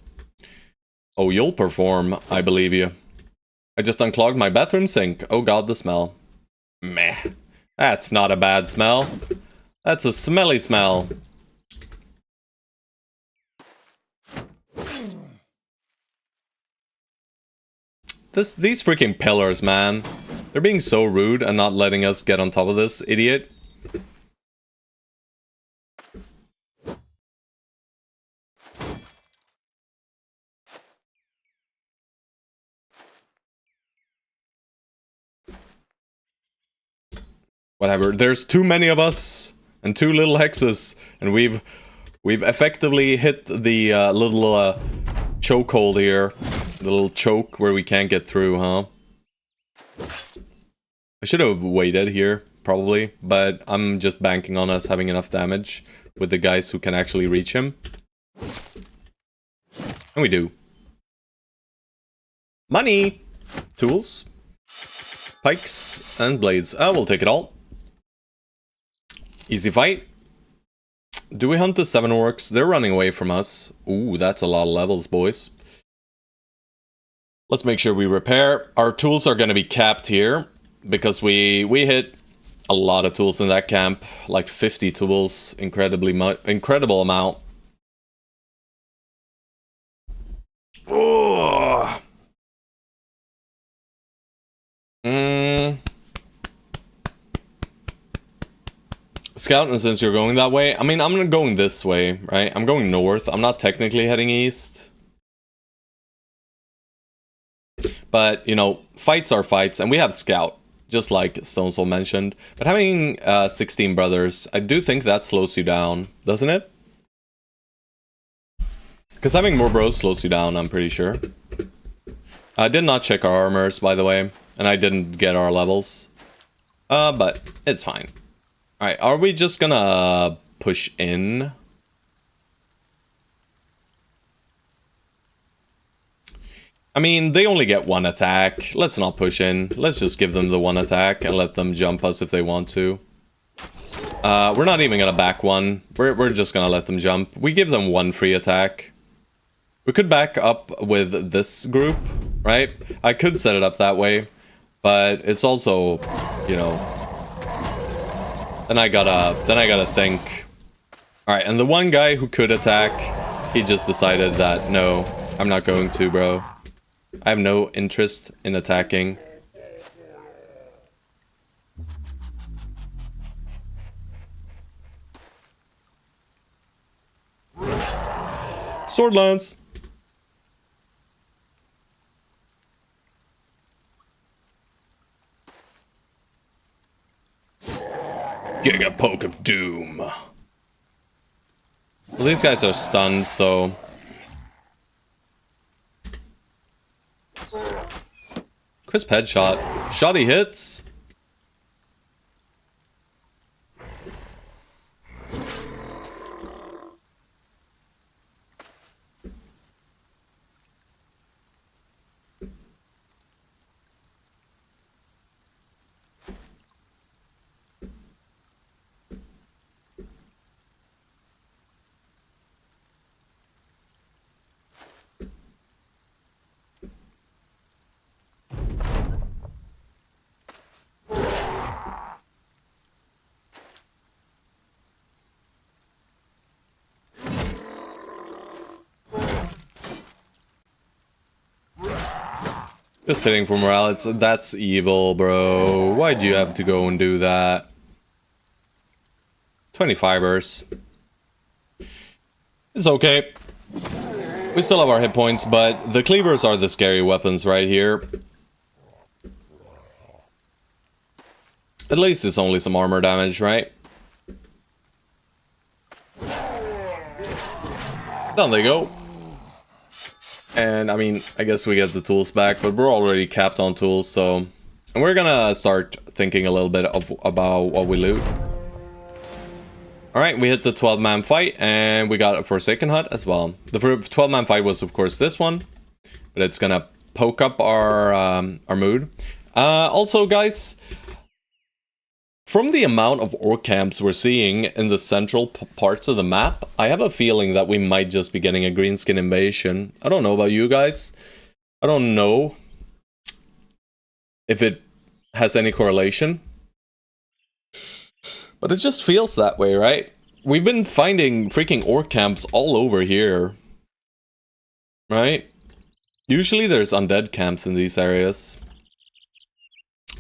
Oh, you'll perform, I believe you. I just unclogged my bathroom sink. Oh god, the smell. Meh. That's not a bad smell. That's a smelly smell. These freaking pillars, man. They're being so rude and not letting us get on top of this idiot. Whatever, there's too many of us and too little hexes, and we've effectively hit the little chokehold here. The little choke where we can't get through, huh? I should have waited here. probably, but I'm just banking on us having enough damage with the guys who can actually reach him. And we do. Money! Tools. Pikes and blades. We'll take it all. Easy fight. Do we hunt the 7 orcs? They're running away from us. Ooh, that's a lot of levels, boys. Let's make sure we repair. Our tools are going to be capped here, because we hit a lot of tools in that camp. Like 50 tools. Incredible amount. Oh. Scout, and since you're going that way, I mean, I'm going this way, right? I'm going north. I'm not technically heading east. But, you know, fights are fights, and we have Scout, just like Stonesoul mentioned. But having 16 brothers, I do think that slows you down, doesn't it? Because having more bros slows you down, I'm pretty sure. I did not check our armors, by the way, and I didn't get our levels. But it's fine. Alright, are we just gonna push in? I mean, they only get 1 attack. Let's not push in. Let's just give them the 1 attack and let them jump us if they want to. We're not even gonna back 1. We're just gonna let them jump. We give them 1 free attack. We could back up with this group, right? I could set it up that way, but it's also, you know... Then I gotta think. Alright, and the one guy who could attack, he just decided that, no, I'm not going to, bro. I have no interest in attacking. Sword lance. Giga poke of doom. Well, these guys are stunned, so... Crisp headshot. Shoddy hits. Just hitting for morale, that's evil, bro. Why'd you have to go and do that? 25ers. It's okay. We still have our hit points, but the cleavers are the scary weapons right here. At least it's only some armor damage, right? Down they go. And I mean, I guess we get the tools back, but we're already capped on tools, so... And we're gonna start thinking a little bit about what we loot. Alright, we hit the 12-man fight, and we got a Forsaken Hut as well. The 12-man fight was, of course, this one. But it's gonna poke up our mood. Also, guys... From the amount of orc camps we're seeing in the central parts of the map, I have a feeling that we might just be getting a greenskin invasion. I don't know about you guys. I don't know if it has any correlation. But it just feels that way, right? We've been finding freaking orc camps all over here. Right? Usually there's undead camps in these areas.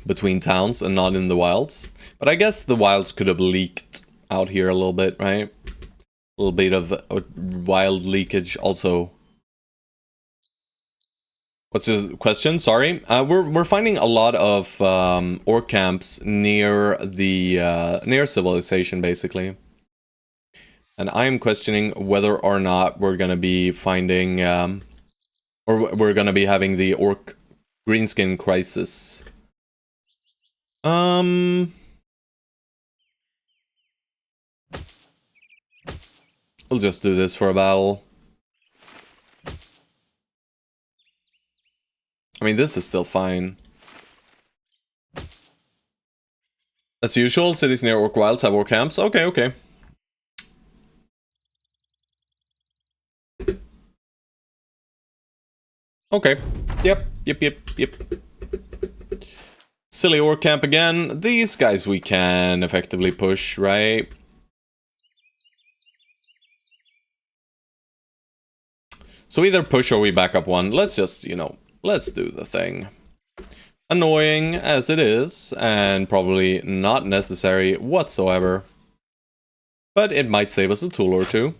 Between towns and not in the wilds. But I guess the wilds could have leaked out here a little bit, right? A little bit of wild leakage also. What's the question? Sorry. We're finding a lot of orc camps near the near civilization, basically. And I'm questioning whether or not we're gonna be finding or we're gonna be having the orc greenskin crisis. We'll just do this for a battle. I mean, this is still fine. That's usual. Cities near Orc Wilds have Orc camps. Okay, okay. Okay. Yep. Silly Orc camp again. These guys we can effectively push, right? So either push or we back up one. Let's just, you know, let's do the thing. Annoying as it is, and probably not necessary whatsoever. But it might save us a tool or two.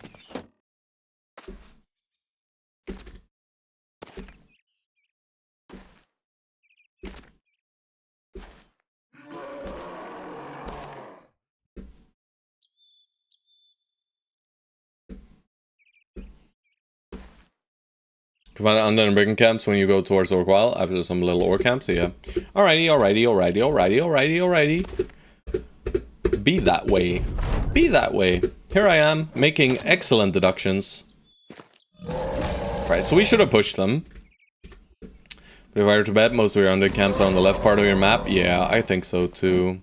Can find undead and brigand camps when you go towards Orc Wild after some little Orc camps, yeah. Alrighty. Be that way. Be that way. Here I am, making excellent deductions. Right, so we should have pushed them. But if I were to bet, most of your undead camps are on the left part of your map, yeah, I think so too.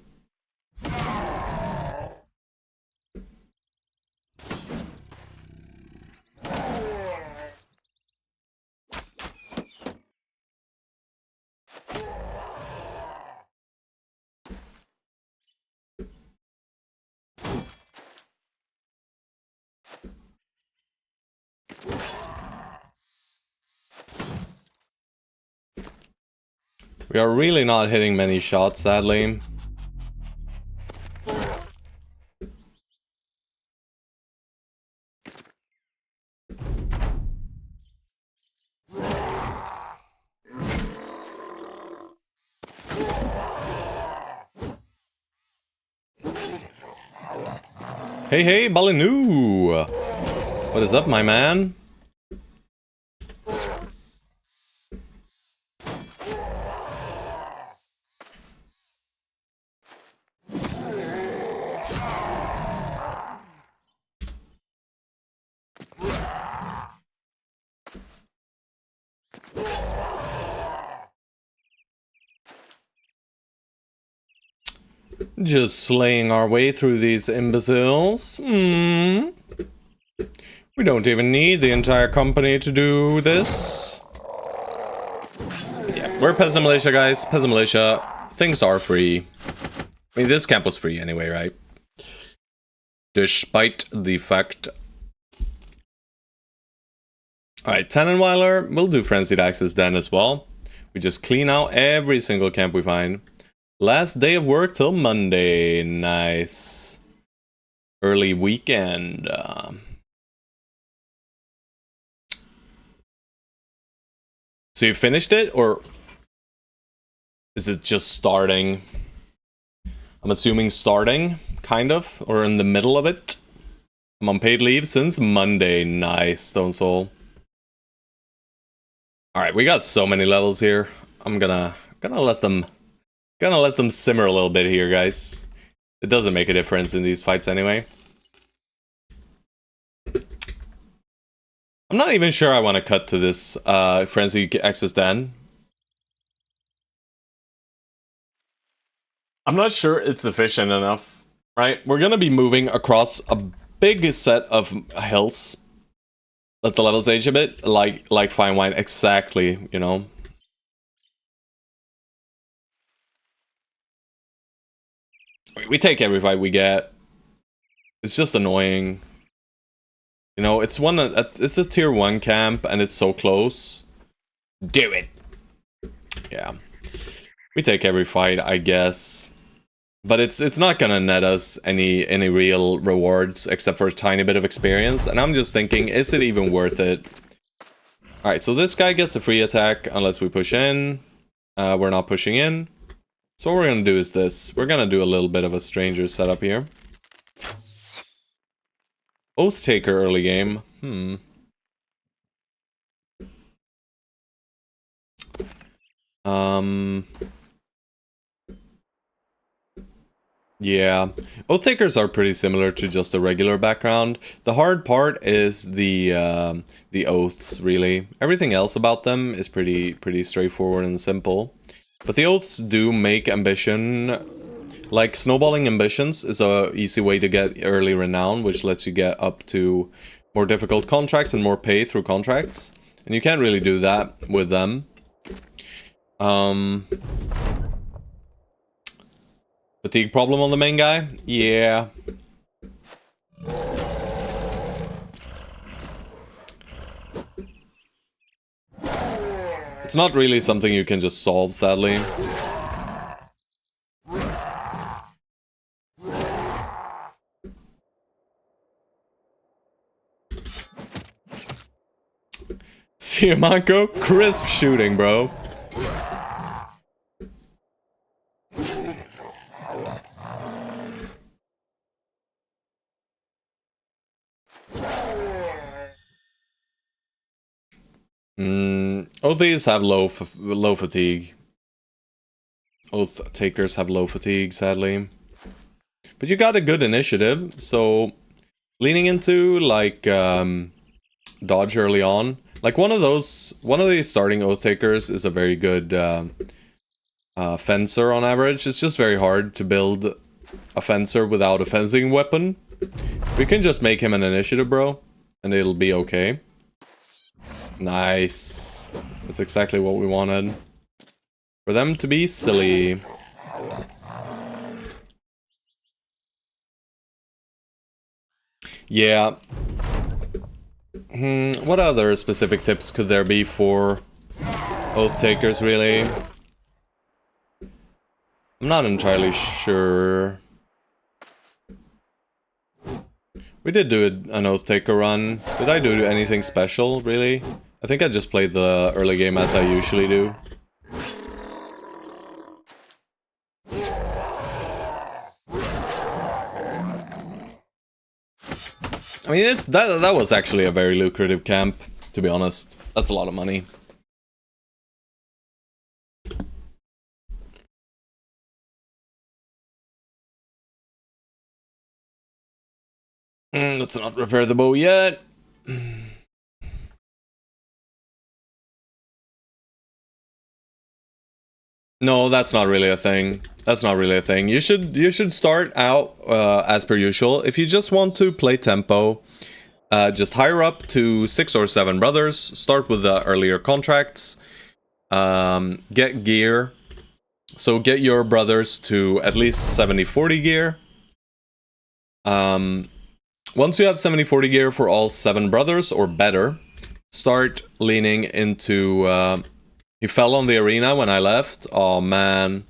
We are really not hitting many shots, sadly. Hey, Balinu! What is up, my man? Just slaying our way through these imbeciles. We don't even need the entire company to do this. But yeah, we're Peasant Militia, guys. Peasant Militia. Things are free. I mean, this camp was free anyway, right? Despite the fact. Alright, Tannenweiler. We'll do Frenzied Axis then as well. We just clean out every single camp we find. Last day of work till Monday. Nice. Early weekend. So you finished it, or is it just starting? I'm assuming starting, kind of, or in the middle of it. I'm on paid leave since Monday. Nice, Stone Soul. Alright, we got so many levels here. I'm gonna let them simmer a little bit here, guys. It doesn't make a difference in these fights anyway. I'm not even sure I want to cut to this Frenzy Axis then. I'm not sure it's efficient enough, right? We're gonna be moving across a big set of hills. Let the levels age a bit, like fine wine, exactly, you know. We take every fight we get. It's just annoying. You know, it's a tier 1 camp and it's so close. Do it. Yeah. We take every fight, I guess. But it's not gonna net us any real rewards except for a tiny bit of experience. And I'm just thinking, is it even worth it? Alright, so this guy gets a free attack unless we push in. We're not pushing in. So what we're gonna do is this. We're gonna do a little bit of a stranger setup here. Oath Taker early game. Yeah, Oath Takers are pretty similar to just a regular background. The hard part is the oaths, really. Everything else about them is pretty straightforward and simple. But the oaths do make ambition, like snowballing ambitions is a easy way to get early renown, which lets you get up to more difficult contracts and more pay through contracts. And you can't really do that with them. Fatigue problem on the main guy? Yeah. It's not really something you can just solve, sadly. Siamanko? Crisp shooting, bro. Oathies have low fatigue. Oath takers have low fatigue, sadly. But you got a good initiative, so leaning into like dodge early on. Like one of these starting oath takers is a very good fencer on average. It's just very hard to build a fencer without a fencing weapon. We can just make him an initiative, bro, and it'll be okay. Nice. That's exactly what we wanted. For them to be silly. Yeah. What other specific tips could there be for oath takers, really? I'm not entirely sure. We did do an oath taker run. Did I do anything special, really? I think I just played the early game as I usually do. I mean, that was actually a very lucrative camp, to be honest. That's a lot of money. Let's not repair the bow yet. No, that's not really a thing. That's not really a thing. You should start out as per usual. If you just want to play tempo, just hire up to 6 or 7 brothers. Start with the earlier contracts. Get gear. So get your brothers to at least 70-40 gear. Once you have 70-40 gear for all 7 brothers or better, start leaning into... he fell on the arena when I left. Oh man.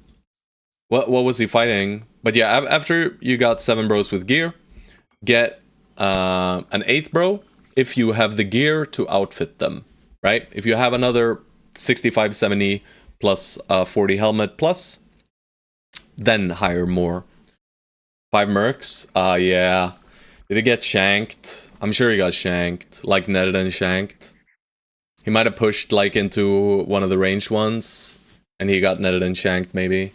What was he fighting? But yeah, after you got 7 bros with gear, get an 8th bro if you have the gear to outfit them, right? If you have another 65-70 plus 40 helmet plus, then hire more. 5 mercs? Yeah. Did he get shanked? I'm sure he got shanked. Like netted and shanked. He might have pushed like into one of the ranged ones, and he got netted and shanked maybe.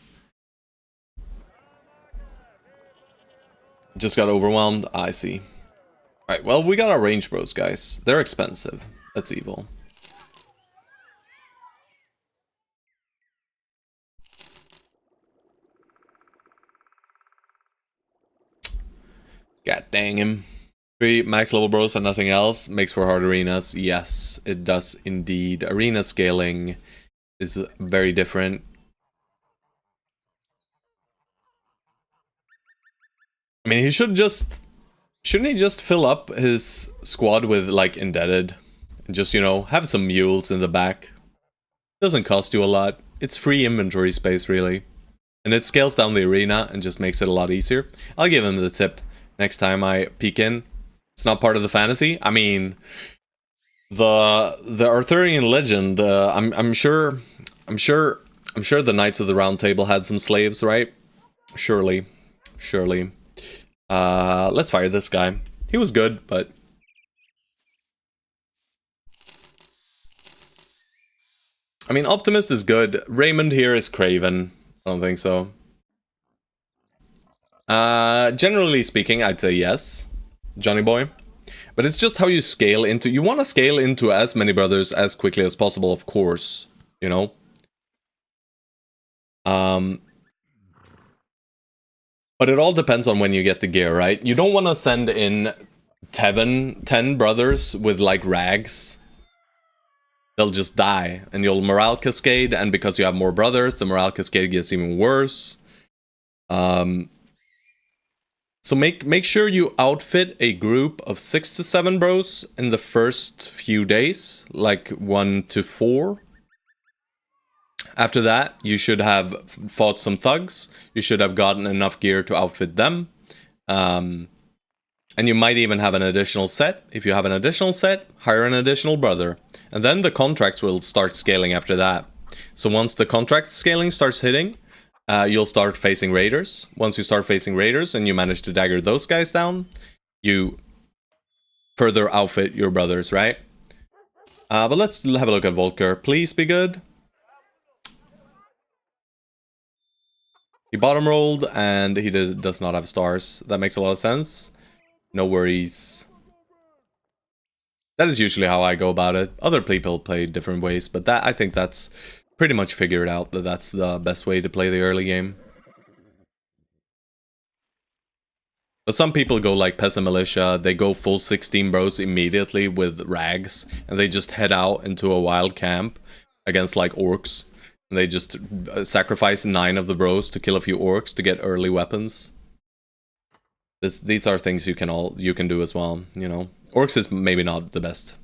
Just got overwhelmed? I see. Alright, well, we got our range bros, guys. They're expensive. That's evil. God dang him. 3 max level bros and nothing else makes for hard arenas. Yes, it does indeed. Arena scaling is very different. I mean, he should just... Shouldn't he just fill up his squad with, like, indebted? And just, you know, have some mules in the back. Doesn't cost you a lot. It's free inventory space, really. And it scales down the arena and just makes it a lot easier. I'll give him the tip next time I peek in. It's not part of the fantasy. I mean, the Arthurian legend. I'm sure the Knights of the Round Table had some slaves, right? Surely. Let's fire this guy. He was good, but... I mean, Optimist is good. Raymond here is Craven. I don't think so. Generally speaking, I'd say yes, Johnny boy. But it's just how you scale into... You want to scale into as many brothers as quickly as possible, of course. You know? But it all depends on when you get the gear, right? You don't want to send in 10 brothers with, like, rags. They'll just die. And you'll morale cascade, and because you have more brothers, the morale cascade gets even worse. So make sure you outfit a group of 6 to 7 bros in the first few days, like 1 to 4. After that, you should have fought some thugs. You should have gotten enough gear to outfit them. And you might even have an additional set. If you have an additional set, hire an additional brother. And then the contracts will start scaling after that. So once the contract scaling starts hitting, you'll start facing raiders. Once you start facing raiders and you manage to dagger those guys down, you further outfit your brothers, right? But let's have a look at Volker. Please be good. He bottom rolled and he does not have stars. That makes a lot of sense. No worries. That is usually how I go about it. Other people play different ways, but that I think that's pretty much figured out that that's the best way to play the early game. But some people go like Peasant Militia, they go full 16 bros immediately with rags, and they just head out into a wild camp against like orcs. And they just sacrifice 9 of the bros to kill a few orcs to get early weapons. These are things you can do as well, you know. Orcs is maybe not the best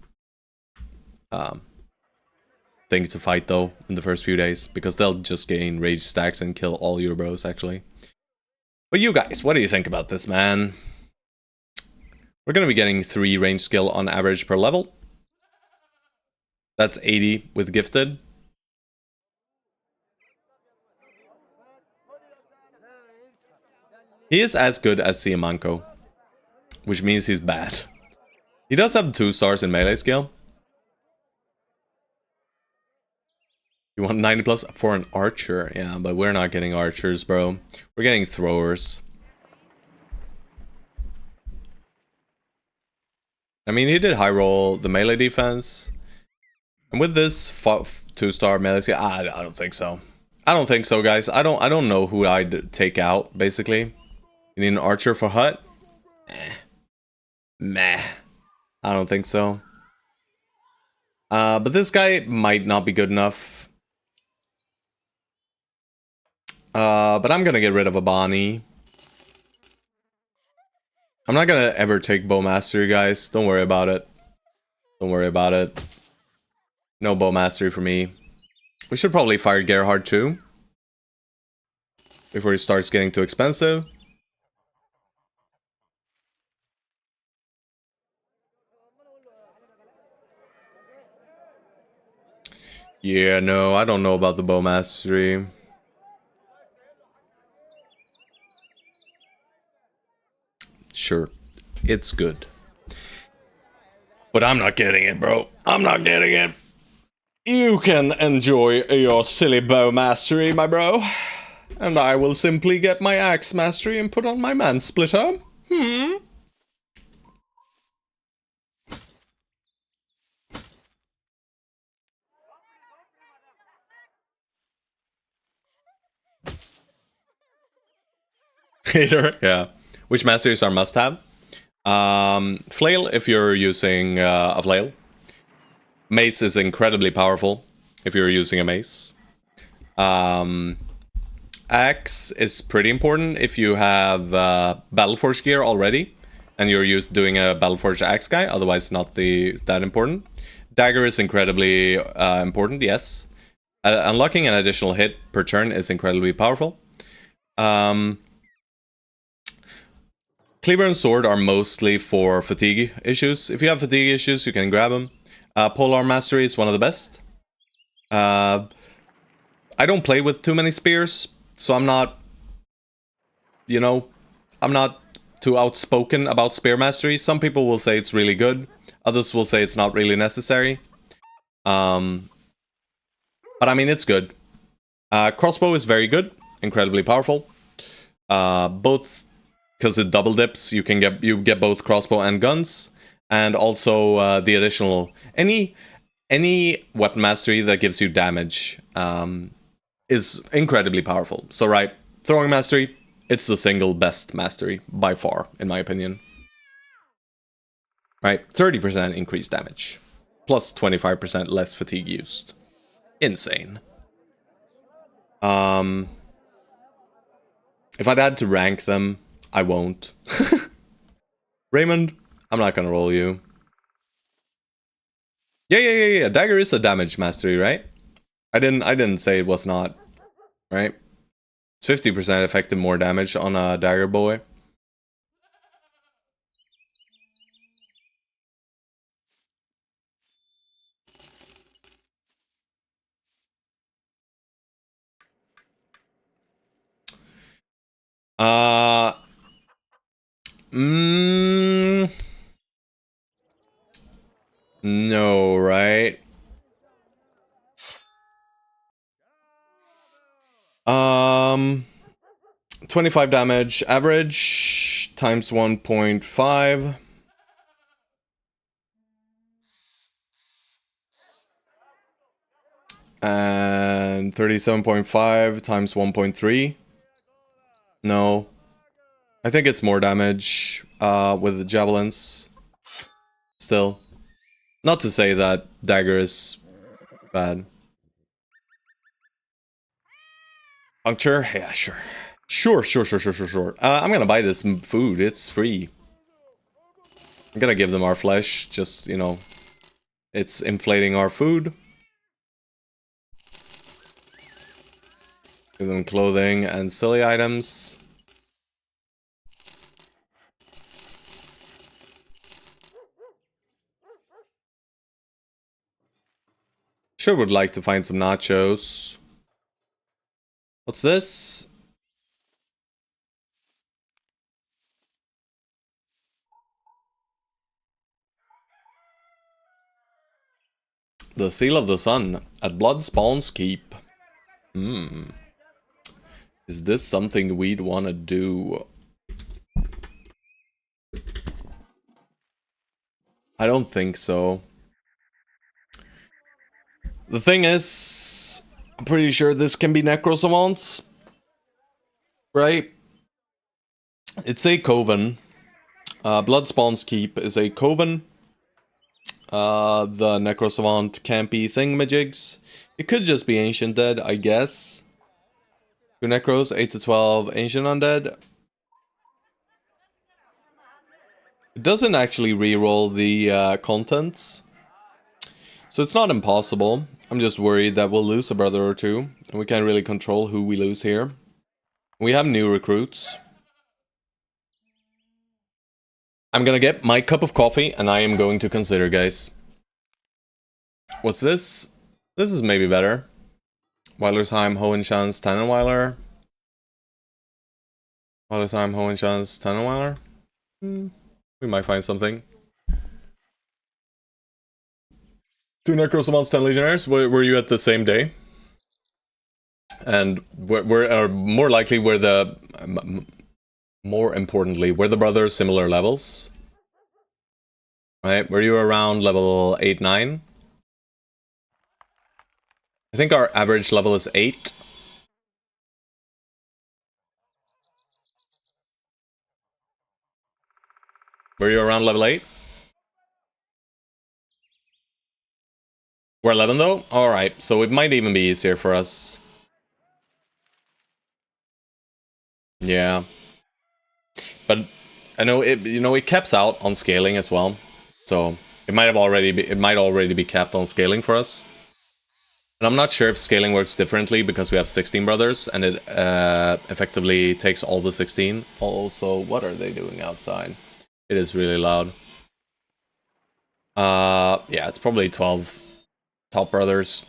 thing to fight though in the first few days, because they'll just gain rage stacks and kill all your bros actually. But you guys, what do you think about this, man? We're gonna be getting 3 range skill on average per level. That's 80 with gifted. He is as good as Siamanko, which means he's bad. He does have 2 stars in melee skill. You want 90 plus for an archer? Yeah, but we're not getting archers, bro. We're getting throwers. I mean, he did high roll the melee defense. And with this 2-star melee skill, I don't think so. I don't think so, guys. I don't know who I'd take out, basically. You need an archer for hut? Meh. I don't think so. But this guy might not be good enough. But I'm gonna get rid of a Bonnie. I'm not gonna ever take Bow Mastery, guys. Don't worry about it. Don't worry about it. No Bow Mastery for me. We should probably fire Gerhard too, before he starts getting too expensive. Yeah, no, I don't know about the Bow Mastery. Sure, it's good. But I'm not getting it, bro. I'm not getting it. You can enjoy your silly Bow Mastery, my bro. And I will simply get my Axe Mastery and put on my Man Splitter. Hater, yeah. Which masteries are must-have? Flail, if you're using a flail. Mace is incredibly powerful if you're using a mace. Axe is pretty important if you have Battleforge gear already, and you're doing a Battleforge axe guy, otherwise not that important. Dagger is incredibly important, yes. Unlocking an additional hit per turn is incredibly powerful. Cleaver and Sword are mostly for fatigue issues. If you have fatigue issues, you can grab them. Polearm Mastery is one of the best. I don't play with too many spears, so I'm not, you know, I'm not too outspoken about Spear Mastery. Some people will say it's really good. Others will say it's not really necessary. But I mean, it's good. Crossbow is very good. Incredibly powerful. Both because it double dips. You get both crossbow and guns, and also the additional any weapon mastery that gives you damage is incredibly powerful. So right, throwing mastery, it's the single best mastery by far, in my opinion. Right, 30% increased damage, plus 25% less fatigue used. Insane. If I'd had to rank them, I won't. Raymond, I'm not gonna roll you. Yeah. Dagger is a damage mastery, right? I didn't say it was not, right? It's 50% effective more damage on a dagger boy. No, right? 25 damage average times 1.5. And 37.5 times 1.3. No. I think it's more damage with the javelins. Still. Not to say that dagger is bad. Puncture? Yeah, sure. Sure. I'm gonna buy this food. It's free. I'm gonna give them our flesh. Just, you know, it's inflating our food. Give them clothing and silly items. Sure would like to find some nachos. What's this? The Seal of the Sun at Bloodspawn's Keep. Is this something we'd want to do? I don't think so. The thing is, I'm pretty sure this can be necrosavants, right? It's a coven. Bloodspawn's Keep is a coven. The necrosavant can't be thingamajigs. It could just be ancient dead, I guess. 2 necros, 8 to 12 ancient undead. It doesn't actually reroll the contents. So it's not impossible. I'm just worried that we'll lose a brother or two. And we can't really control who we lose here. We have new recruits. I'm gonna get my cup of coffee and I am going to consider, guys. What's this? This is maybe better. Weilersheim, Hohenschanz, Tannenweiler. Weilersheim, Hohenschanz, Tannenweiler. We might find something. 2 necrosavants, 10 legionnaires. Were you at the same day? And we're more likely we're the... more importantly, were the brothers similar levels? Right? Were you around level 8, 9? I think our average level is 8. Were you around level 8? We're 11 though? Alright, so it might even be easier for us. Yeah. But I know it caps out on scaling as well. So it might already be capped on scaling for us. And I'm not sure if scaling works differently because we have 16 brothers and it effectively takes all the 16. Also, what are they doing outside? It is really loud. Yeah, it's probably 12 top brothers.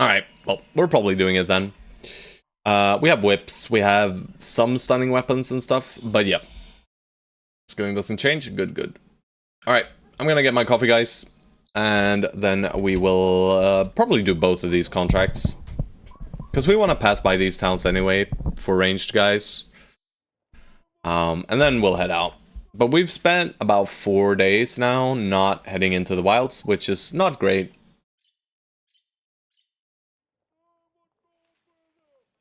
Alright, well, we're probably doing it then. We have whips, we have some stunning weapons and stuff, but yeah. Scaling doesn't change, good. Alright, I'm gonna get my coffee, guys. And then we will probably do both of these contracts. Because we want to pass by these towns anyway, for ranged guys. And then we'll head out. But we've spent about 4 days now not heading into the wilds, which is not great.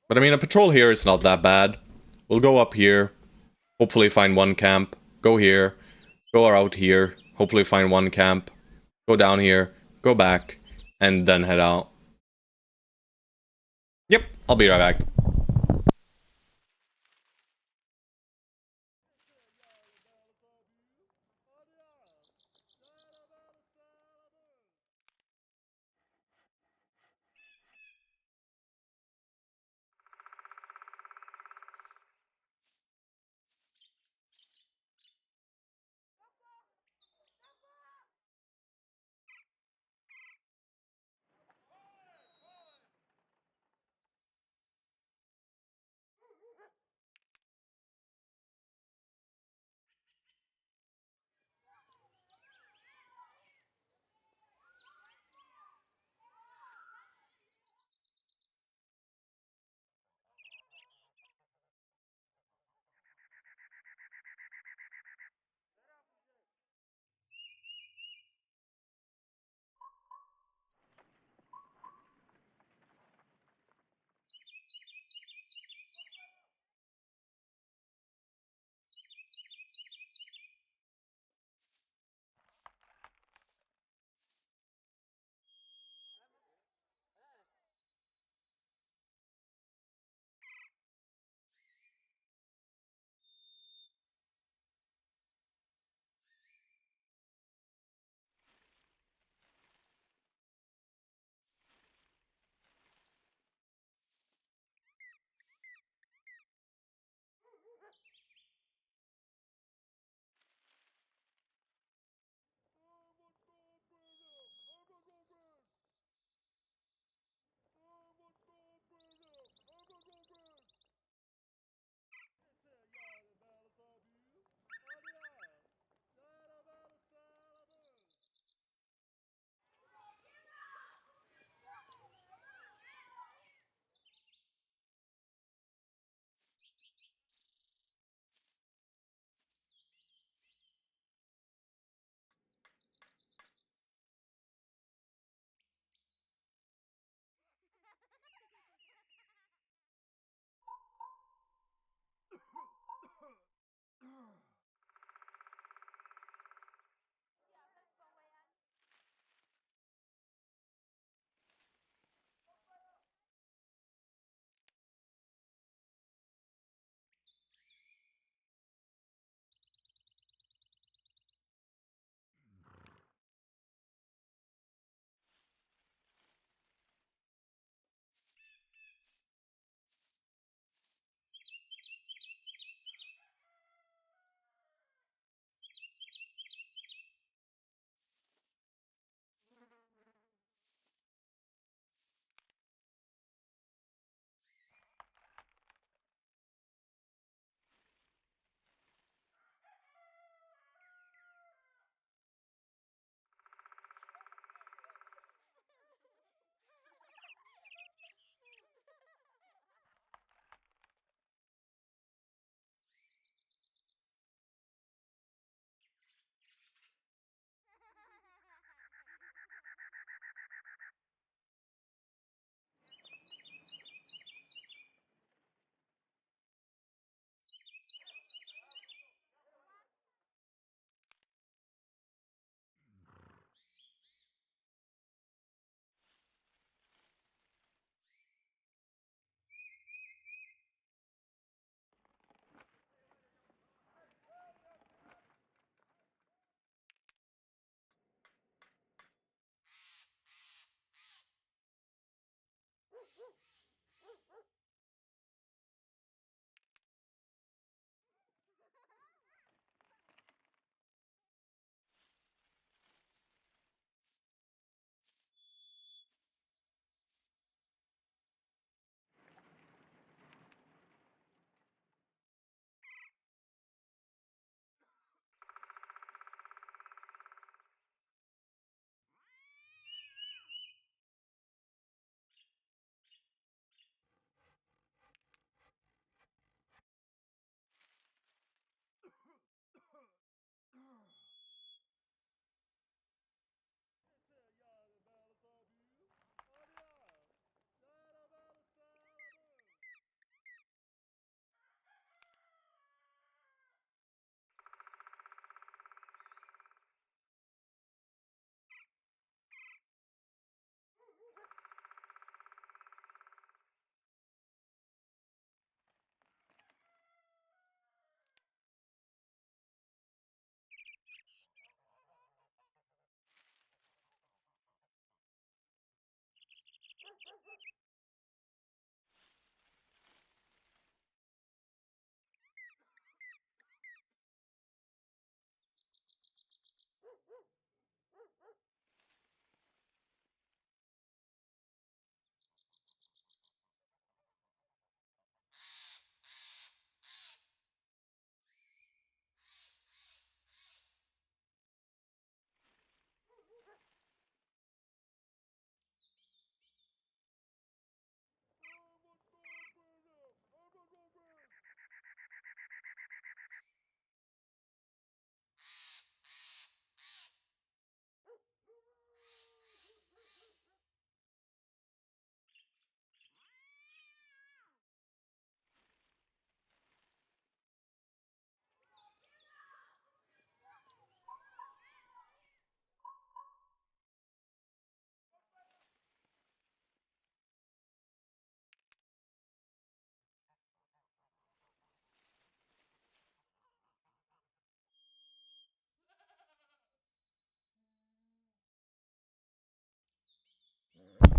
But I mean, a patrol here is not that bad. We'll go up here, hopefully find one camp, go here, go out here, hopefully find one camp, go down here, go back, and then head out. Yep, I'll be right back.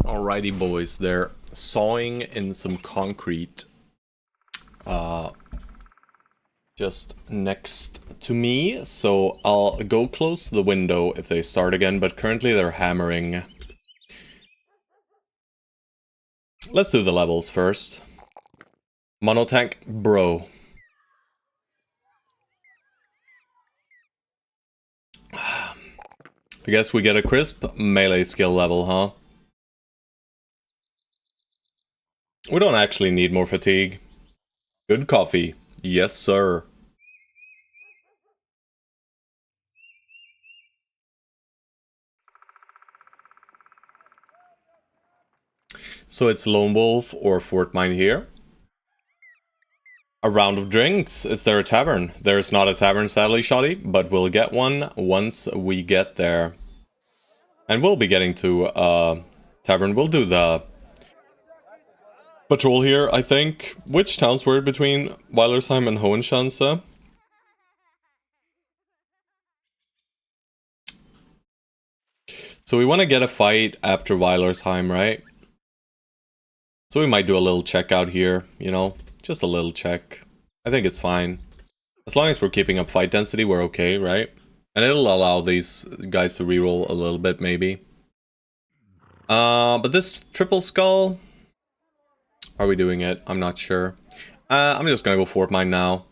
Alrighty, boys. They're sawing in some concrete. Just next to me, so I'll go close to the window if they start again, but currently they're hammering. Let's do the levels first. Monotank, bro. I guess we get a crisp melee skill level, huh? We don't actually need more fatigue. Good coffee. Yes, sir. So it's Lone Wolf or Fort Mine here. A round of drinks. Is there a tavern? There's not a tavern, sadly, Shoddy, but we'll get one once we get there. And we'll be getting to tavern. We'll do the patrol here, I think. Which towns were it between Weilersheim and Hohenschanze? So we want to get a fight after Weilersheim, right? So we might do a little check out here, you know? Just a little check. I think it's fine. As long as we're keeping up fight density, we're okay, right? And it'll allow these guys to reroll a little bit, maybe. But this triple skull... Are we doing it? I'm not sure. I'm just gonna go Fort Mine now.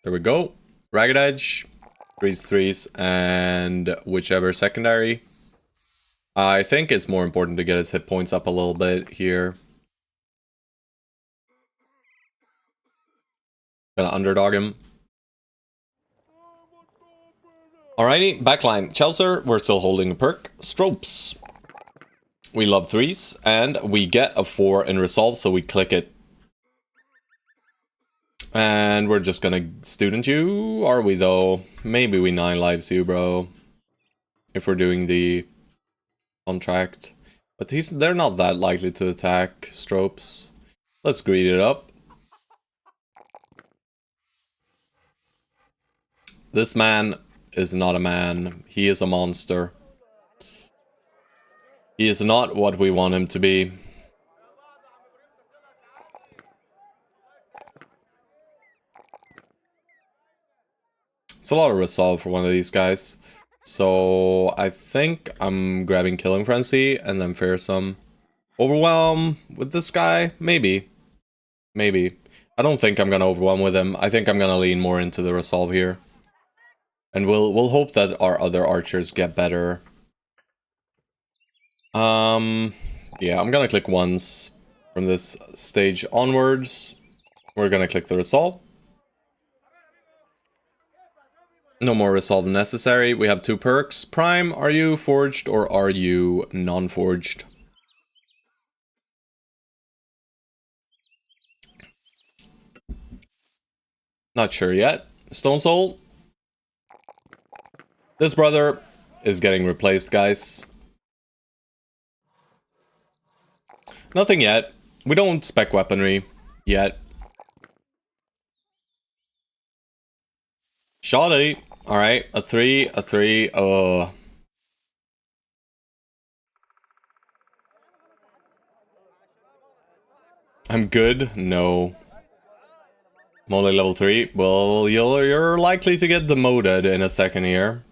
There we go. Ragged Edge. 3s, and whichever secondary. I think it's more important to get his hit points up a little bit here. Gonna underdog him. Alrighty, backline. Chelsea, we're still holding a perk. Stropes. We love 3s, and we get a 4 in resolve, so we click it. And we're just gonna student you, are we though? Maybe we 9 lives you, bro. If we're doing the contract. But they're not that likely to attack Stropes. Let's greed it up. This man is not a man. He is a monster. He is not what we want him to be. It's a lot of resolve for one of these guys. So I think I'm grabbing Killing Frenzy and then Fearsome. Overwhelm with this guy? Maybe. Maybe. I don't think I'm gonna overwhelm with him. I think I'm gonna lean more into the resolve here. And we'll hope that our other archers get better. Yeah, I'm gonna click once from this stage onwards. We're gonna click the resolve. No more resolve necessary. We have 2 perks. Prime, are you forged or are you non-forged? Not sure yet. Stone Soul. This brother is getting replaced, guys. Nothing yet. We don't spec weaponry yet. Shoddy. Alright, a 3, a 3, I'm good? No. I'm only level 3? Well, you're likely to get demoted in a second here.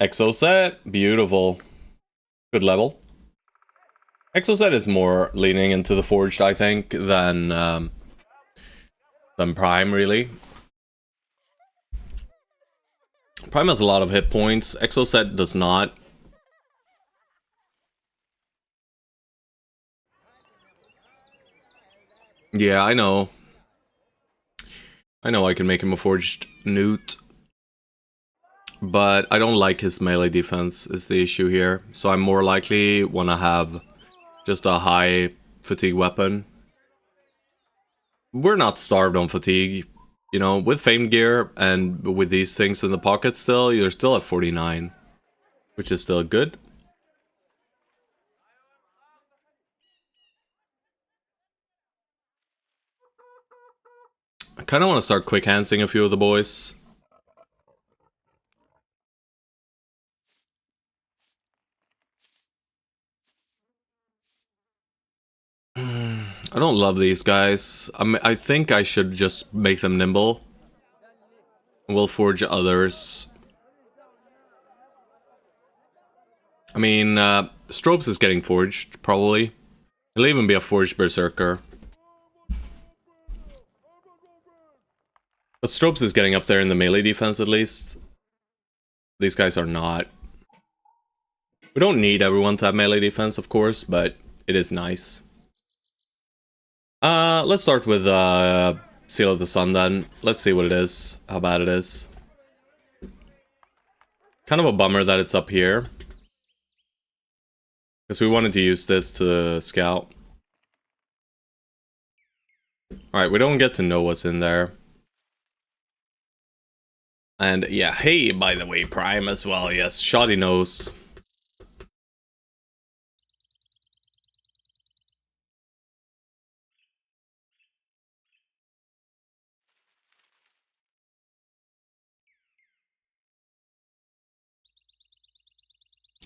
Exo set, beautiful. Good level. Exo set is more leaning into the forged, I think, than Prime, really. Prime has a lot of hit points. Exo set does not. Yeah, I know. I know I can make him a forged newt. But I don't like his melee defense is the issue here. So I'm more likely want to have just a high fatigue weapon. We're not starved on fatigue. You know, with Fame gear and with these things in the pocket still, you're still at 49. Which is still good. I kind of want to start quick handsing a few of the boys. I don't love these guys. I think I should just make them nimble. We'll forge others. I mean, Strobes is getting forged, probably. He'll even be a forged berserker. But Strobes is getting up there in the melee defense at least. These guys are not. We don't need everyone to have melee defense, of course, but it is nice. Let's start with Seal of the Sun then. Let's see what it is, how bad it is. Kind of a bummer that it's up here. Because we wanted to use this to scout. Alright, we don't get to know what's in there. And yeah, hey, by the way, Prime as well, yes, Shoddy knows.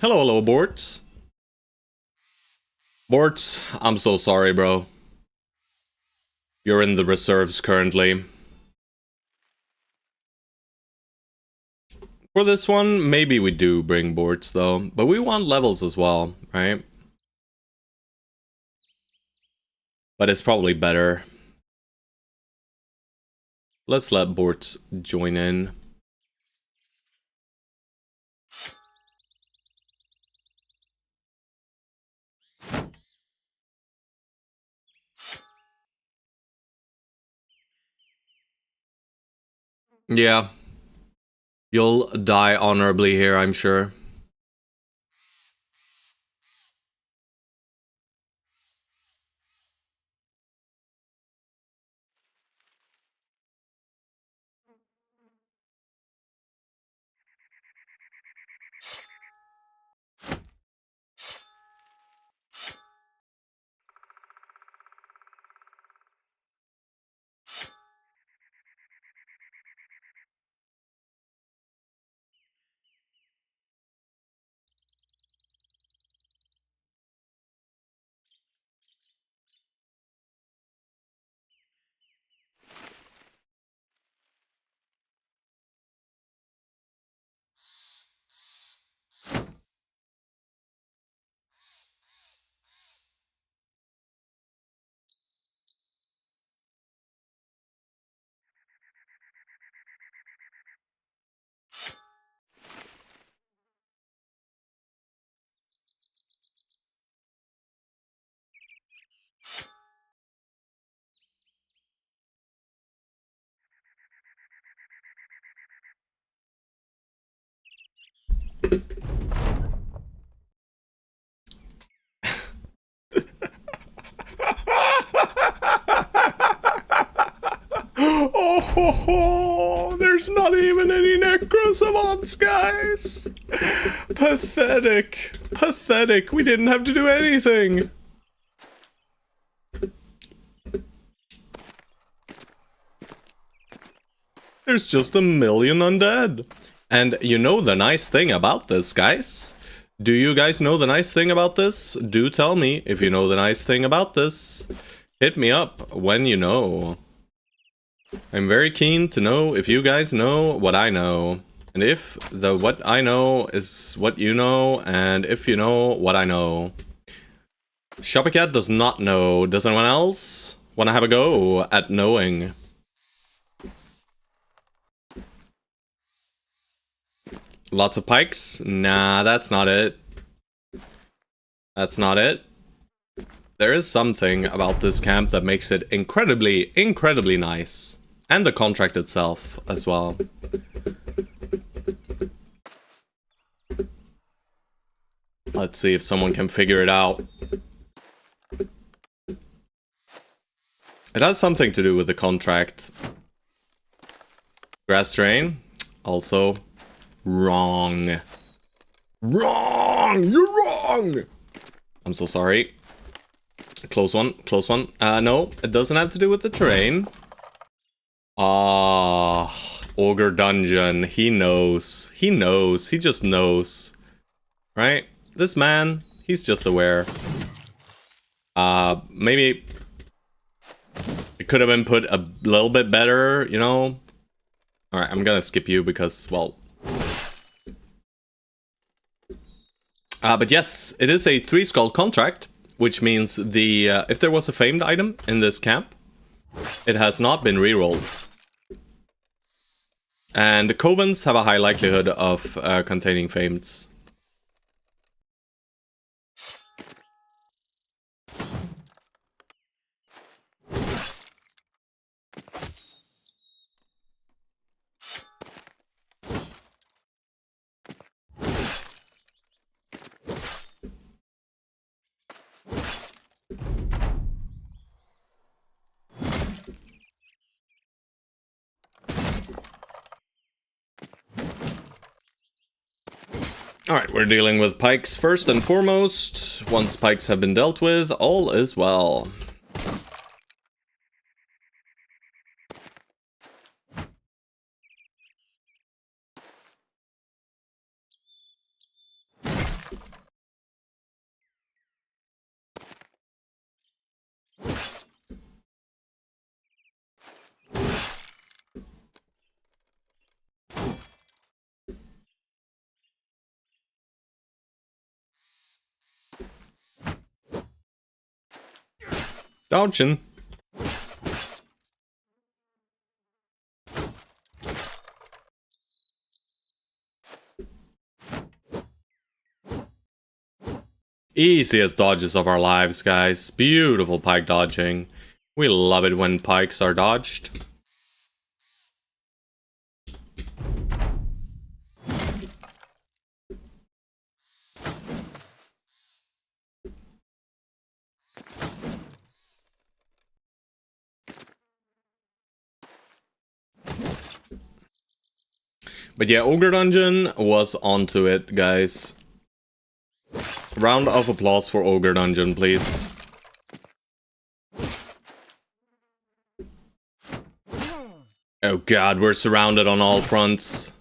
Hello, hello, Borts. Borts, I'm so sorry, bro. You're in the reserves currently. For this one, maybe we do bring Borts though, but we want levels as well, right? But it's probably better. Let's let Borts join in. Yeah. You'll die honorably here, I'm sure. Oh, ho, ho. There's not even any Necrosavants, guys. Pathetic. Pathetic. We didn't have to do anything. There's just a million undead. And you know the nice thing about this, guys? Do you guys know the nice thing about this? Do tell me if you know the nice thing about this. Hit me up when you know. I'm very keen to know if you guys know what I know. And if the what I know is what you know, and if you know what I know. Shopycat does not know. Does anyone else want to have a go at knowing? Lots of pikes? Nah, that's not it. That's not it. There is something about this camp that makes it incredibly, incredibly nice. And the contract itself as well. Let's see if someone can figure it out. It has something to do with the contract. Grass terrain. Also wrong. Wrong! You're wrong! I'm so sorry. Close one, close one. No, it doesn't have to do with the terrain. Ah, Ogre Dungeon. He knows. He knows. He just knows. Right? This man, he's just aware. Maybe it could have been put a little bit better, you know? Alright, I'm gonna skip you because, well... but yes, it is a 3 skull contract, which means the if there was a famed item in this camp, it has not been rerolled. And the covens have a high likelihood of containing fameds. Alright, we're dealing with pikes first and foremost. Once pikes have been dealt with, all is well. Dodging. Easiest dodges of our lives, guys. Beautiful pike dodging. We love it when pikes are dodged. But yeah, Ogre Dungeon was onto it, guys. Round of applause for Ogre Dungeon, please. Oh god, we're surrounded on all fronts.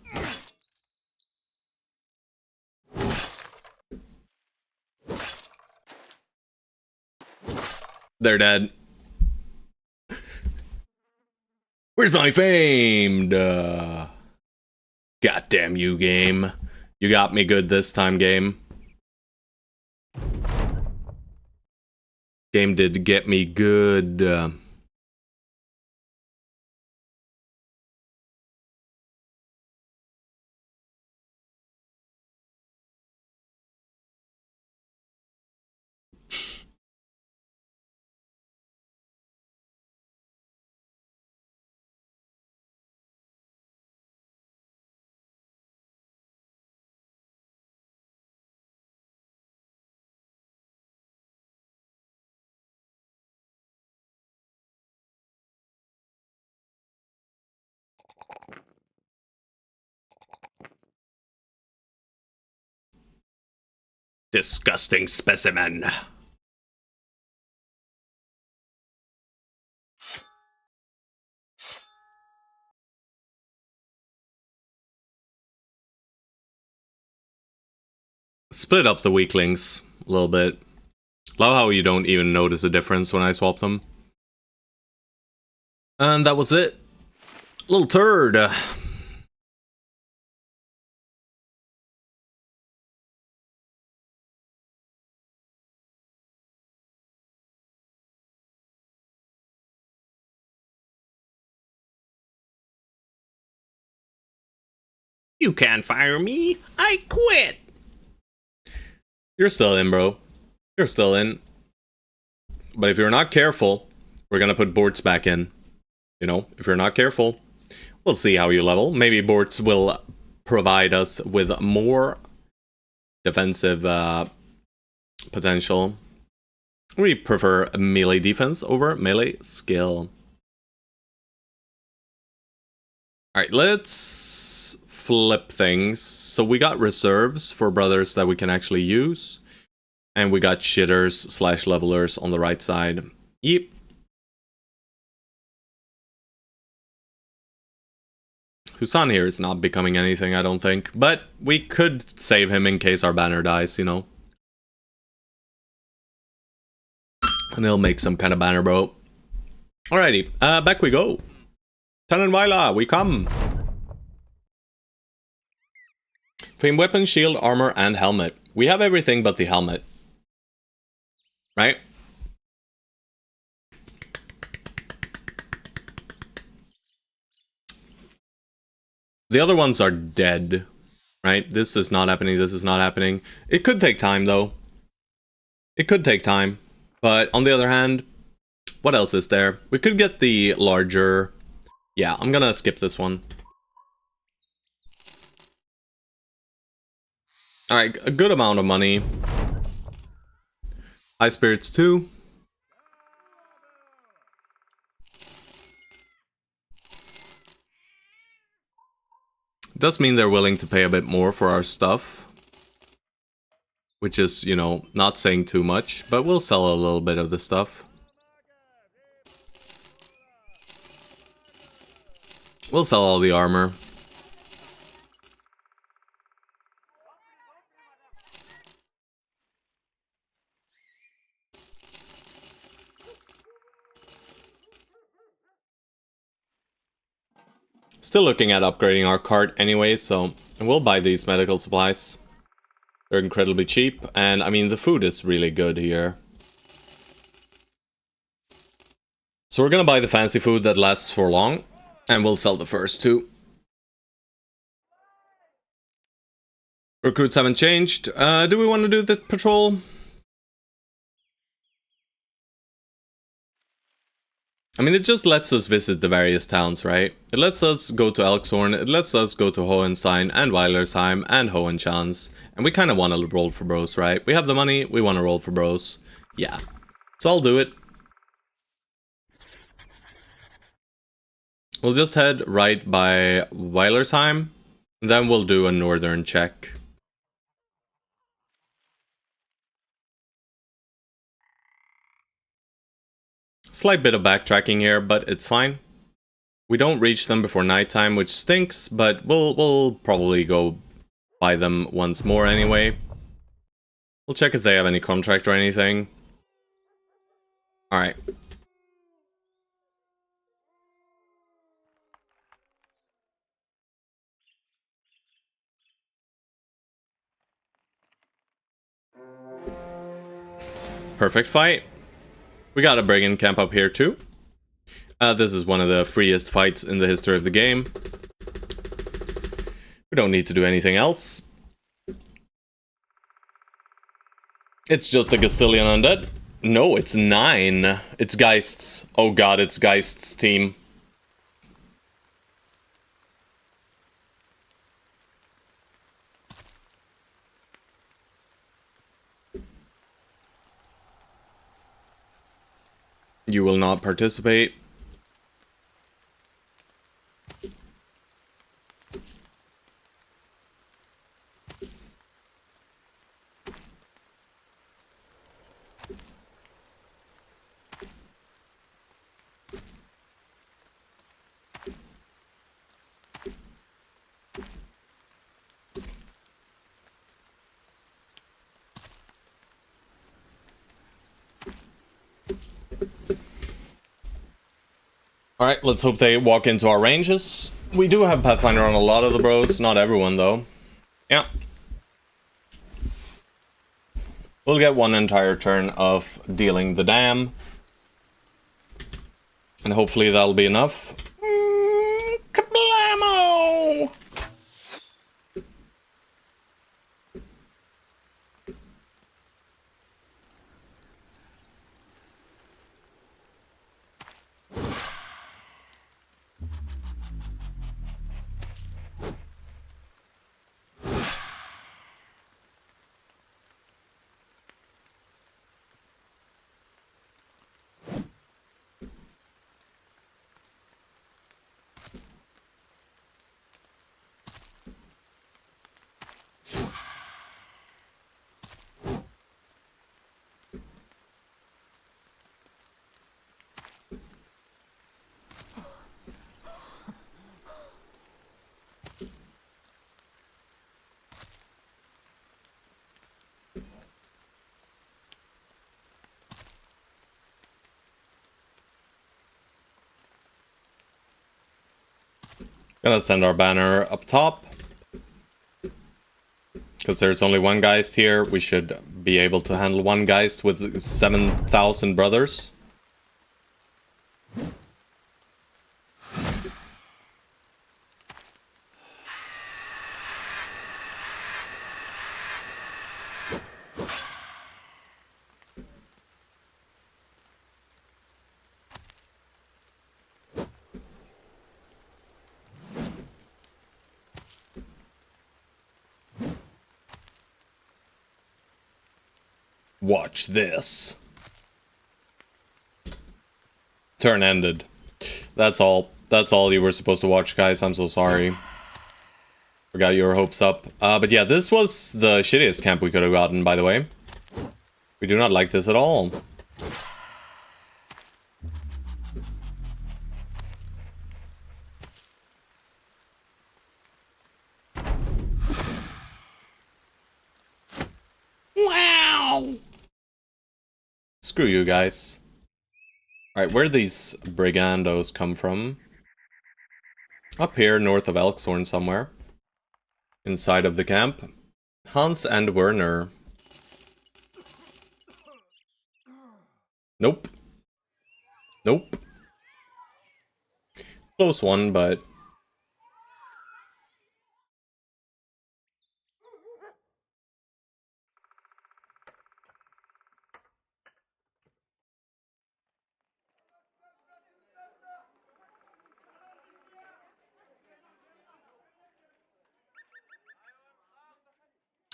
They're dead. Where's my famed? God damn you, game. You got me good this time, game. Game did get me good. Disgusting specimen. Split up the weaklings a little bit. Love how you don't even notice a difference when I swap them. And that was it. Little turd. You can't fire me. I quit. You're still in, bro. You're still in. But if you're not careful, we're gonna put Borts back in. You know, if you're not careful, we'll see how you level. Maybe Borts will provide us with more defensive potential. We prefer melee defense over melee skill. Alright, let's flip things. So we got reserves for brothers that we can actually use. And we got shitters slash levelers on the right side. Yep. Husan here is not becoming anything, I don't think. But we could save him in case our banner dies, you know. And he'll make some kind of banner, bro. Alrighty, back we go. Tanenwaila, we come. Frame weapon, shield, armor, and helmet. We have everything but the helmet. Right? The other ones are dead. Right? This is not happening, this is not happening. It could take time, though. It could take time. But on the other hand, what else is there? We could get the larger... Yeah, I'm gonna skip this one. Alright, a good amount of money. High spirits too. Does mean they're willing to pay a bit more for our stuff. Which is, you know, not saying too much, but we'll sell a little bit of the stuff. We'll sell all the armor. Still looking at upgrading our cart anyway, so we'll buy these medical supplies. They're incredibly cheap, and I mean, the food is really good here. So we're gonna buy the fancy food that lasts for long, and we'll sell the first two. Recruits haven't changed. Do we want to do the patrol? I mean, it just lets us visit the various towns, right? It lets us go to Elkshorn, it lets us go to Hohenstein and Weilersheim and Hohenschans. And we kind of want to roll for bros, right? We have the money, we want to roll for bros. Yeah. So I'll do it. We'll just head right by Weilersheim. Then we'll do a northern check. Slight bit of backtracking here, but it's fine. We don't reach them before nighttime, which stinks, but we'll probably go buy them once more anyway. We'll check if they have any contract or anything. Alright. Perfect fight. We got a brigand camp up here too. This is one of the freest fights in the history of the game. We don't need to do anything else. It's just a gazillion undead. No, it's 9. It's Geists. Oh god, it's Geists team. You will not participate. Alright, let's hope they walk into our ranges. We do have Pathfinder on a lot of the bros, not everyone though. Yeah. We'll get one entire turn of dealing the dam. And hopefully that'll be enough. Kablamo! Gonna send our banner up top. Because there's only one Geist here, we should be able to handle one Geist with 7,000 brothers. Watch this. Turn ended. That's all. That's all you were supposed to watch, guys. I'm so sorry. Forgot your hopes up. But yeah, this was the shittiest camp we could have gotten, by the way. We do not like this at all. Wow! Screw you guys. Alright, where do these brigandos come from? Up here, north of Elkshorn somewhere. Inside of the camp. Hans and Werner. Nope. Nope. Close one, but...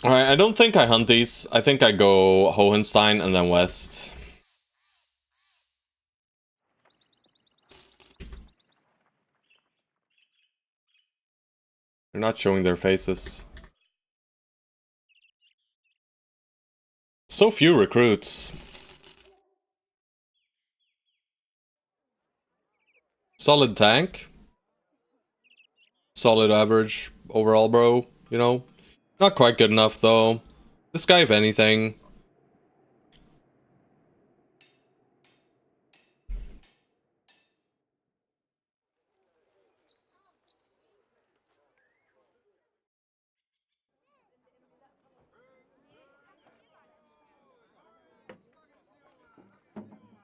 Alright, I don't think I hunt these. I think I go Hohenstein and then west. They're not showing their faces. So few recruits. Solid tank. Solid average overall, bro. You know? Not quite good enough, though. This guy, if anything...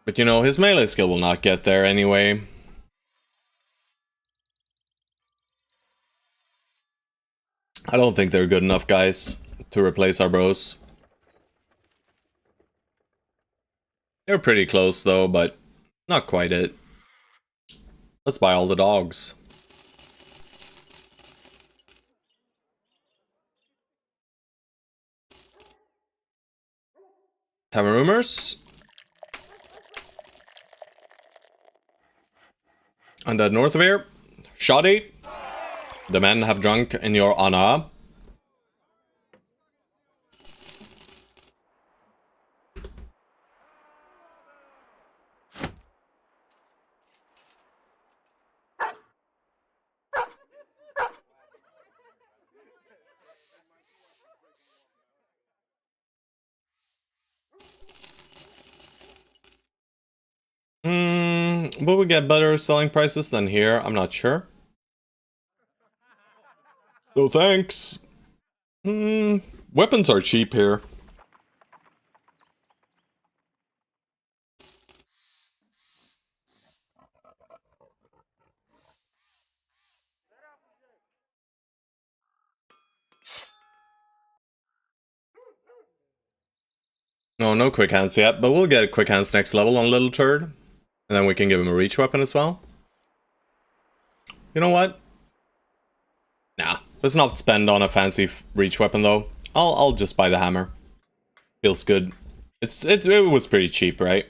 But you know, his melee skill will not get there anyway. I don't think they're good enough, guys, to replace our bros. They're pretty close, though, but not quite it. Let's buy all the dogs. Tavern rumors. And north of here, shoddy. The men have drunk in your honor. Will we get better selling prices than here? I'm not sure. No thanks. Weapons are cheap here. No, no quick hands yet, but we'll get quick hands next level on Little Turd. And then we can give him a reach weapon as well. You know what? Nah, let's not spend on a fancy reach weapon though. I'll just buy the hammer. Feels good. It was pretty cheap, right?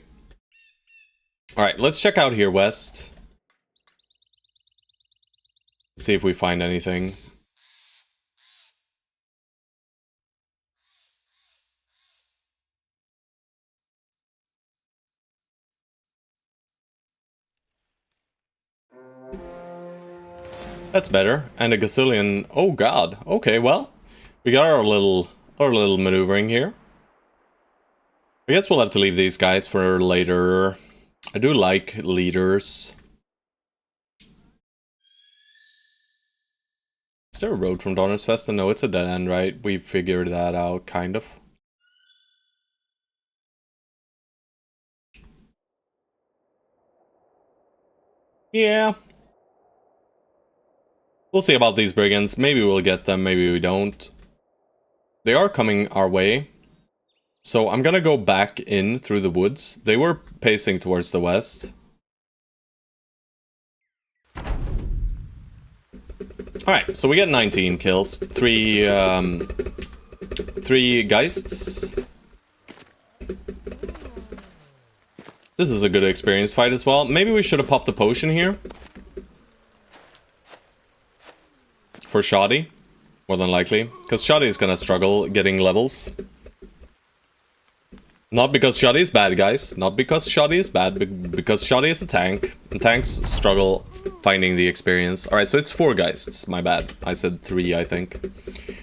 Alright, let's check out here west. See if we find anything. That's better. And a gazillion. Oh god. Okay, well, we got our little maneuvering here. I guess we'll have to leave these guys for later. I do like leaders. Is there a road from Donner's Fest? No, it's a dead end, right? We figured that out, kind of. Yeah. We'll see about these brigands. Maybe we'll get them, maybe we don't. They are coming our way. So I'm gonna go back in through the woods. They were pacing towards the west. Alright, so we get 19 kills. Three Geists. This is a good experience fight as well. Maybe we should have popped the potion here. For Shoddy. More than likely. Because Shoddy is gonna struggle getting levels. Not because Shoddy is bad, guys. Not because Shoddy is bad, because Shoddy is a tank. And tanks struggle finding the experience. Alright, so it's 4 Geists. My bad. I said 3, I think.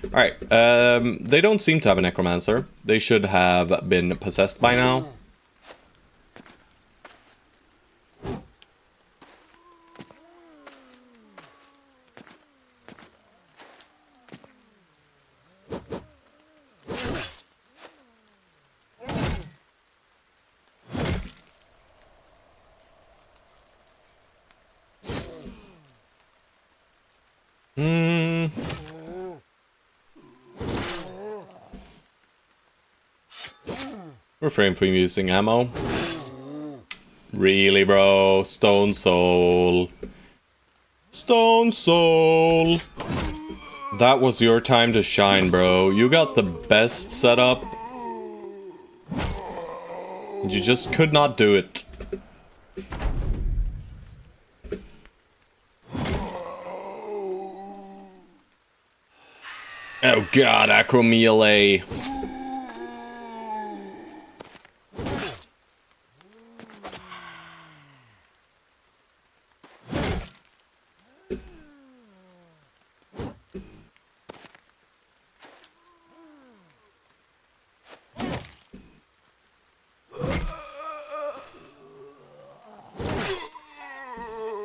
Alright, they don't seem to have a Necromancer. They should have been possessed by now. Refrain from using ammo. Really, bro? Stone Soul. Stone Soul. That was your time to shine, bro. You got the best setup. You just could not do it. Oh god, Acro Melee.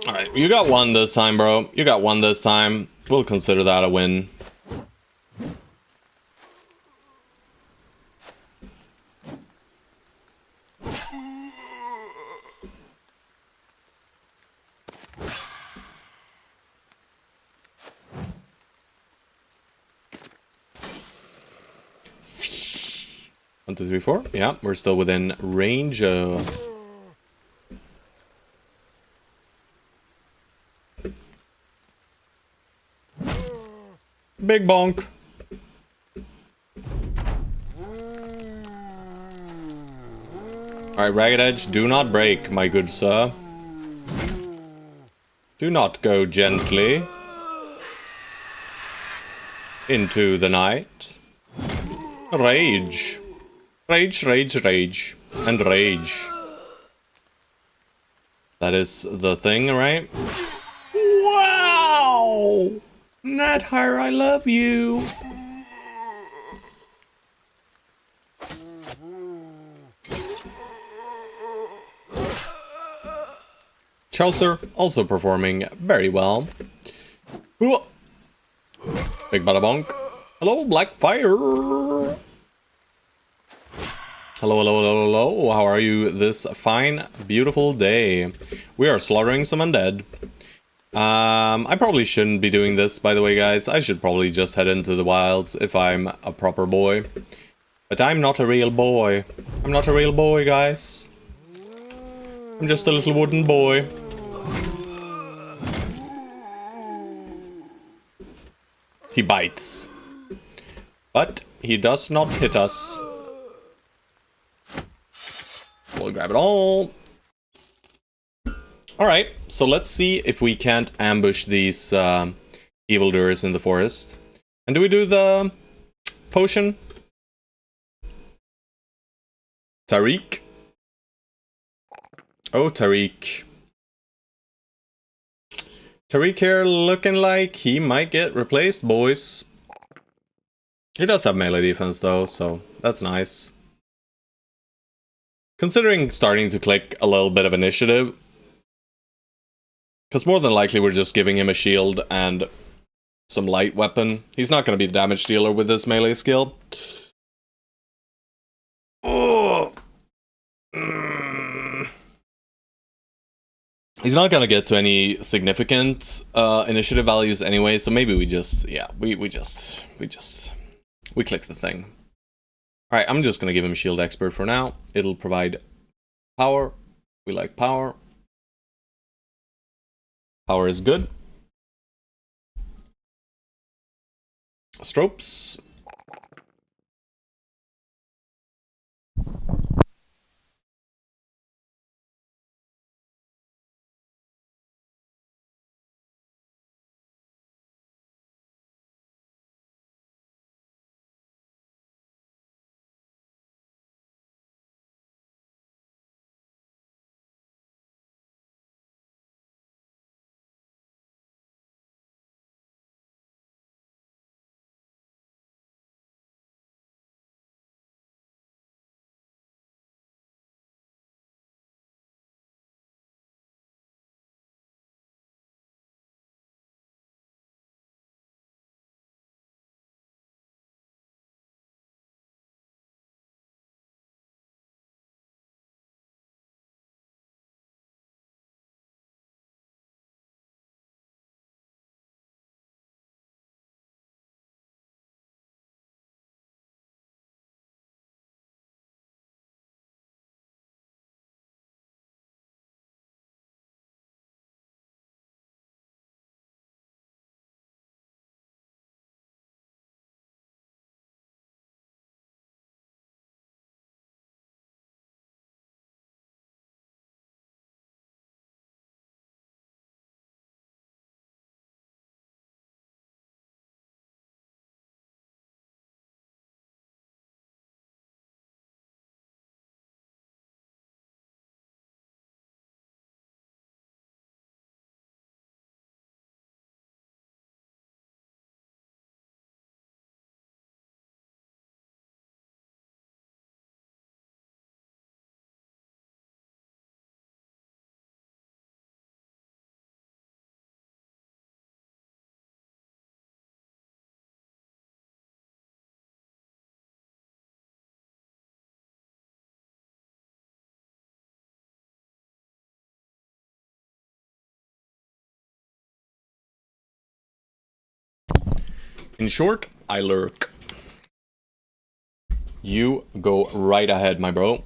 Alright, you got one this time, bro. You got one this time. We'll consider that a win. One, two, three, four. Yeah, we're still within range. Big bonk. Alright, Ragged Edge, do not break, my good sir. Do not go gently into the night. Rage. Rage, rage, rage. And rage. That is the thing, right? Wow! Nathire, I love you! Chaucer also performing very well. Ooh. Big bada bonk. Hello, Blackfire! Hello, hello, hello, hello. How are you this fine, beautiful day? We are slaughtering some undead. I probably shouldn't be doing this, by the way, guys. I should probably just head into the wilds if I'm a proper boy. But I'm not a real boy. I'm not a real boy, guys. I'm just a little wooden boy. He bites. But he does not hit us. We'll grab it all. Alright, so let's see if we can't ambush these evildoers in the forest. And do we do the potion? Tariq? Oh, Tariq. Tariq here looking like he might get replaced, boys. He does have melee defense though, so that's nice. Considering starting to click a little bit of initiative, because more than likely we're just giving him a shield and some light weapon. He's not going to be the damage dealer with this melee skill. Oh. He's not going to get to any significant initiative values anyway, so maybe we just, yeah, we click the thing. Alright, I'm just going to give him Shield Expert for now. It'll provide power. We like power. Power is good. Stropes. In short, I lurk. You go right ahead, my bro.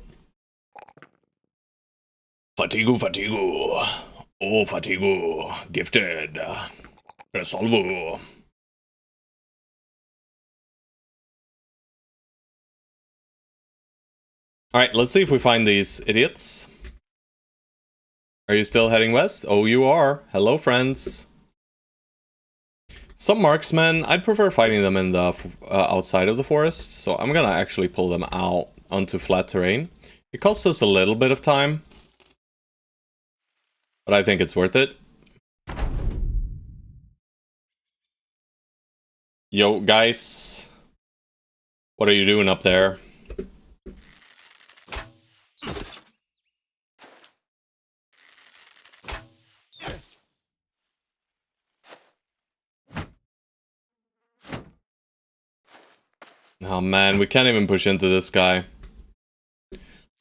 Fatigu, fatigu. Oh, fatigu. Gifted. Resolvo. Alright, let's see if we find these idiots. Are you still heading west? Oh, you are. Hello, friends. Some marksmen, I'd prefer fighting them in the outside of the forest, so I'm gonna actually pull them out onto flat terrain. It costs us a little bit of time, but I think it's worth it. Yo, guys. What are you doing up there? Oh man, we can't even push into this guy.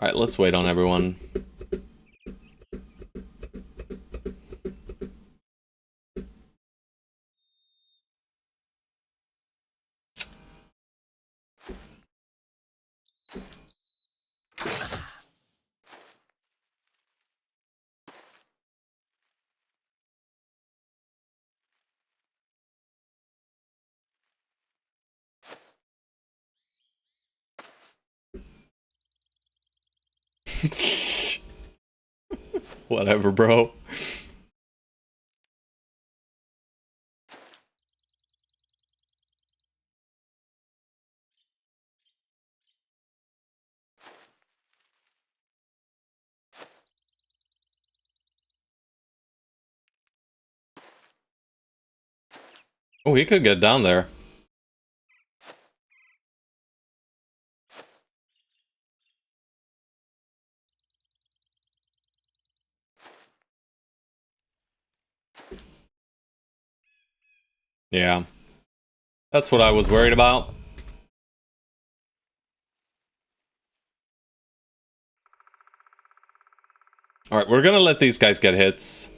Alright, let's wait on everyone. Whatever, bro. Oh, he could get down there. Yeah. That's what I was worried about. Alright, we're gonna let these guys get hits.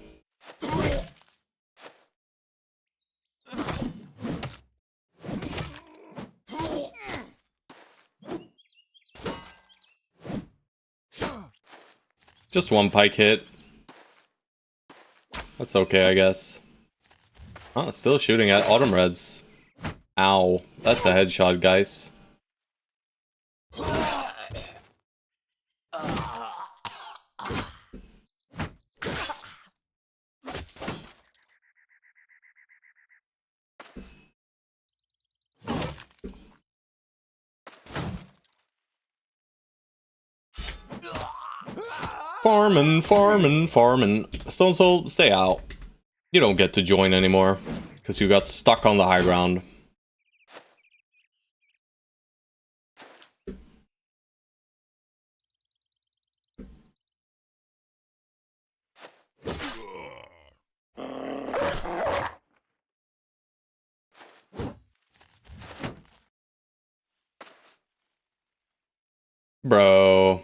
Just one pike hit. That's okay, I guess. Oh, still shooting at Autumn Reds. Ow. That's a headshot, guys. Farmin', farmin', farmin'. Stone Soul, stay out. You don't get to join anymore. Because you got stuck on the high ground. Bro.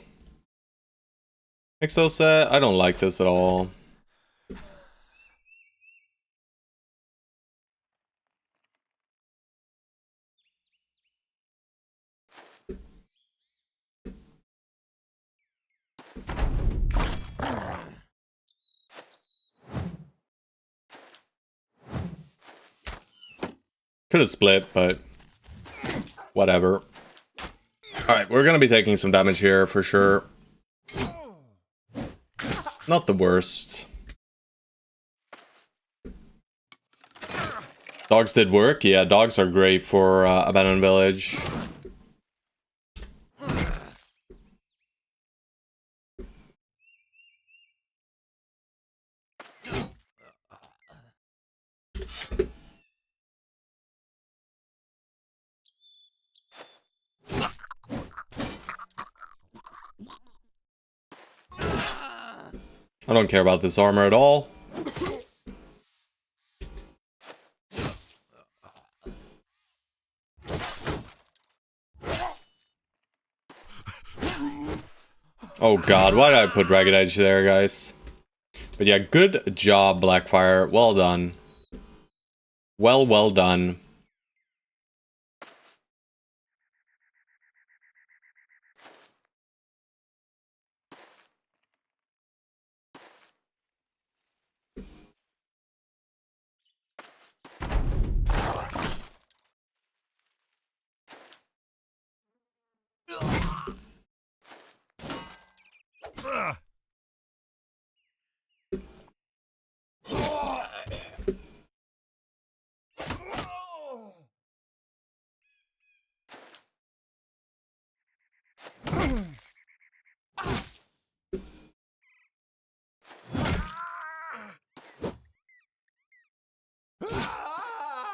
Exoset, I don't like this at all. Could have split, but whatever. Alright, we're gonna be taking some damage here for sure. Not the worst. Dogs did work. Yeah, dogs are great for Abandoned Village. I don't care about this armor at all. Oh god, why did I put Ragged Edge there, guys? But yeah, good job, Blackfire. Well done. Well done.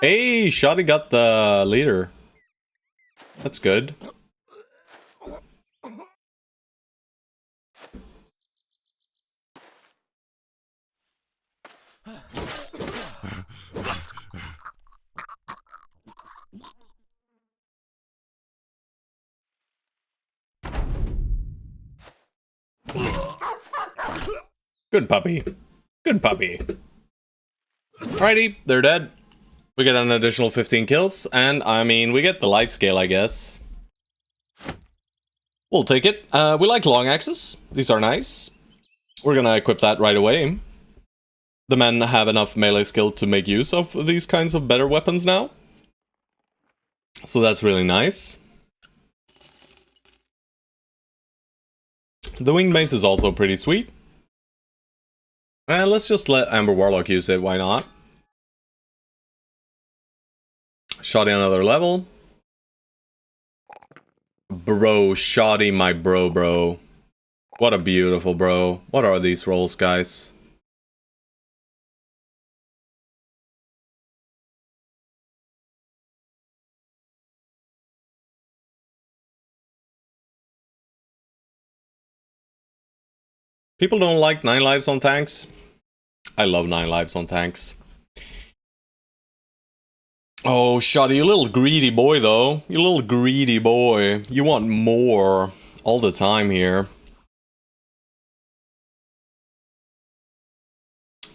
Hey, Shoddy got the leader. That's good. Good puppy. Good puppy. Alrighty, they're dead. We get an additional 15 kills, and I mean, we get the light scale, I guess. We'll take it. We like long axes. These are nice. We're gonna equip that right away. The men have enough melee skill to make use of these kinds of better weapons now. So that's really nice. The winged mace is also pretty sweet. And let's just let Amber Warlock use it, why not? Shoddy another level. Bro, Shoddy my bro. What a beautiful bro. What are these rolls, guys? People don't like 9 lives on tanks. I love 9 lives on tanks. Oh, Shoddy, you little greedy boy, though. You little greedy boy. You want more all the time here.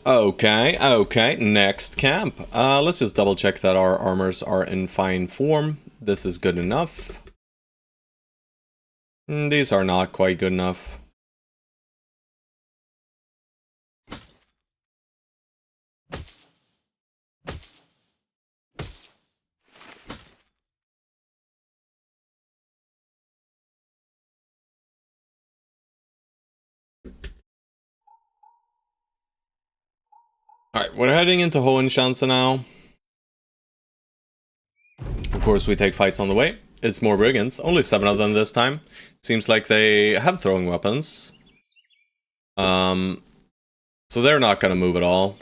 Okay, okay, next camp. Let's just double check that our armors are in fine form. This is good enough. These are not quite good enough. Alright, we're heading into Hohenschanze now. Of course, we take fights on the way. It's more brigands, only 7 of them this time. Seems like they have throwing weapons. So they're not gonna move at all.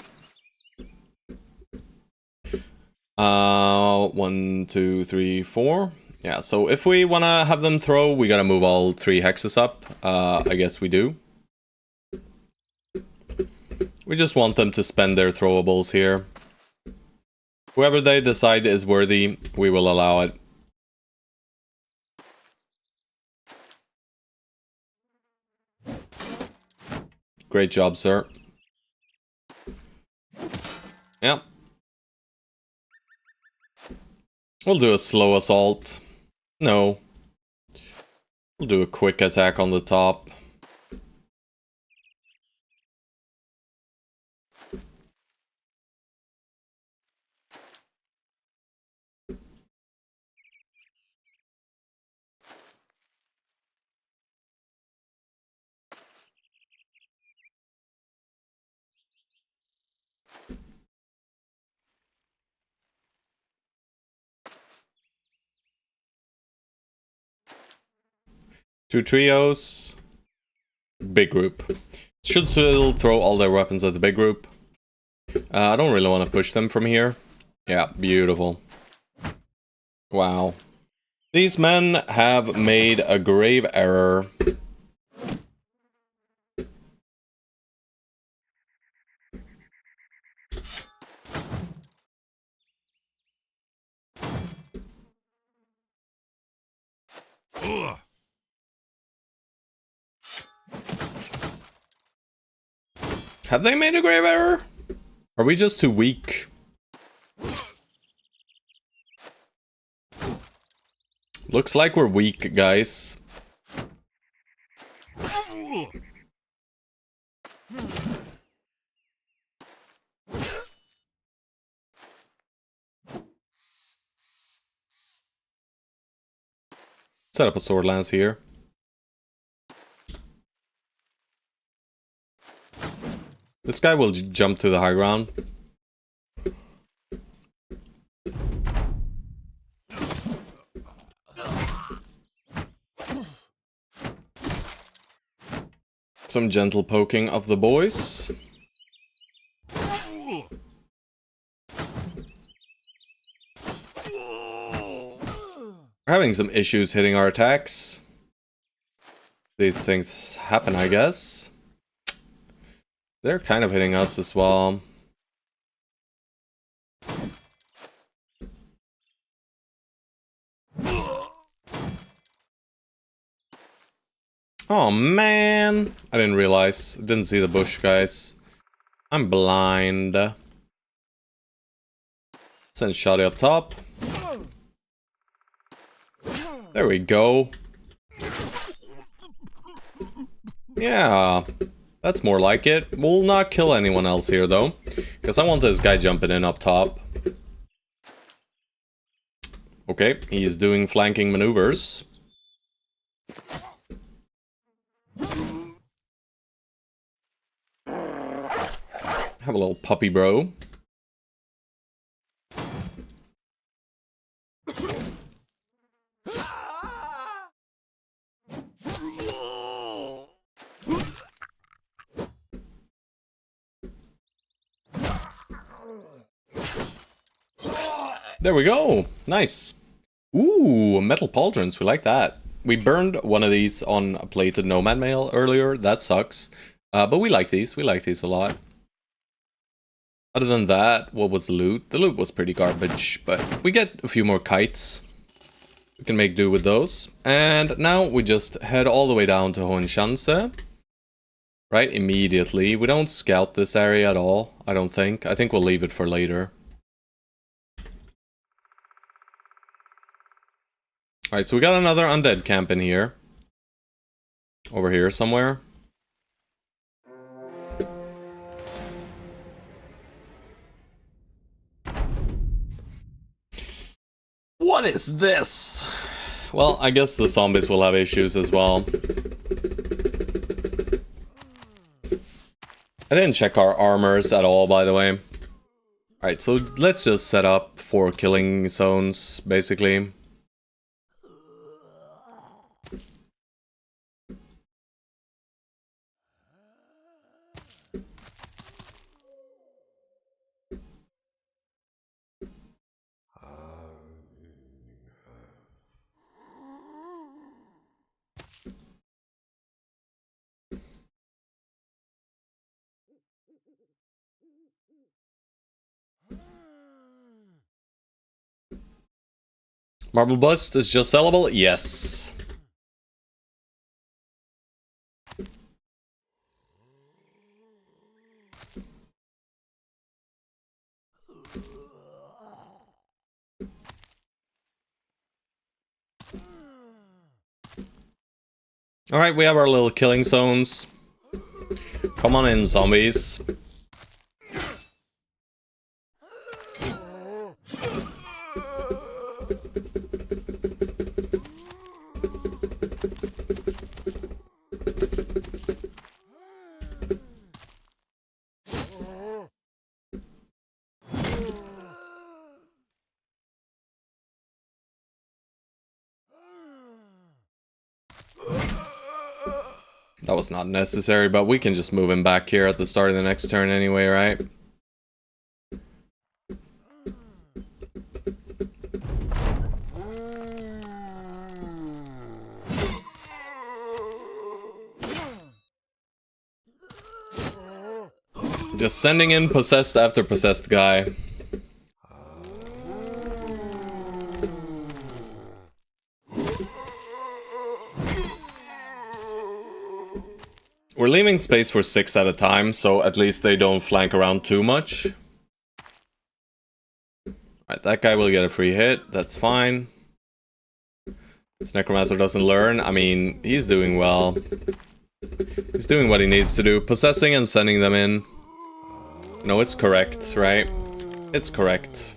1, 2, 3, 4. Yeah, so if we wanna have them throw, we gotta move all 3 hexes up. I guess we do. We just want them to spend their throwables here. Whoever they decide is worthy, we will allow it. Great job, sir. Yep. We'll do a slow assault. No. We'll do a quick attack on the top. Two trios. Big group. Should still throw all their weapons at the big group. I don't really want to push them from here. Yeah, beautiful. Wow. These men have made a grave error. Have they made a grave error? Are we just too weak? Looks like we're weak, guys. Set up a sword lance here. This guy will jump to the high ground. Some gentle poking of the boys. We're having some issues hitting our attacks. These things happen, I guess. They're kind of hitting us as well. Oh man! I didn't realize. Didn't see the bush, guys. I'm blind. Send Shoddy up top. There we go. Yeah, that's more like it. We'll not kill anyone else here, though. Because I want this guy jumping in up top. Okay, he's doing flanking maneuvers. Have a little puppy bro. There we go. Nice. Ooh, metal pauldrons. We like that. We burned one of these on a plated nomad mail earlier. That sucks. But we like these. We like these a lot. Other than that, what was the loot? The loot was pretty garbage, but we get a few more kites. We can make do with those. And now we just head all the way down to Hohenschanze. Right, immediately. We don't scout this area at all, I don't think. I think we'll leave it for later. Alright, so we got another undead camp in here. Over here somewhere. What is this? Well, I guess the zombies will have issues as well. I didn't check our armors at all, by the way. Alright, so let's just set up 4 killing zones, basically. Marble Bust is just sellable? Yes. Alright, we have our little killing zones. Come on in, zombies. That was not necessary, but we can just move him back here at the start of the next turn anyway, right? Just sending in possessed after possessed guy. We're leaving space for 6 at a time, so at least they don't flank around too much. Alright, that guy will get a free hit, that's fine. This Necromancer doesn't learn, I mean, he's doing well. He's doing what he needs to do, possessing and sending them in. No, it's correct, right? It's correct.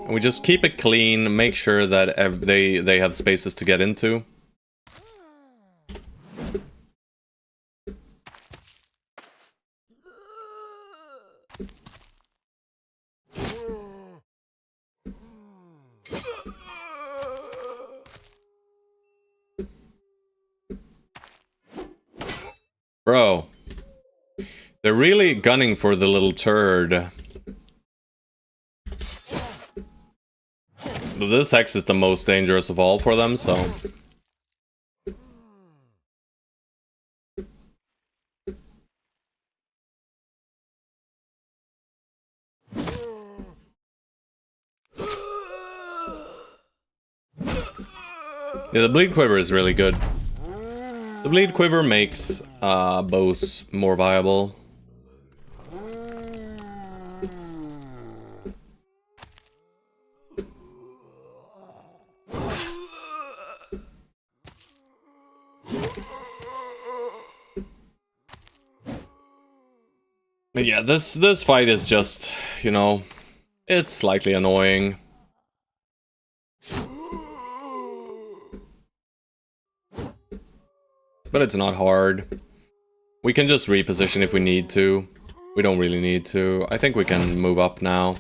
And we just keep it clean, make sure that they have spaces to get into. Bro. They're really gunning for the little turd. This hex is the most dangerous of all for them, so... Yeah, the Bleed Quiver is really good. The Bleed Quiver makes bows more viable. But yeah, this fight is just, you know, it's slightly annoying. But it's not hard. We can just reposition if we need to. We don't really need to. I think we can move up now.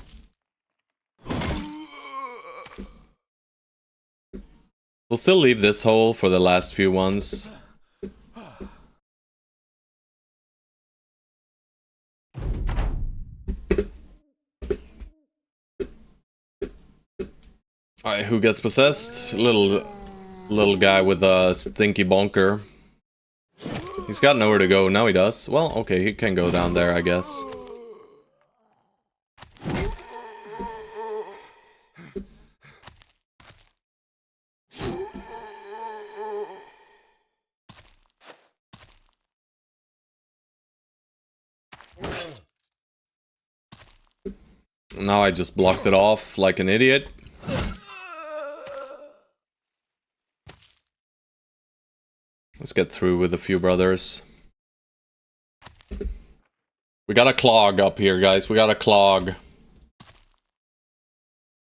We'll still leave this hole for the last few ones. Alright, who gets possessed? Little guy with a stinky bonker. He's got nowhere to go. Now he does. Well, okay, he can go down there, I guess. Now I just blocked it off like an idiot. Let's get through with a few brothers. We got a clog up here, guys. We got a clog.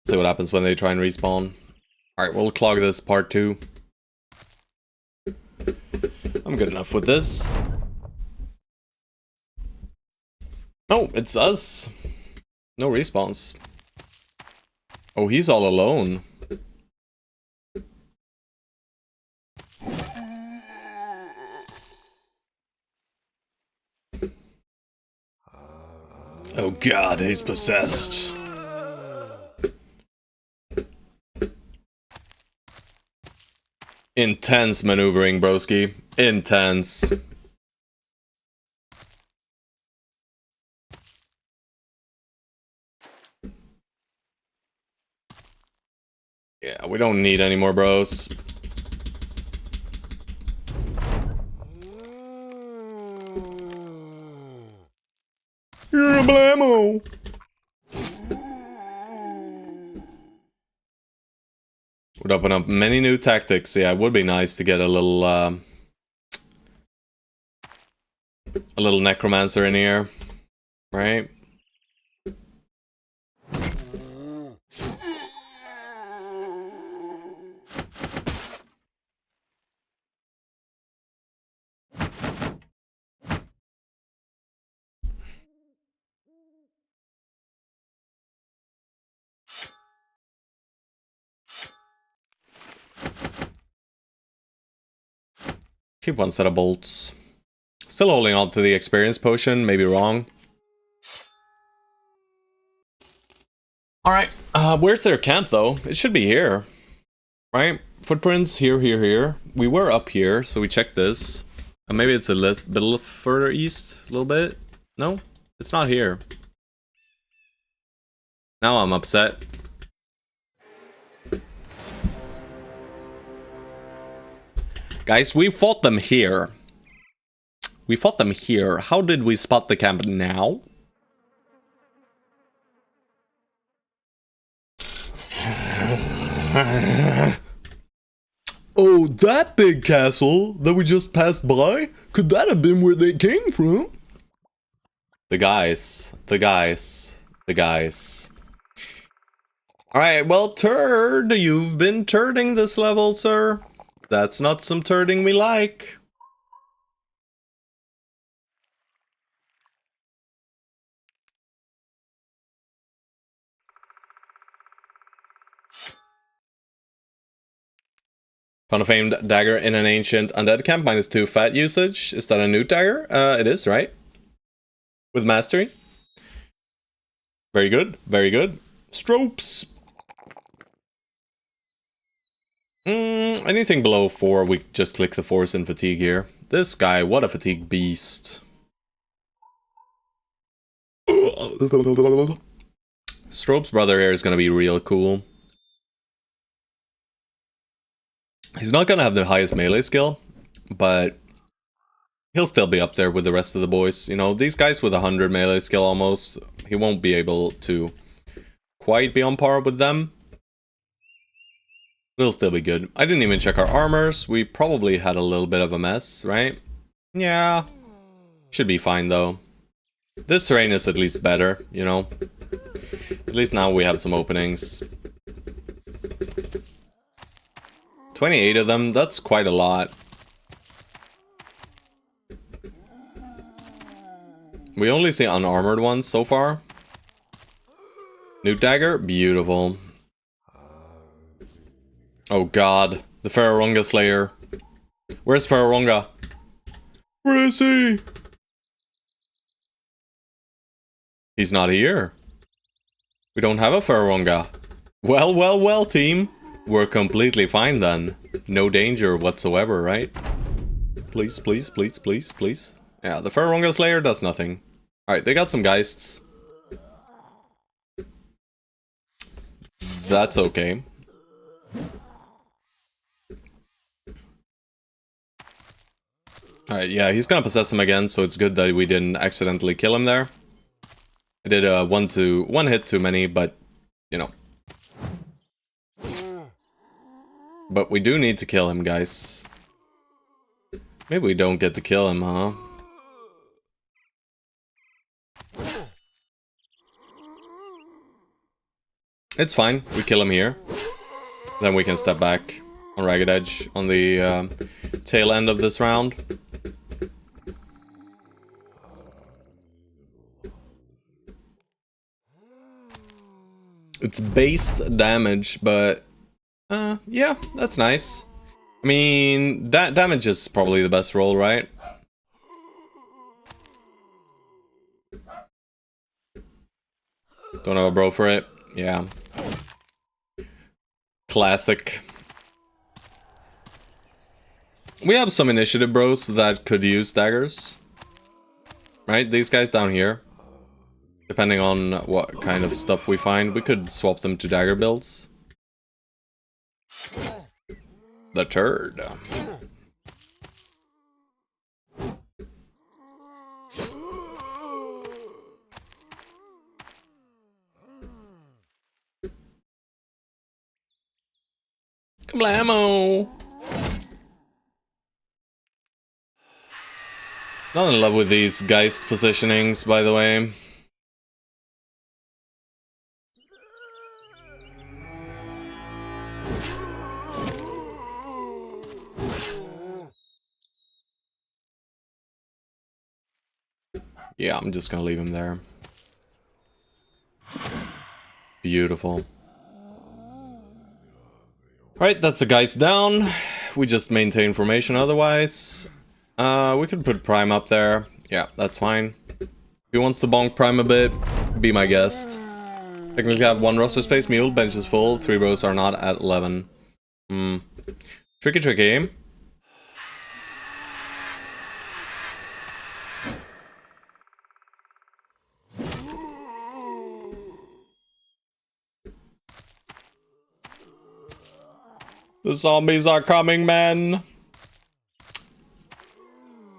See what happens when they try and respawn. Alright, we'll clog this part 2. I'm good enough with this. No, it's us. No respawns. Oh, he's all alone. Oh god, he's possessed. Intense maneuvering, broski. Intense. Yeah, we don't need any more bros. You're a blammo! Would open up many new tactics. Yeah, it would be nice to get a little necromancer in here, right? Keep one set of bolts. Still holding on to the experience potion, maybe wrong. Alright, where's their camp though? It should be here. Right? Footprints here, here, here. We were up here, so we checked this. Maybe it's a little further east, a little bit. No, it's not here. Now I'm upset. Guys, we fought them here. We fought them here. How did we spot the camp now? Oh, that big castle that we just passed by? Could that have been where they came from? The guys. Alright, well, turd, you've been turding this level, sir. That's not some turding we like. Found a famed dagger in an ancient undead camp, -2 fat usage. Is that a new dagger? It is, right? With mastery. Very good, very good. Stropes. Anything below 4, we just click the force and fatigue here. This guy, what a fatigue beast. Strope's brother here is gonna be real cool. He's not gonna have the highest melee skill, but he'll still be up there with the rest of the boys. You know, these guys with 100 melee skill almost, he won't be able to quite be on par with them. It'll still be good. I didn't even check our armors. We probably had a little bit of a mess, right? Yeah. Should be fine, though. This terrain is at least better, you know? At least now we have some openings. 28 of them, that's quite a lot. We only see unarmored ones so far. New dagger, beautiful. Oh god, the Pharaohronga Slayer. Where's Pharaohronga? Where is he? He's not here. We don't have a Pharaohronga. Well, well, well, team. We're completely fine then. No danger whatsoever, right? Please, please, please, please, please. Yeah, the Pharaohronga Slayer does nothing. Alright, they got some Geists. That's okay. Alright, yeah, he's gonna possess him again, so it's good that we didn't accidentally kill him there. I did one hit too many, but you know. But we do need to kill him, guys. Maybe we don't get to kill him, huh? It's fine. We kill him here. Then we can step back on Ragged Edge on the tail end of this round. It's based damage, but yeah, that's nice. I mean, damage is probably the best roll, right? Don't have a bro for it. Yeah. Classic. We have some initiative bros that could use daggers. Right? These guys down here. Depending on what kind of stuff we find, we could swap them to dagger builds. The turd. Kablamo! Not in love with these Geist positionings, by the way. Yeah, I'm just gonna leave him there. Beautiful. Right, that's the Geist down. We just maintain formation otherwise. We could put Prime up there. Yeah, that's fine. If he wants to bonk Prime a bit, be my guest. Technically have 1 roster space, Mule, bench is full, 3 bros are not at 11. Tricky, tricky. The zombies are coming, man.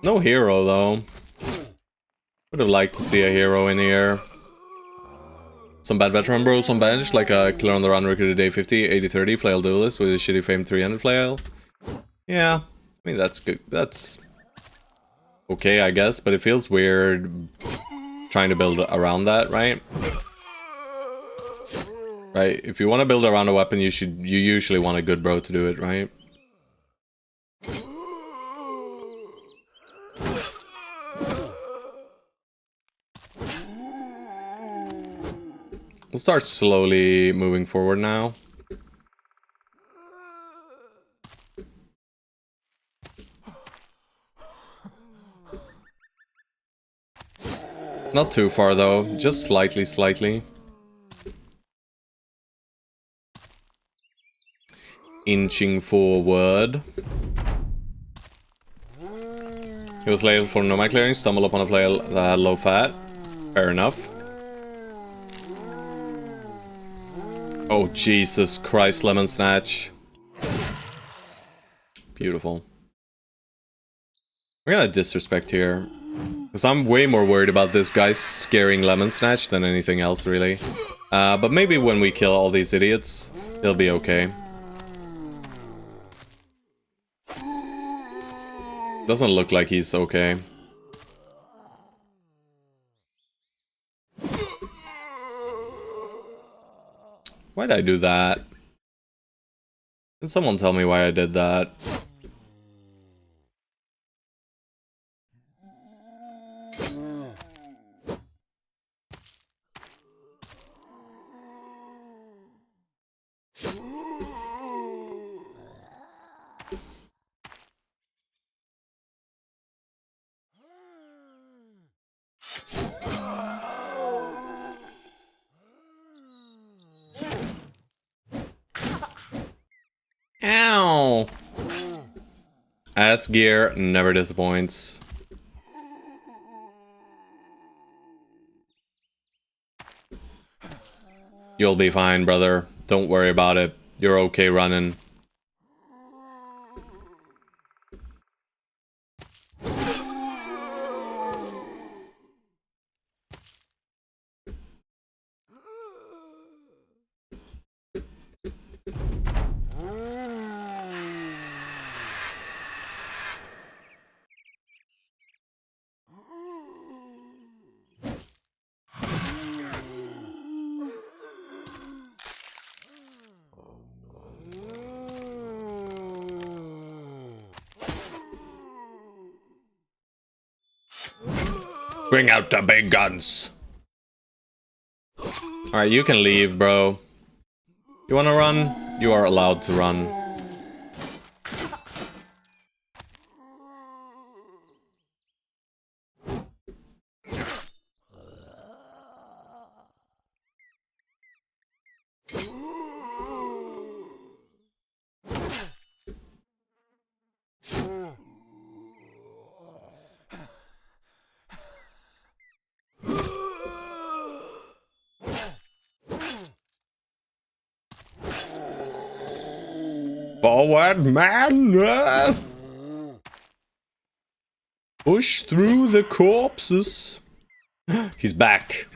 No hero, though. Would have liked to see a hero in here. Some bad veteran bros on bench, like a killer on the run recruited day 50, 80-30, flail duelist with a shitty fame 300 flail. Yeah, I mean, that's good. That's okay, I guess, but it feels weird trying to build around that, right? Right, if you want to build around a weapon, you usually want a good bro to do it, right? We'll start slowly moving forward now. Not too far though, just slightly. Inching forward. He was labeled for nomad clearing, stumbled upon a play that had low fat. Fair enough. Oh, Jesus Christ, Lemon Snatch. Beautiful. We're gonna disrespect here. Because I'm way more worried about this guy scaring Lemon Snatch than anything else, really. But maybe when we kill all these idiots, he'll be okay. Doesn't look like he's okay. Why'd I do that? Can someone tell me why I did that? Ow! Ass gear never disappoints. You'll be fine, brother. Don't worry about it. You're okay running. Bring out the big guns. Alright, you can leave, bro. You wanna run? You are allowed to run. Forward, man! Push through the corpses. He's back.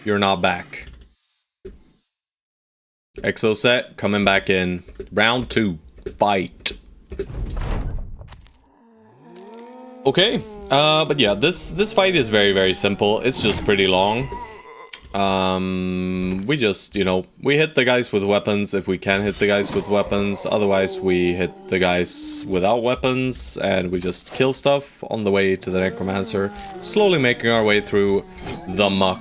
You're not back. Exo set, coming back in. Round 2. Fight. Okay. But yeah, this fight is very, very simple. It's just pretty long. We just, you know, we hit the guys with weapons if we can hit the guys with weapons. Otherwise, we hit the guys without weapons and we just kill stuff on the way to the Necromancer, slowly making our way through the muck.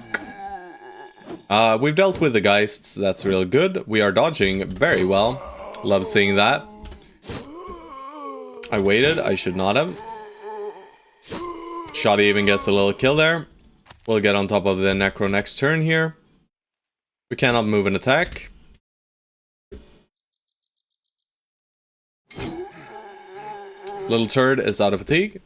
We've dealt with the Geists, that's real good. We are dodging very well. Love seeing that. I waited, I should not have. Shoddy even gets a little kill there. We'll get on top of the Necro next turn here. We cannot move an attack. Little turd is out of fatigue.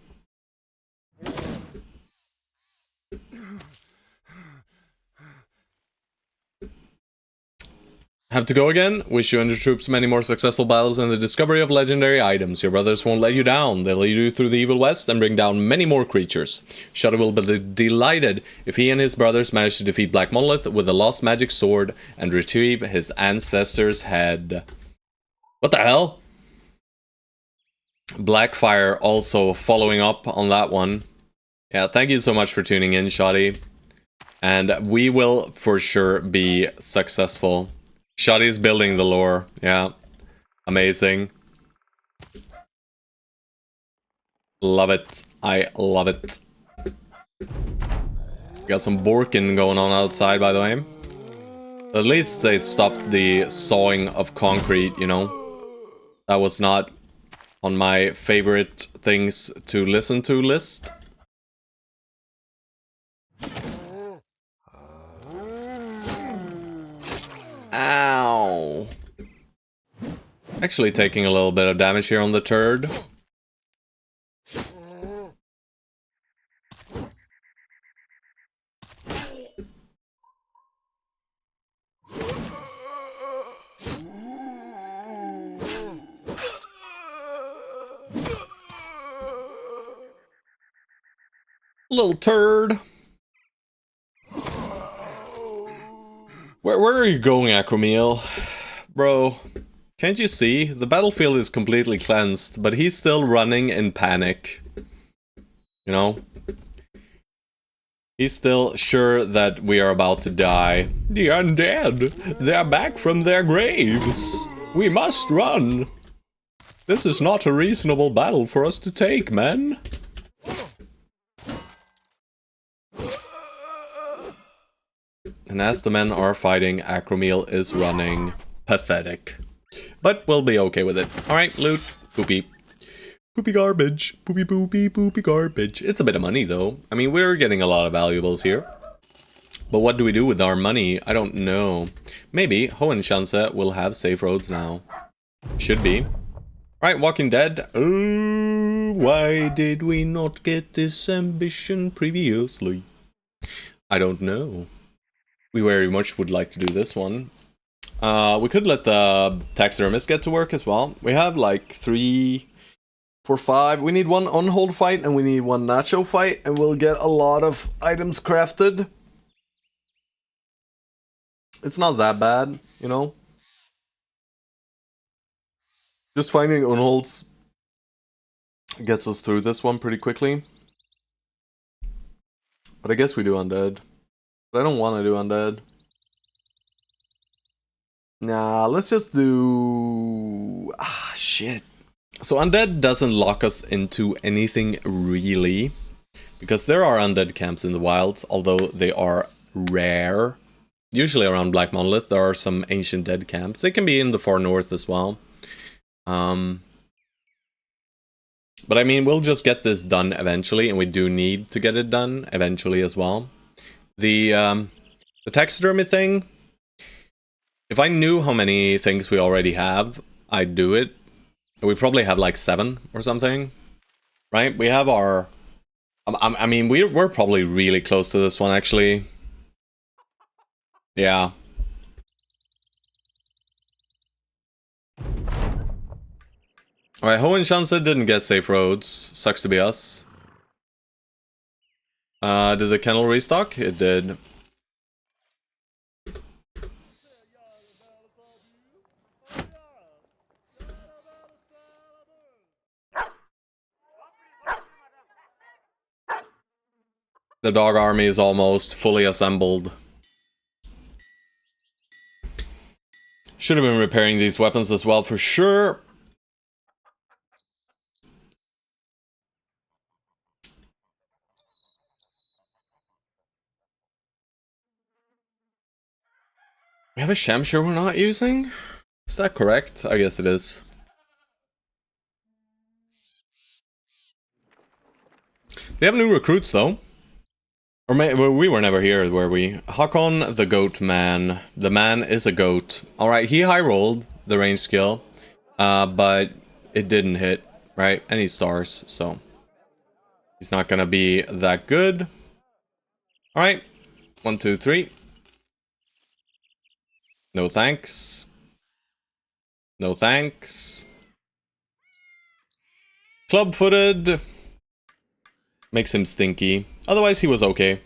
Have to go again? Wish you and your troops many more successful battles and the discovery of legendary items. Your brothers won't let you down. They'll lead you through the evil west and bring down many more creatures. Shadow will be delighted if he and his brothers manage to defeat Black Monolith with the lost magic sword and retrieve his ancestor's head. What the hell? Blackfire also following up on that one. Yeah, thank you so much for tuning in, Shoddy. And we will for sure be successful. Shoddy's building the lore. Yeah. Amazing. Love it. I love it. Got some Borkin going on outside, by the way. At least they stopped the sawing of concrete, you know. That was not on my favorite things to listen to list. Ow. Actually taking a little bit of damage here on the turd. Little turd. Where are you going, Acromeal? Bro, can't you see? The battlefield is completely cleansed, but he's still running in panic. You know? He's still sure that we are about to die. The undead! They're back from their graves! We must run! This is not a reasonable battle for us to take, men! And as the men are fighting, Acromeal is running. Pathetic. But we'll be okay with it. Alright, loot. Poopy. Poopy garbage. Poopy poopy poopy garbage. It's a bit of money though. I mean, we're getting a lot of valuables here. But what do we do with our money? I don't know. Maybe Hohenshanse will have safe roads now. Should be. Alright, Walking Dead. Oh, why did we not get this ambition previously? I don't know. We very much would like to do this one. We could let the taxidermist get to work as well. We have like 3, 4, 5. We need one on-hold fight and we need one nacho fight. And we'll get a lot of items crafted. It's not that bad, you know? Just finding on-holds gets us through this one pretty quickly. But I guess we do undead. But I don't want to do undead. Nah, let's just do... Ah, shit. So undead doesn't lock us into anything really. Because there are undead camps in the wilds, although they are rare. Usually around Black Monolith, there are some ancient dead camps. They can be in the far north as well. But I mean, we'll just get this done eventually, and we do need to get it done eventually as well. The taxidermy thing, if I knew how many things we already have, I'd do it. We probably have like 7 or something, right? We have our... I mean, we're probably really close to this one, actually. Yeah. Alright, Hohenshanse didn't get safe roads. Sucks to be us. Did the kennel restock? It did. The dog army is almost fully assembled. Should have been repairing these weapons as well, for sure. We have a Shamshir we're not using? Is that correct? I guess it is. They have new recruits, though. Or we were never here, were we? Hakon the Goat Man. The man is a goat. Alright, he high-rolled the range skill. But it didn't hit, right? Any stars, so... he's not gonna be that good. Alright. 1, 2, 3. No thanks. No thanks. Club-footed. Makes him stinky. Otherwise, he was okay.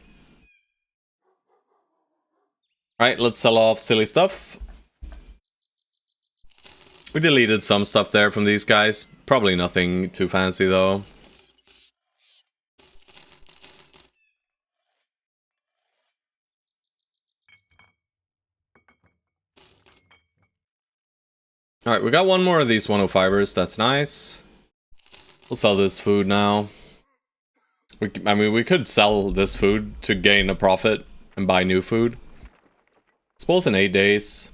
Alright, let's sell off silly stuff. We deleted some stuff there from these guys. Probably nothing too fancy, though. Alright, we got one more of these 105ers. That's nice. We'll sell this food now. I mean, we could sell this food to gain a profit and buy new food. I suppose in 8 days.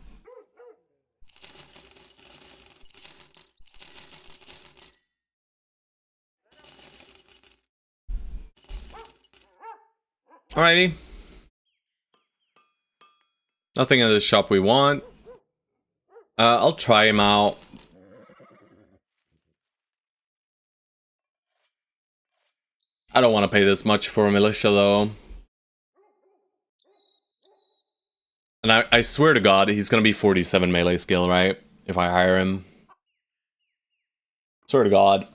Alrighty. Nothing in this shop we want. I'll try him out. I don't want to pay this much for a militia, though. And I swear to God, he's going to be 47 melee skill, right? If I hire him. Swear to God.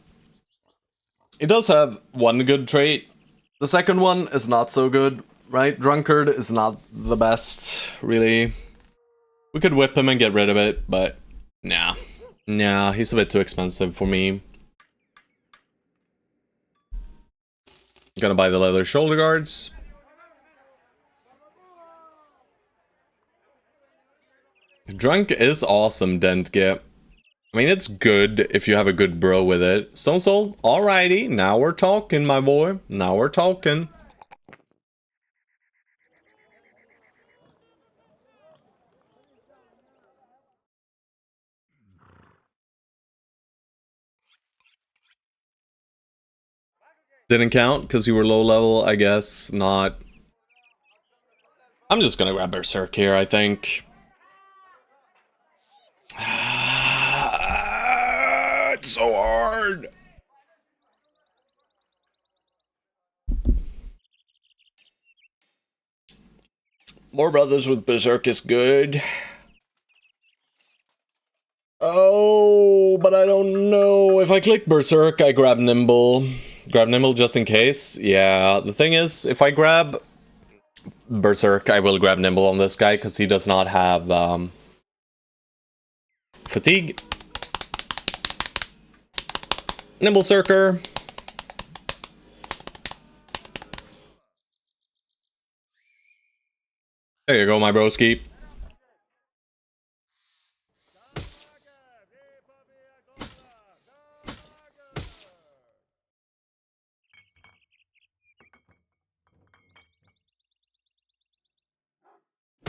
He does have one good trait. The second one is not so good, right? Drunkard is not the best, really. We could whip him and get rid of it, but nah. Nah, he's a bit too expensive for me. Gonna buy the leather shoulder guards. Drunk is awesome, Dentge. I mean, it's good if you have a good bro with it. Stone Soul, alrighty. Now we're talking, my boy. Now we're talking. Didn't count because you were low level, I guess. Not. I'm just gonna grab Berserk here, I think. It's so hard. More brothers with Berserk is good. Oh, but I don't know. If I click Berserk, I grab Nimble. Grab Nimble just in case. Yeah, the thing is, if I grab Berserk, I will grab Nimble on this guy, because he does not have fatigue. Nimble Circer. There you go, my broski.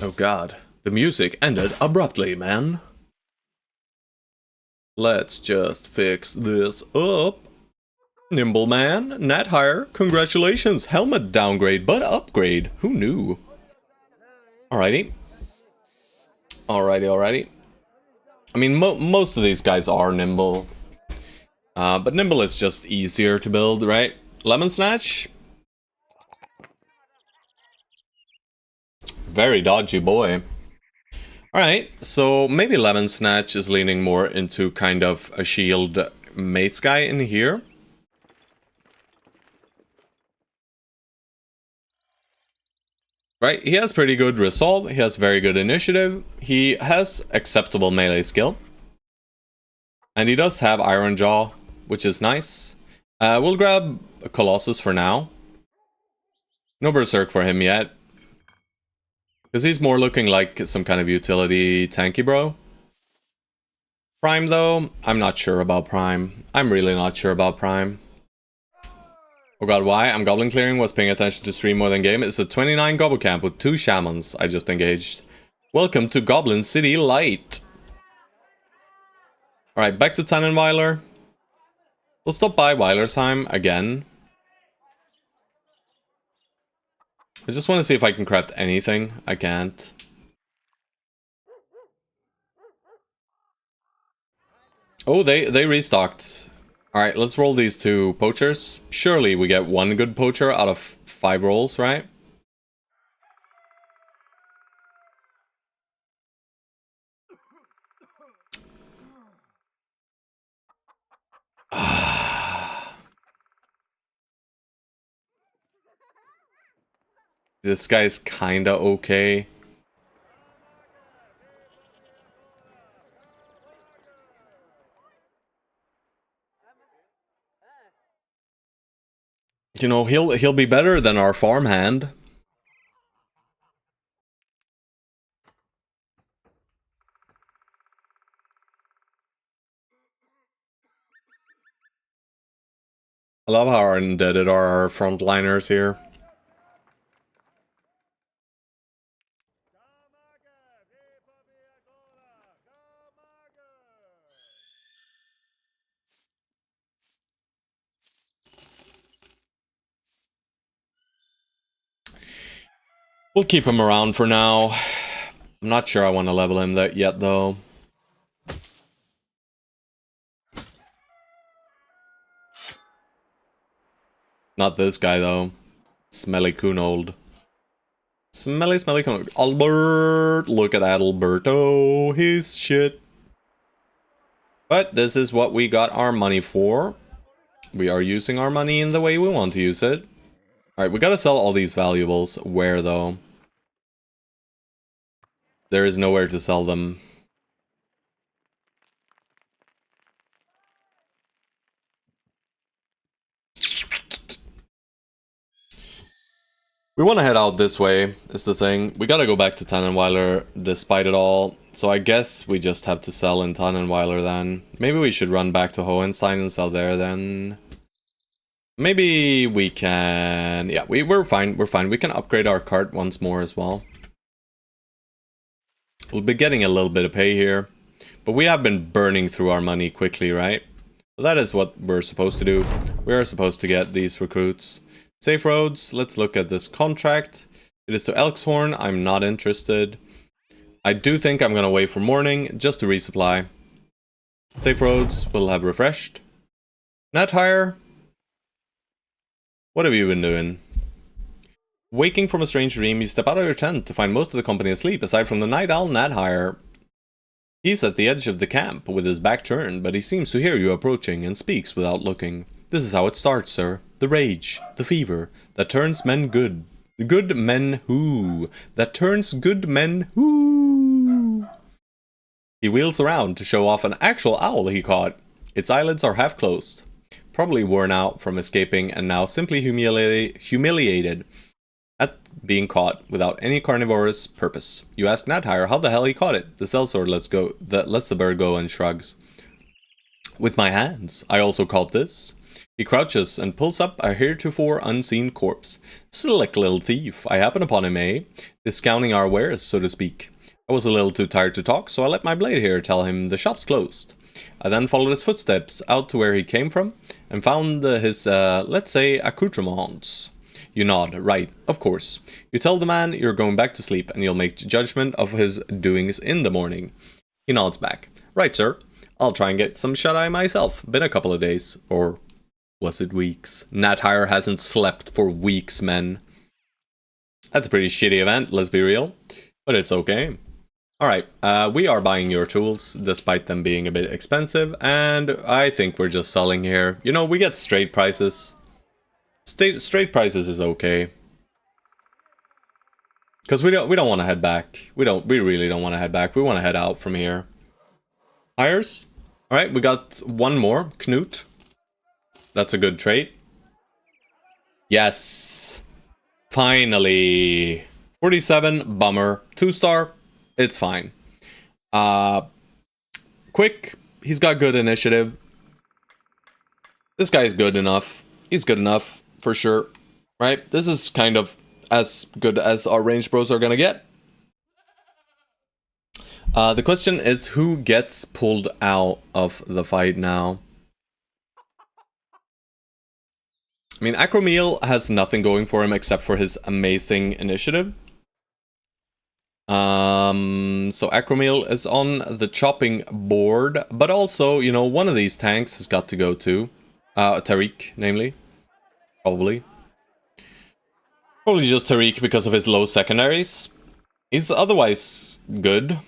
Oh god, the music ended abruptly, man. Let's just fix this up. Nimble man, Nat hire, congratulations, helmet downgrade, but upgrade, who knew? Alrighty. Alrighty. I mean, most of these guys are nimble. But nimble is just easier to build, right? Lemon snatch? Very dodgy boy. Alright, so maybe lemon snatch is leaning more into kind of a shield mace guy in here. Right, he has pretty good resolve, he has very good initiative, he has acceptable melee skill. And he does have Iron Jaw, which is nice. We'll grab a Colossus for now. No Berserk for him yet. Because he's more looking like some kind of utility tanky bro. Prime though, I'm not sure about Prime. I'm really not sure about Prime. Oh god, why? I'm goblin clearing, was paying attention to stream more than game. It's a 29 gobble camp with 2 shamans I just engaged. Welcome to Goblin City Light. Alright, back to Tannenweiler. We'll stop by Weilersheim again. I just want to see if I can craft anything. I can't. Oh, they restocked. Alright, let's roll these 2 poachers. Surely we get 1 good poacher out of 5 rolls, right? This guy's kinda okay. You know, he'll be better than our farmhand. I love how indebted are our frontliners here. We'll keep him around for now. I'm not sure I want to level him yet, though. Not this guy, though. Smelly Kunold. Smelly Kunold. Albert! Look at Adalberto. He's shit. But this is what we got our money for. We are using our money in the way we want to use it. Alright, we gotta sell all these valuables. Where, though? There is nowhere to sell them. We want to head out this way, is the thing. We gotta go back to Tannenweiler despite it all. So I guess we just have to sell in Tannenweiler then. Maybe we should run back to Hohenstein and sell there then. Maybe we can... Yeah, we're fine, we're fine. We can upgrade our cart once more as well. We'll be getting a little bit of pay here. But we have been burning through our money quickly, right? So that is what we're supposed to do. We are supposed to get these recruits. Safe roads, let's look at this contract. It is to Elkshorn, I'm not interested. I do think I'm gonna wait for morning, just to resupply. Safe roads, we'll have refreshed. Nat hire. What have you been doing? Waking from a strange dream, you step out of your tent to find most of the company asleep, aside from the night owl Nat hire. He's at the edge of the camp, with his back turned, but he seems to hear you approaching and speaks without looking. This is how it starts, sir. The rage, the fever, that turns men good. Good men who? That turns good men who? He wheels around to show off an actual owl he caught. Its eyelids are half closed. Probably worn out from escaping and now simply humiliated at being caught without any carnivorous purpose. You ask Nathire how the hell he caught it. The sellsword lets the bird go and shrugs. With my hands. I also caught this. He crouches and pulls up a heretofore unseen corpse. Slick little thief. I happen upon him, eh? Discounting our wares, so to speak. I was a little too tired to talk, so I let my blade here tell him the shop's closed. I then followed his footsteps out to where he came from and found his, let's say, accoutrements. You nod. Right, of course. You tell the man you're going back to sleep and you'll make judgment of his doings in the morning. He nods back. Right, sir. I'll try and get some shut-eye myself. Been a couple of days. Or was it weeks? Nathire hasn't slept for weeks, men. That's a pretty shitty event, let's be real. But it's okay. Alright, we are buying your tools, despite them being a bit expensive. And I think we're just selling here. You know, we get straight prices. Straight prices is okay. Because we don't want to head back. We really don't want to head back. We want to head out from here. Hires? Alright, we got one more. Knut. That's a good trait. Yes. Finally. 47, bummer. 2-star, it's fine. Quick, he's got good initiative. This guy's good enough. He's good enough, for sure. Right? This is kind of as good as our ranged bros are gonna get. The question is, who gets pulled out of the fight now? I mean, Acromeel has nothing going for him except for his amazing initiative. So Acromeel is on the chopping board, but also, you know, one of these tanks has got to go too. Tariq, namely. Probably. Probably just Tariq because of his low secondaries. He's otherwise good.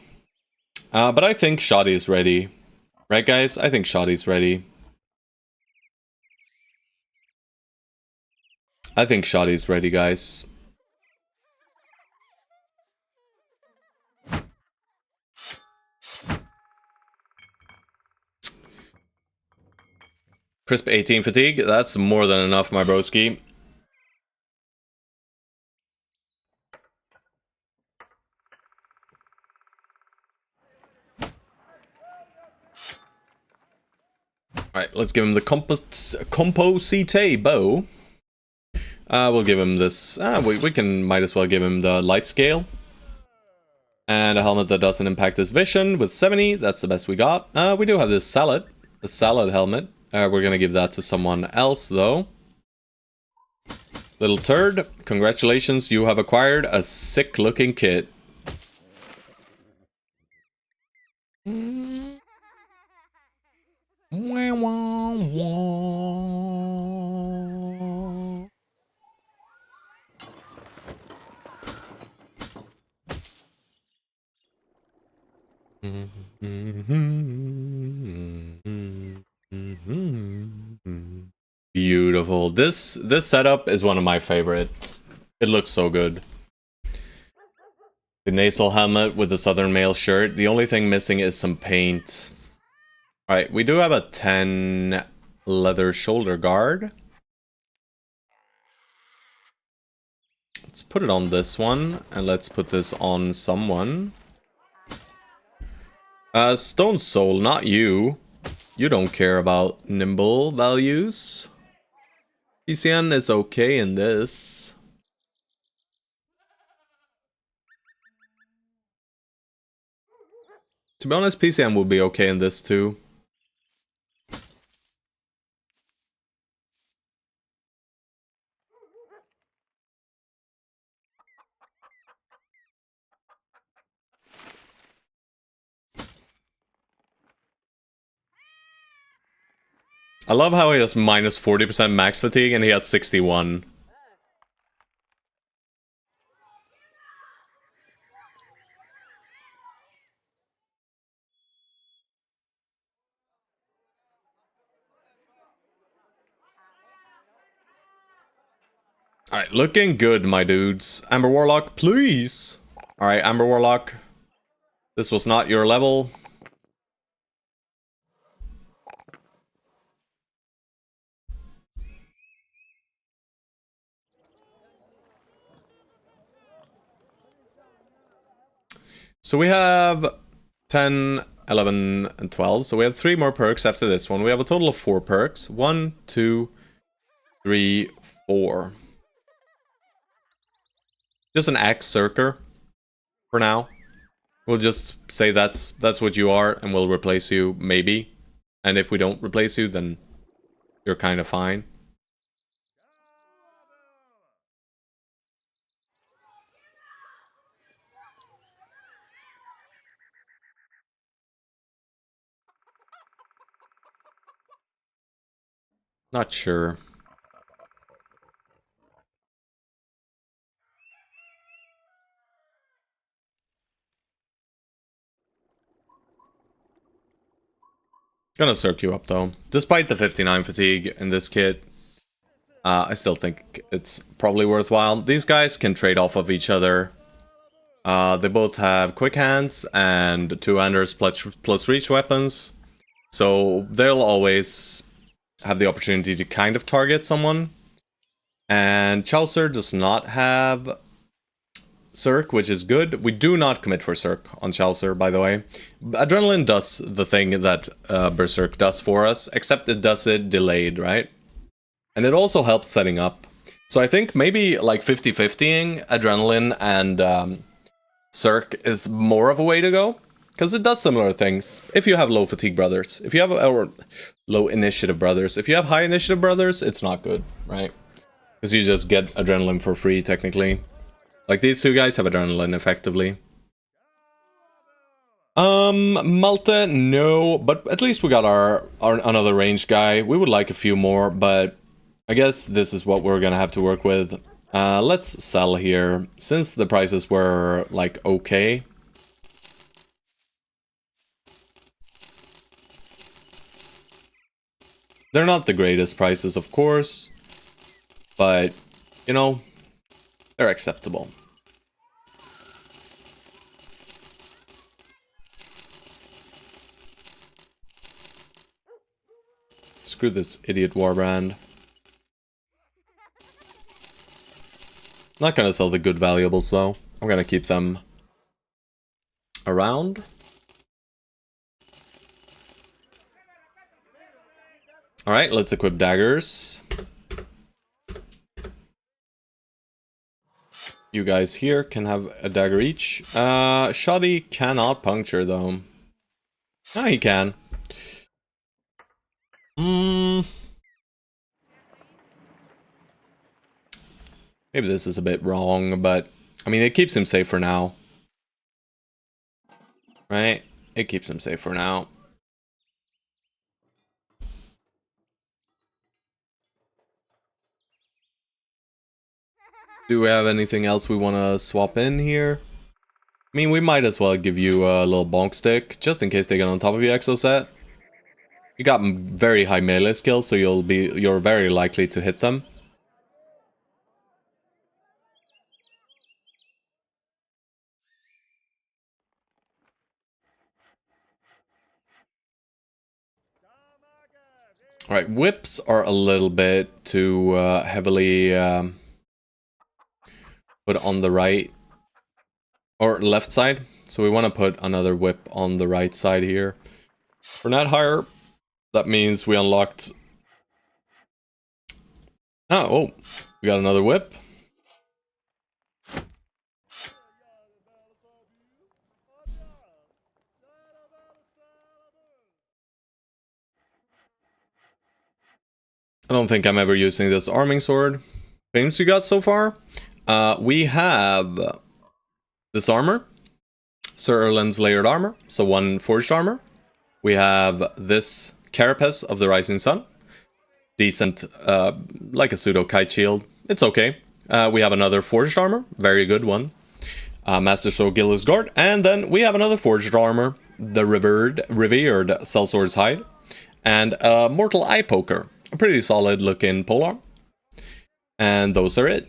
But I think Shoddy is ready. Right, guys? I think Shoddy's ready. I think Shoddy's ready, guys. Crisp 18 fatigue, that's more than enough, my broski. Alright, let's give him the Composite bow. We'll give him this. Might as well give him the light scale. And a helmet that doesn't impact his vision with 70. That's the best we got. We do have this salad. The salad helmet. We're gonna give that to someone else, though. Little turd. Congratulations, you have acquired a sick-looking kit. Beautiful. This setup is one of my favorites. It looks so good. The nasal helmet with the Southern Mail shirt. The only thing missing is some paint. Alright, we do have a 10 leather shoulder guard. Let's put it on this one, and let's put this on someone. Stone Soul, not you. You don't care about nimble values. PCN is okay in this. To be honest, PCN will be okay in this too. I love how he has minus 40% max fatigue and he has 61. Alright, looking good, my dudes. Amber Warlock, please! Alright, Amber Warlock. This was not your level. So we have 10, 11, and 12. So we have 3 more perks after this one. We have a total of 4 perks. 1, 2, 3, 4. Just an X Circer for now. We'll just say that's what you are, and we'll replace you, maybe. And if we don't replace you, then you're kind of fine. Not sure. Gonna circ you up though. Despite the 59 fatigue in this kit, I still think it's probably worthwhile. These guys can trade off of each other. They both have quick hands and two-handers plus reach weapons. So they'll always have the opportunity to kind of target someone. And Chaucer does not have Circ, which is good. We do not commit for Circ on Chaucer, by the way. Adrenaline does the thing that Berserk does for us, except it does it delayed, right? And it also helps setting up. So I think maybe like 50-50ing Adrenaline and Circ is more of a way to go. Because it does similar things. If you have low fatigue brothers. If you have or low initiative brothers. If you have high initiative brothers, it's not good, right? Because you just get Adrenaline for free, technically. Like, these two guys have Adrenaline, effectively. Malta, no. But at least we got our another ranged guy. We would like a few more, but I guess this is what we're gonna have to work with. Let's sell here. Since the prices were, like, okay. They're not the greatest prices, of course. But, you know, they're acceptable. Screw this idiot warband. Not gonna sell the good valuables though. I'm gonna keep them around. Alright, let's equip daggers. You guys here can have a dagger each. Shoddy cannot puncture though. No, he can. Maybe this is a bit wrong, but I mean, it keeps him safe for now. Right? It keeps him safe for now. Do we have anything else we want to swap in here? I mean, we might as well give you a little bonk stick, just in case they get on top of you, Exoset. You got very high melee skills, so you're very likely to hit them. Alright, whips are a little bit too heavily put on the right or left side. So we want to put another whip on the right side here. For net higher, that means we unlocked... Oh, we got another whip. I don't think I'm ever using this arming sword. Things you got so far? We have this armor. Sir Erlen's layered armor, so 1 forged armor. We have this carapace of the rising sun. Decent, like a pseudo kite shield. It's okay. We have another forged armor, very good one. Master Sword Gillis Guard, and then we have another forged armor, the revered Sellsword's Hide, and a Mortal Eye Poker, a pretty solid looking polearm. And those are it.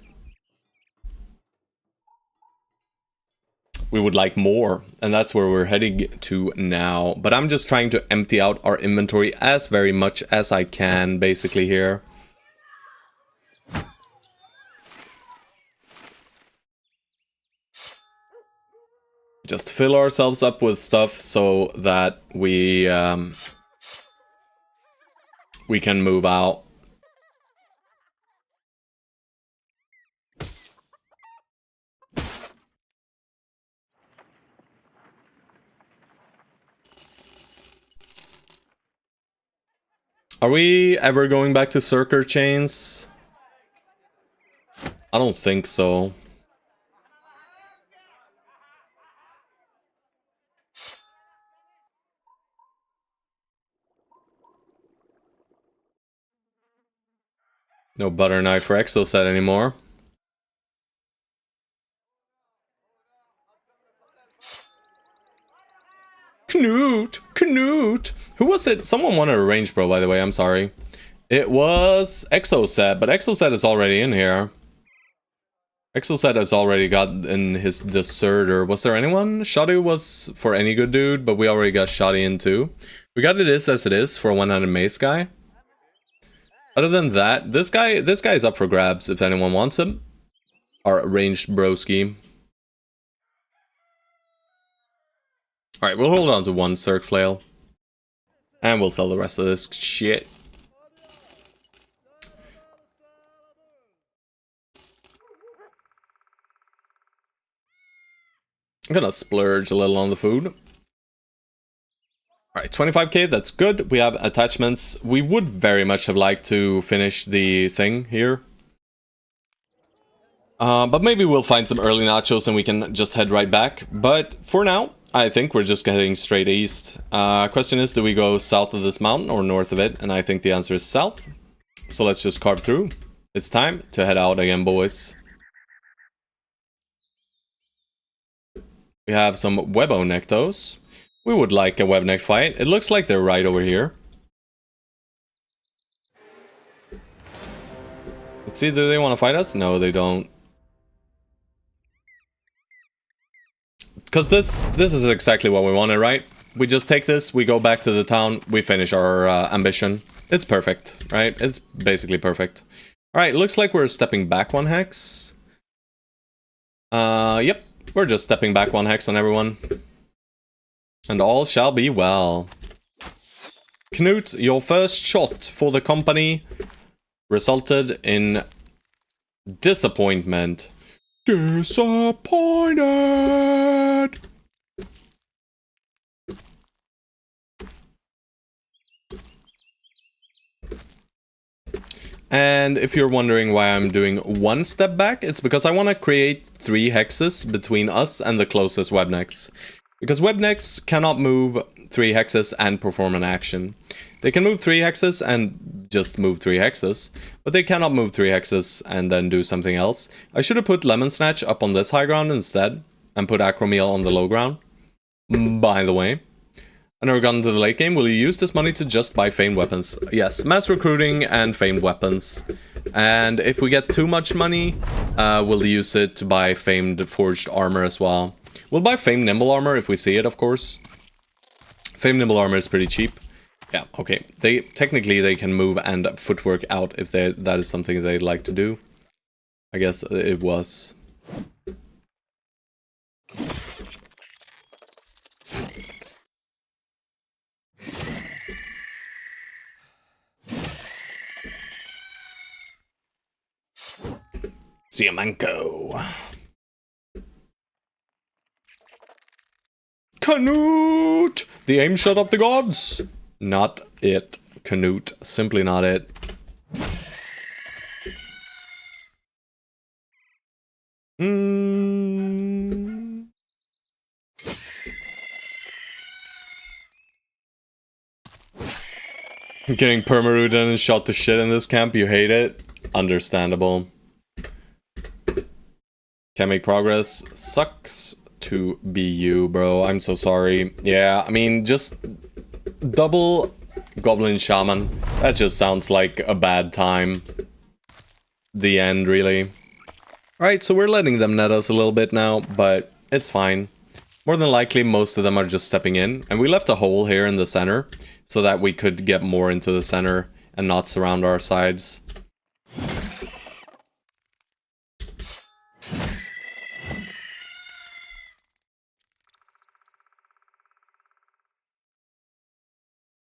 We would like more, and that's where we're heading to now. But I'm just trying to empty out our inventory as very much as I can, basically, here. Just fill ourselves up with stuff so that we can move out. Are we ever going back to circular chains? I don't think so. No butter knife for Exoset anymore. Knut. Who was it? Someone wanted a range bro, by the way. I'm sorry. It was Exoset, but Exoset is already in here. Exoset has already got in his deserter. Was there anyone? Shoddy was for any good dude, but we already got Shoddy in too. We got it is as it is for a one-handed mace guy. Other than that, this guy is up for grabs if anyone wants him. Our ranged broski. Alright, we'll hold on to one Cirque Flail. And we'll sell the rest of this shit. I'm gonna splurge a little on the food. Alright, 25k, that's good. We have attachments. We would very much have liked to finish the thing here. But maybe we'll find some early nachos and we can just head right back. But for now, I think we're just heading straight east. Question is, do we go south of this mountain or north of it? And I think the answer is south. So let's just carve through. It's time to head out again, boys. We have some Webonectos. We would like a Webneck fight. It looks like they're right over here. Let's see, do they want to fight us? No, they don't. Because this is exactly what we wanted, right? We just take this, we go back to the town, we finish our ambition. It's perfect, right? It's basically perfect. Alright, looks like we're stepping back one hex. Yep. We're just stepping back one hex on everyone. And all shall be well. Knut, your first shot for the company resulted in disappointment. Disappointed! And if you're wondering why I'm doing one step back, it's because I want to create 3 hexes between us and the closest webnecks. Because webnecks cannot move 3 hexes and perform an action. They can move 3 hexes and just move 3 hexes, but they cannot move 3 hexes and then do something else. I should have put Lemon Snatch up on this high ground instead, and put Acromeal on the low ground. By the way. I never got into the late game. Will you use this money to just buy famed weapons? Yes, mass recruiting and famed weapons. And if we get too much money, we'll use it to buy famed forged armor as well. We'll buy famed nimble armor if we see it, of course. Famed nimble armor is pretty cheap. Yeah, okay. Technically they can move and footwork out if that is something they'd like to do. I guess it was. Siamanko. Knut! The aim shot of the gods! Not it, Knut. Simply not it. Getting permarooted and shot to shit in this camp, you hate it? Understandable. Can't make progress. Sucks to be you, bro. I'm so sorry. Yeah, I mean, just double Goblin Shaman. That just sounds like a bad time. The end, really. Alright, so we're letting them net us a little bit now, but it's fine. More than likely, most of them are just stepping in. And we left a hole here in the center, so that we could get more into the center and not surround our sides.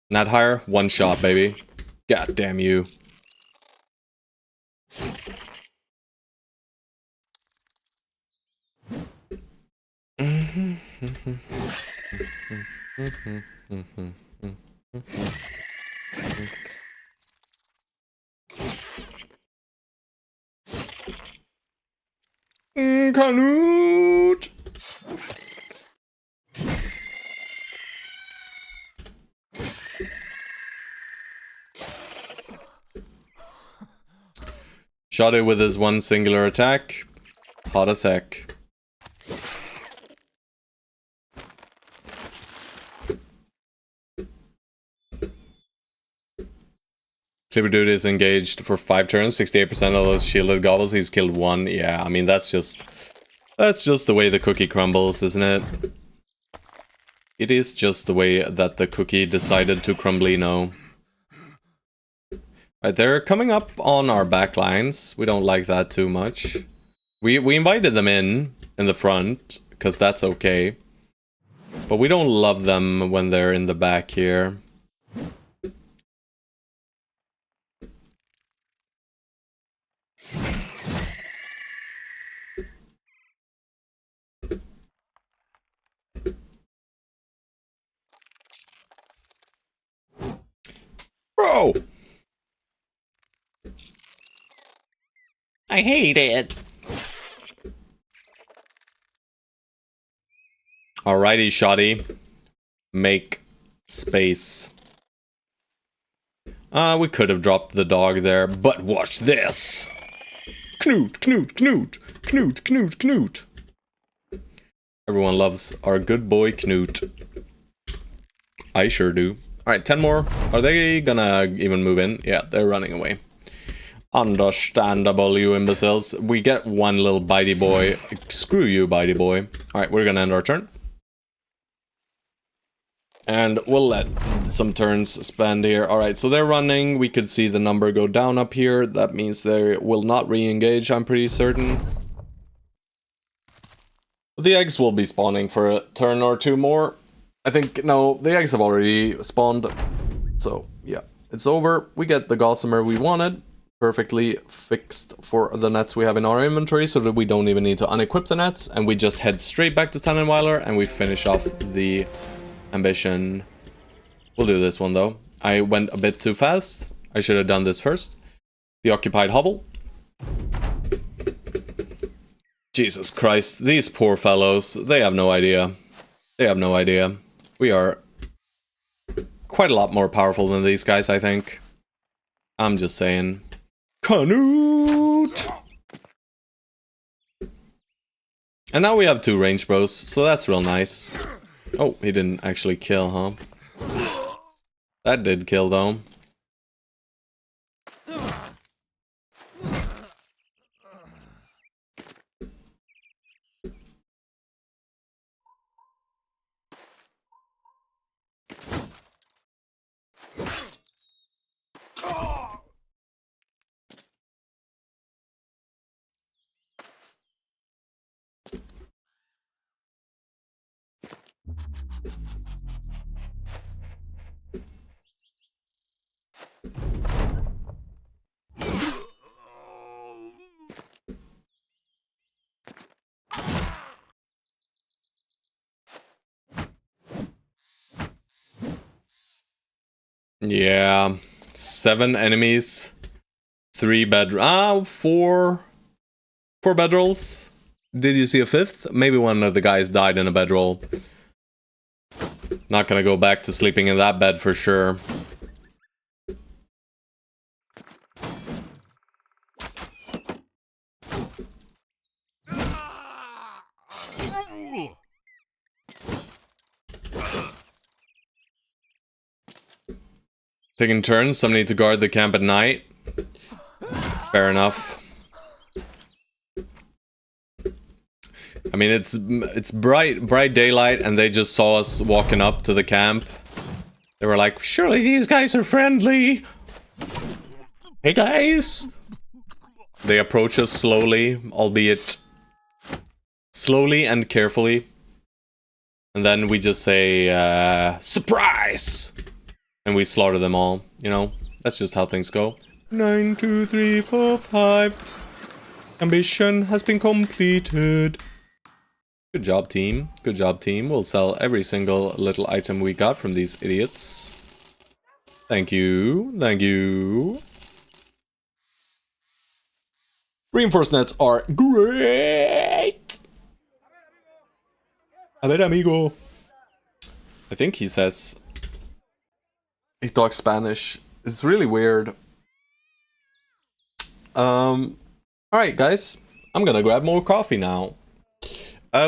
Not higher, one shot, baby. God damn you. Canute! Shot it with his one singular attack. Hot as heck. Clipper Dude is engaged for 5 turns, 68% of those shielded gobbles, he's killed 1. Yeah, I mean, that's just the way the cookie crumbles, isn't it? It is just the way that the cookie decided to crumblino. Right, they're coming up on our backlines. We don't like that too much. We invited them in the front, because that's okay. But we don't love them when they're in the back here. Bro! I hate it. Alrighty, shoddy. Make space. We could have dropped the dog there, but watch this! Knut, Knut, Knut, Knut, Knut, Knut. Everyone loves our good boy Knut. I sure do. Alright, 10 more. Are they gonna even move in? Yeah, they're running away. Understandable, you imbeciles. We get one little bitey boy. Screw you, bitey boy. Alright, we're gonna end our turn. And we'll let some turns spend here. Alright, so they're running. We could see the number go down up here. That means they will not re-engage, I'm pretty certain. The eggs will be spawning for a turn or two more. I think, no, the eggs have already spawned. So, yeah, it's over. We get the gossamer we wanted. Perfectly fixed for the nets we have in our inventory, so that we don't even need to unequip the nets. And we just head straight back to Tannenweiler and we finish off the ambition. We'll do this one though. I went a bit too fast. I should have done this first. The occupied hovel. Jesus Christ, these poor fellows, they have no idea. They have no idea. We are quite a lot more powerful than these guys, I think. I'm just saying. Canute! And now we have 2 range bros, so that's real nice. Oh, he didn't actually kill, huh? That did kill, though. Yeah, 7 enemies, 3 four bedrolls. Did you see a 5th? Maybe one of the guys died in a bedroll. Not gonna go back to sleeping in that bed for sure. Taking turns, some need to guard the camp at night. Fair enough. I mean, it's bright daylight, and they just saw us walking up to the camp. They were like, surely these guys are friendly. Hey guys! They approach us slowly, albeit slowly and carefully. And then we just say, surprise! And we slaughter them all, you know? That's just how things go. 9, 2, 3, 4, 5. Ambition has been completed. Good job, team. Good job, team. We'll sell every single little item we got from these idiots. Thank you. Thank you. Reinforced nets are great. A ver, amigo. I think he says he talks Spanish. It's really weird. Alright, guys. I'm gonna grab more coffee now.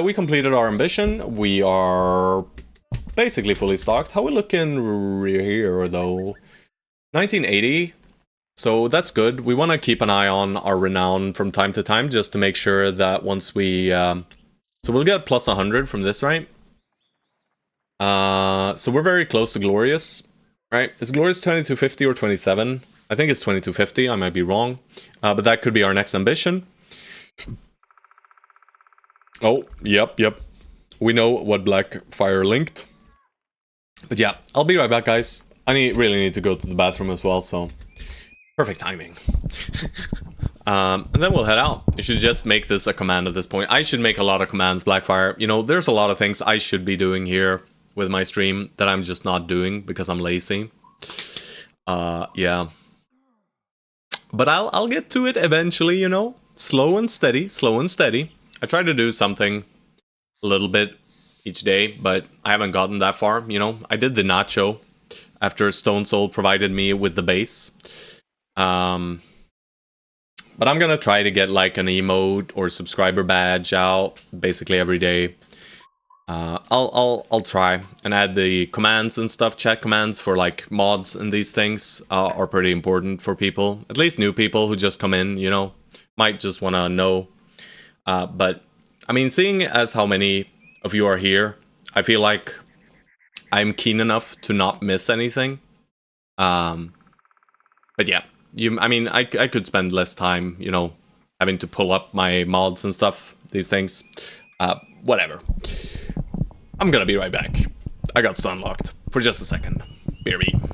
We completed our ambition. We are basically fully stocked. How we looking here, though? 1980. So that's good. We want to keep an eye on our renown from time to time, just to make sure that once we... so we'll get plus 100 from this, right? So we're very close to Glorious, right? Is Glorious 2250 or 27? I think it's 2250, I might be wrong. But that could be our next ambition. Oh, yep. We know what Blackfire linked. But yeah, I'll be right back, guys. I really need to go to the bathroom as well, so... Perfect timing. And then we'll head out. You should just make this a command at this point. I should make a lot of commands, Blackfire. You know, there's a lot of things I should be doing here with my stream that I'm just not doing because I'm lazy. Yeah. But I'll get to it eventually, you know? Slow and steady. I try to do something a little bit each day, but I haven't gotten that far, you know? I did the nacho after Stone Soul provided me with the base. But I'm gonna try to get like an emote or subscriber badge out basically every day. I'll try and add the commands and stuff. Chat commands for like mods and these things are pretty important for people, at least new people who just come in. You know, might just want to know. But I mean, seeing as how many of you are here, I feel like I'm keen enough to not miss anything. But yeah, I mean, I could spend less time, you know, having to pull up my mods and stuff. These things, whatever. I'm gonna be right back. I got stun locked for just a second. BRB.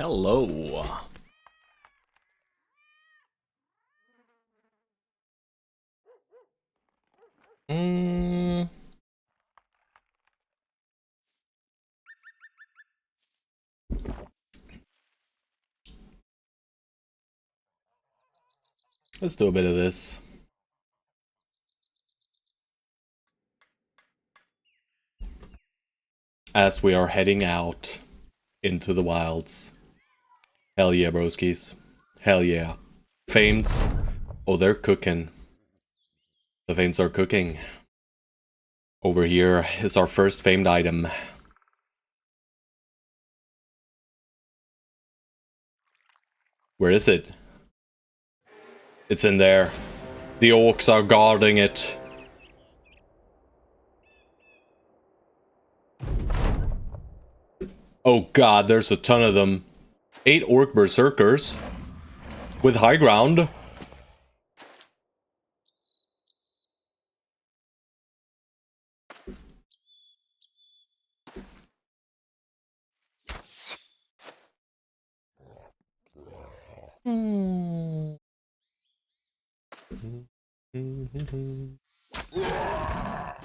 hello. Let's do a bit of this. As we are heading out into the wilds. Hell yeah, broskies. Hell yeah. Faints. Oh, they're cooking. The Faints are cooking. Over here is our first famed item. Where is it? It's in there. The orcs are guarding it. Oh god, there's a ton of them. 8 orc berserkers. With high ground.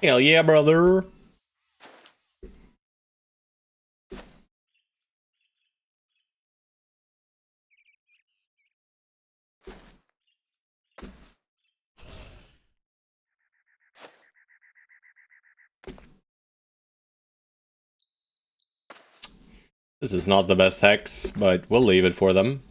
Hell yeah, brother. This is not the best hex, but we'll leave it for them.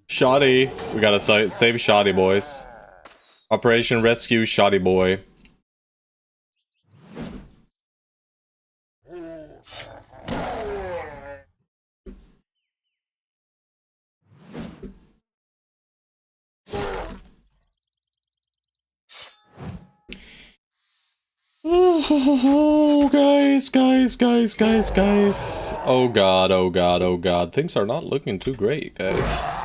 Shoddy. We gotta save Shoddy, boys. Operation Rescue Shoddy Boy. Oh, guys. Oh god. Things are not looking too great, guys.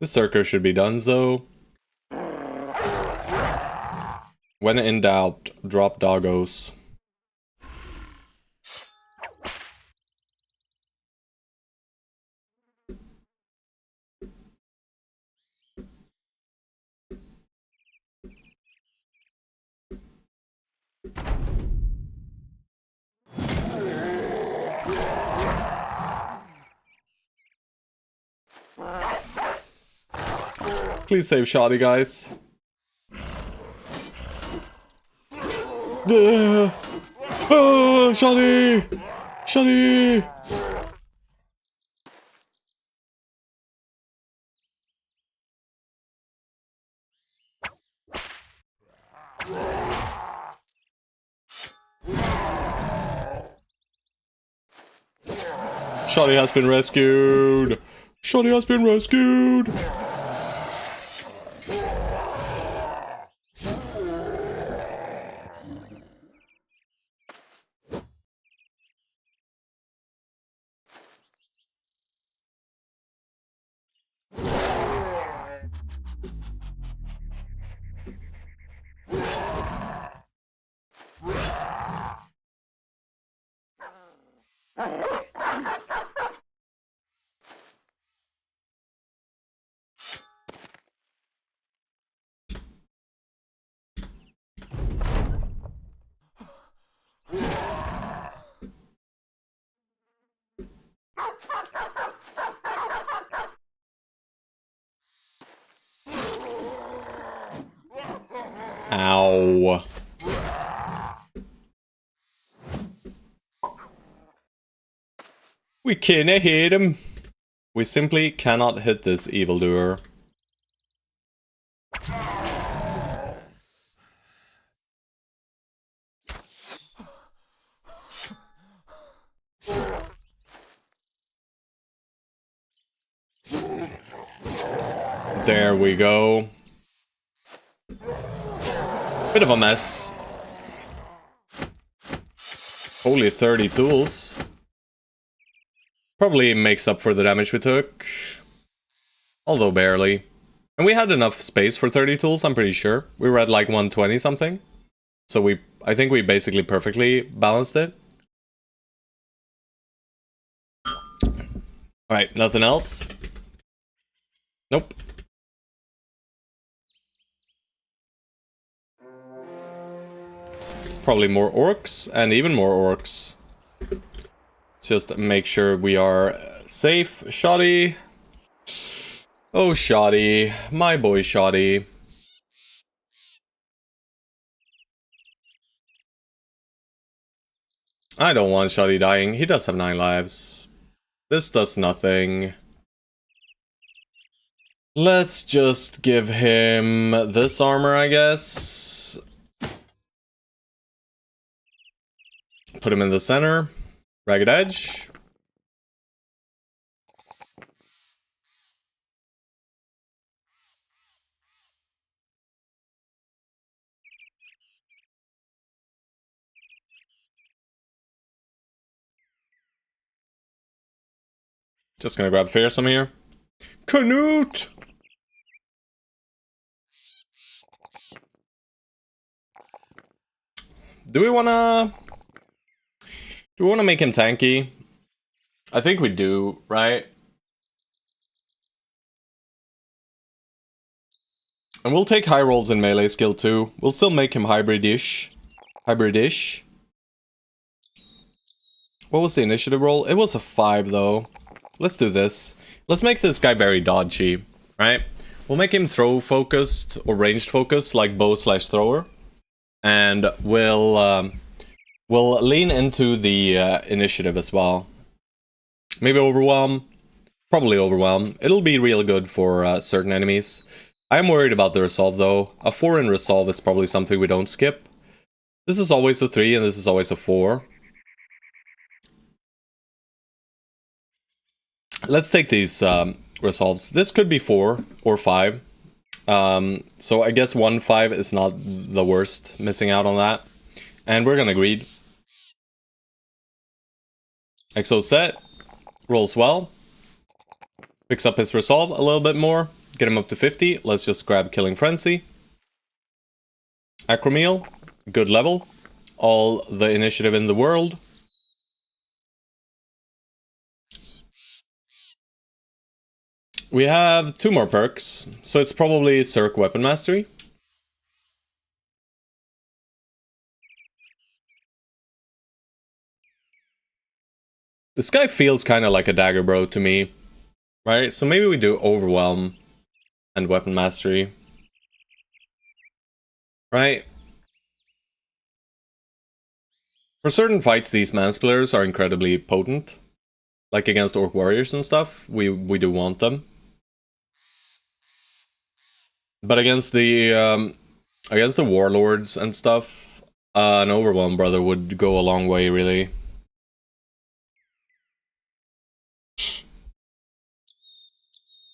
This circle should be done, though. When in doubt, drop doggos. Please save Shoddy, guys. Oh, Shoddy! Shoddy! Shoddy has been rescued. Shoddy has been rescued. Ow. We can't hit him. We simply cannot hit this evildoer. There we go. Bit of a mess. Only 30 tools. Probably makes up for the damage we took. Although barely. And we had enough space for 30 tools, I'm pretty sure. We were at like 120 something. So I think we basically perfectly balanced it. Alright, nothing else? Nope. Probably more orcs, and even more orcs. Just make sure we are safe. Shoddy. Oh, Shoddy. My boy Shoddy. I don't want Shoddy dying. He does have 9 lives. This does nothing. Let's just give him this armor, I guess. Put him in the center. Ragged Edge. Just gonna grab Fearsome here. Canute! Do we wanna make him tanky? I think we do, right? And we'll take high rolls in melee skill too. We'll still make him hybridish. Hybridish. What was the initiative roll? It was a 5 though. Let's do this. Let's make this guy very dodgy, right? We'll make him throw focused or ranged focused like bow / thrower. And we'll lean into the initiative as well. Maybe overwhelm. Probably overwhelm. It'll be real good for certain enemies. I'm worried about the resolve though. A 4 in resolve is probably something we don't skip. This is always a 3 and this is always a 4. Let's take these resolves. This could be 4 or 5. So I guess 1/5 is not the worst, missing out on that. And we're gonna greed. Exo set. Rolls well. Picks up his resolve a little bit more. Get him up to 50. Let's just grab Killing Frenzy. Acromeal. Good level. All the initiative in the world. We have 2 more perks, so it's probably Circ Weapon Mastery. This guy feels kind of like a dagger bro to me, right? So maybe we do Overwhelm and Weapon Mastery, right? For certain fights, these Mansplainers are incredibly potent, like against Orc Warriors and stuff. We do want them. But against the warlords and stuff, an Overwhelm brother would go a long way, really.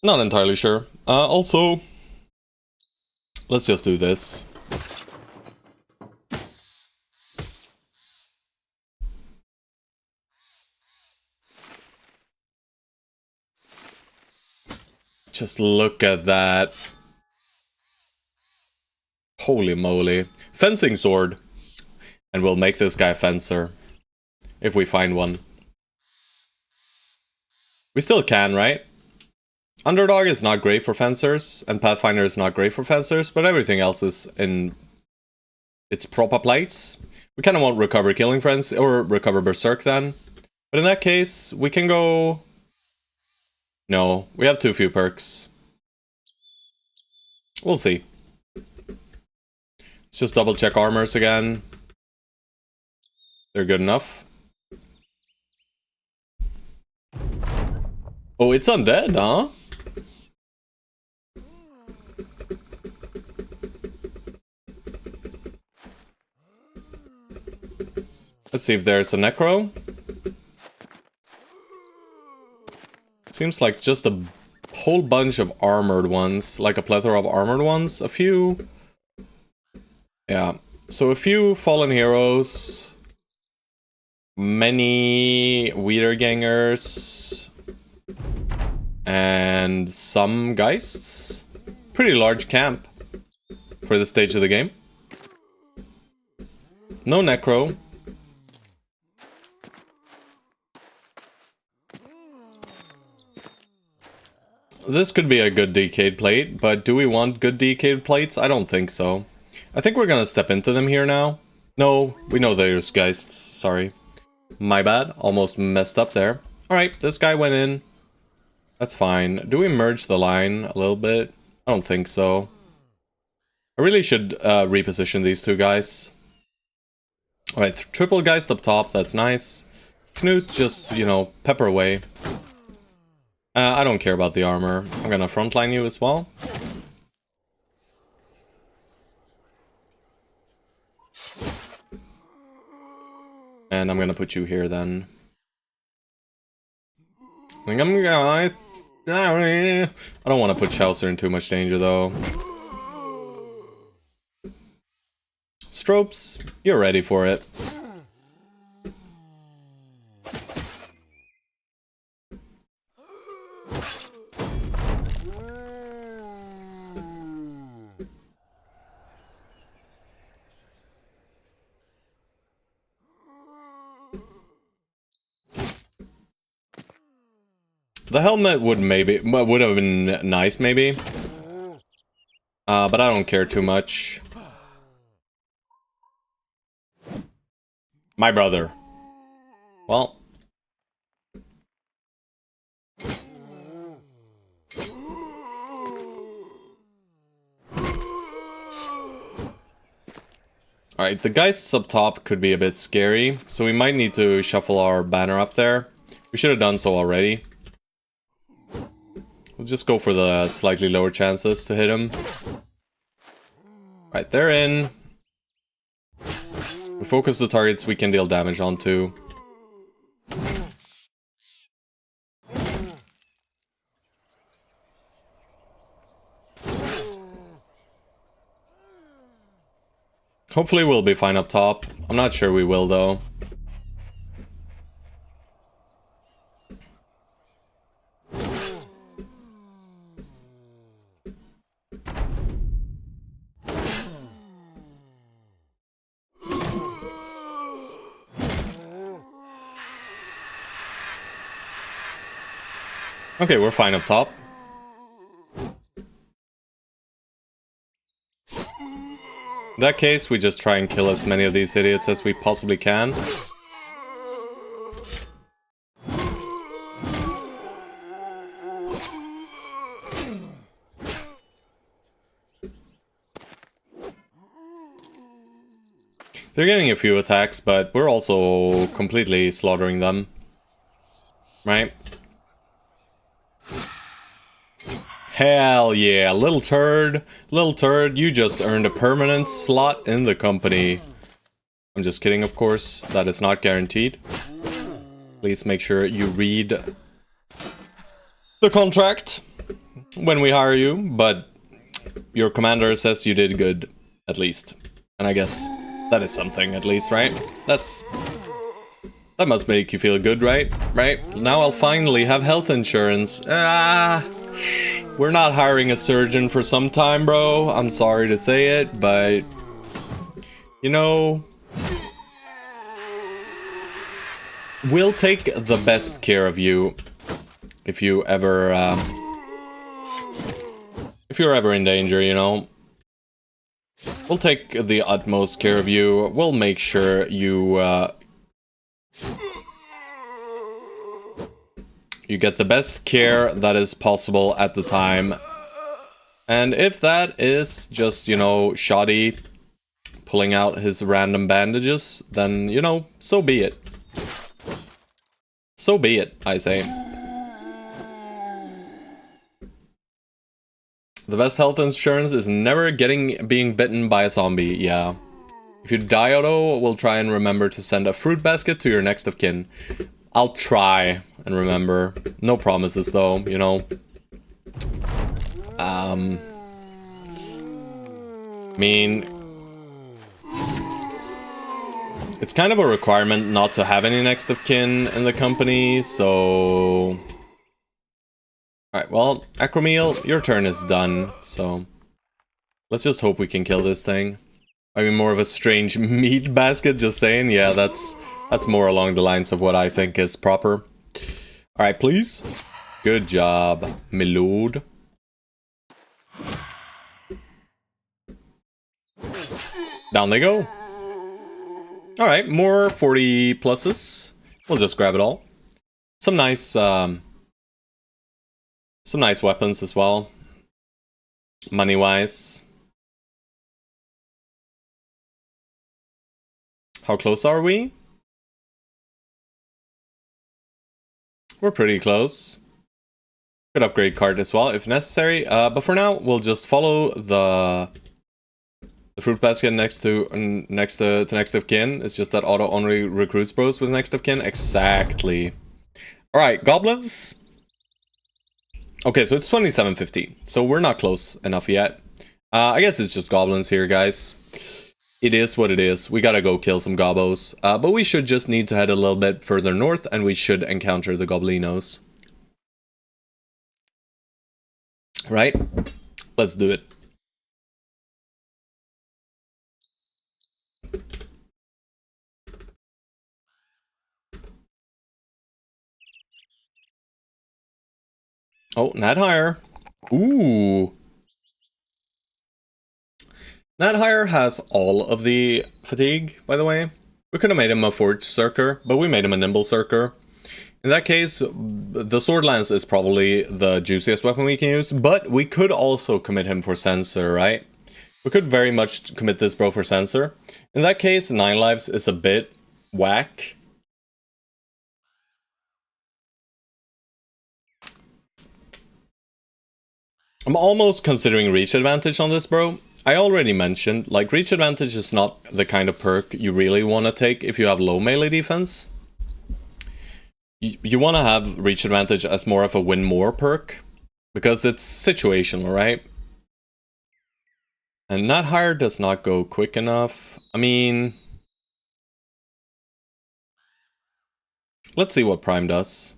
Not entirely sure. Also, let's just do this. Just look at that. Holy moly. Fencing sword. And we'll make this guy a fencer. If we find one. We still can, right? Underdog is not great for fencers, and Pathfinder is not great for fencers, but everything else is in its proper place. We kind of want Recover Killing Friends, or Recover Berserk then. But in that case, we can go... No, we have too few perks. We'll see. Let's just double check armors again. They're good enough. Oh, it's undead, huh? Let's see if there's a necro. Seems like just a whole bunch of armored ones, like a plethora of armored ones. A few... Yeah, so a few fallen heroes. Many Wiedergängers. And some Geists. Pretty large camp for this stage of the game. No necro. This could be a good decayed plate, but do we want good decayed plates? I don't think so. I think we're gonna step into them here now. No, we know there's Geists, sorry. My bad, almost messed up there. Alright, this guy went in. That's fine. Do we merge the line a little bit? I don't think so. I really should reposition these two guys. Alright, triple Geist up top, that's nice. Knut just, you know, pepper away. I don't care about the armor. I'm gonna frontline you as well. And I'm gonna put you here then. I don't want to put Chaucer in too much danger though. Stropes, you're ready for it. The helmet would have been nice maybe. But I don't care too much. My brother. Well. Alright, the Geists up top could be a bit scary, so we might need to shuffle our banner up there. We should have done so already. We'll just go for the slightly lower chances to hit him. Right, they're in. We focus the targets we can deal damage onto. Hopefully we'll be fine up top. I'm not sure we will though. Okay, we're fine up top. In that case, we just try and kill as many of these idiots as we possibly can. They're getting a few attacks, but we're also completely slaughtering them. Right? Hell yeah, little turd, you just earned a permanent slot in the company. I'm just kidding, of course, that is not guaranteed. Please make sure you read the contract. when we hire you, but your commander says you did good, at least. And I guess that is something, at least, right? That must make you feel good, right? Right? Now I'll finally have health insurance. We're not hiring a surgeon for some time, bro. I'm sorry to say it, but... You know... We'll take the best care of you if you ever... if you're ever in danger, you know? We'll take the utmost care of you. We'll make sure you... you get the best care that is possible at the time. And if that is just, you know, Shoddy pulling out his random bandages, then, you know, so be it. So be it, I say. The best health insurance is never being bitten by a zombie, yeah. If you die, Otto, we'll try and remember to send a fruit basket to your next of kin. I'll try and remember. No promises, though, you know. I mean... It's kind of a requirement not to have any next of kin in the company, so... Alright, well, Acromeal, your turn is done, so... Let's just hope we can kill this thing. I mean, more of a strange meat basket, just saying. Yeah, that's more along the lines of what I think is proper. Alright, please. Good job, my lord. Down they go. Alright, more 40 pluses. We'll just grab it all. Some nice weapons as well. Money-wise. How close are we? We're pretty close. Could upgrade card as well if necessary. But for now, we'll just follow the fruit basket next to next of kin. It's just that Otto only recruits bros with next of kin. Exactly. Alright, goblins. Okay, so it's 2750. So we're not close enough yet. I guess it's just goblins here, guys. It is what it is. We gotta go kill some gobbos. But we should just need to head a little bit further north, and we should encounter the goblinos. Right? Let's do it. Oh, not higher. Ooh. Not higher has all of the fatigue, by the way. We could have made him a forge circer, but we made him a nimble circer. In that case, the sword lance is probably the juiciest weapon we can use, but we could also commit him for sensor, right? We could very much commit this bro for sensor. In that case, 9 lives is a bit whack. I'm almost considering reach advantage on this bro. I already mentioned, like, reach advantage is not the kind of perk you really want to take if you have low melee defense. You want to have reach advantage as more of a win more perk, because it's situational, right? And not higher does not go quick enough. I mean... Let's see what Prime does.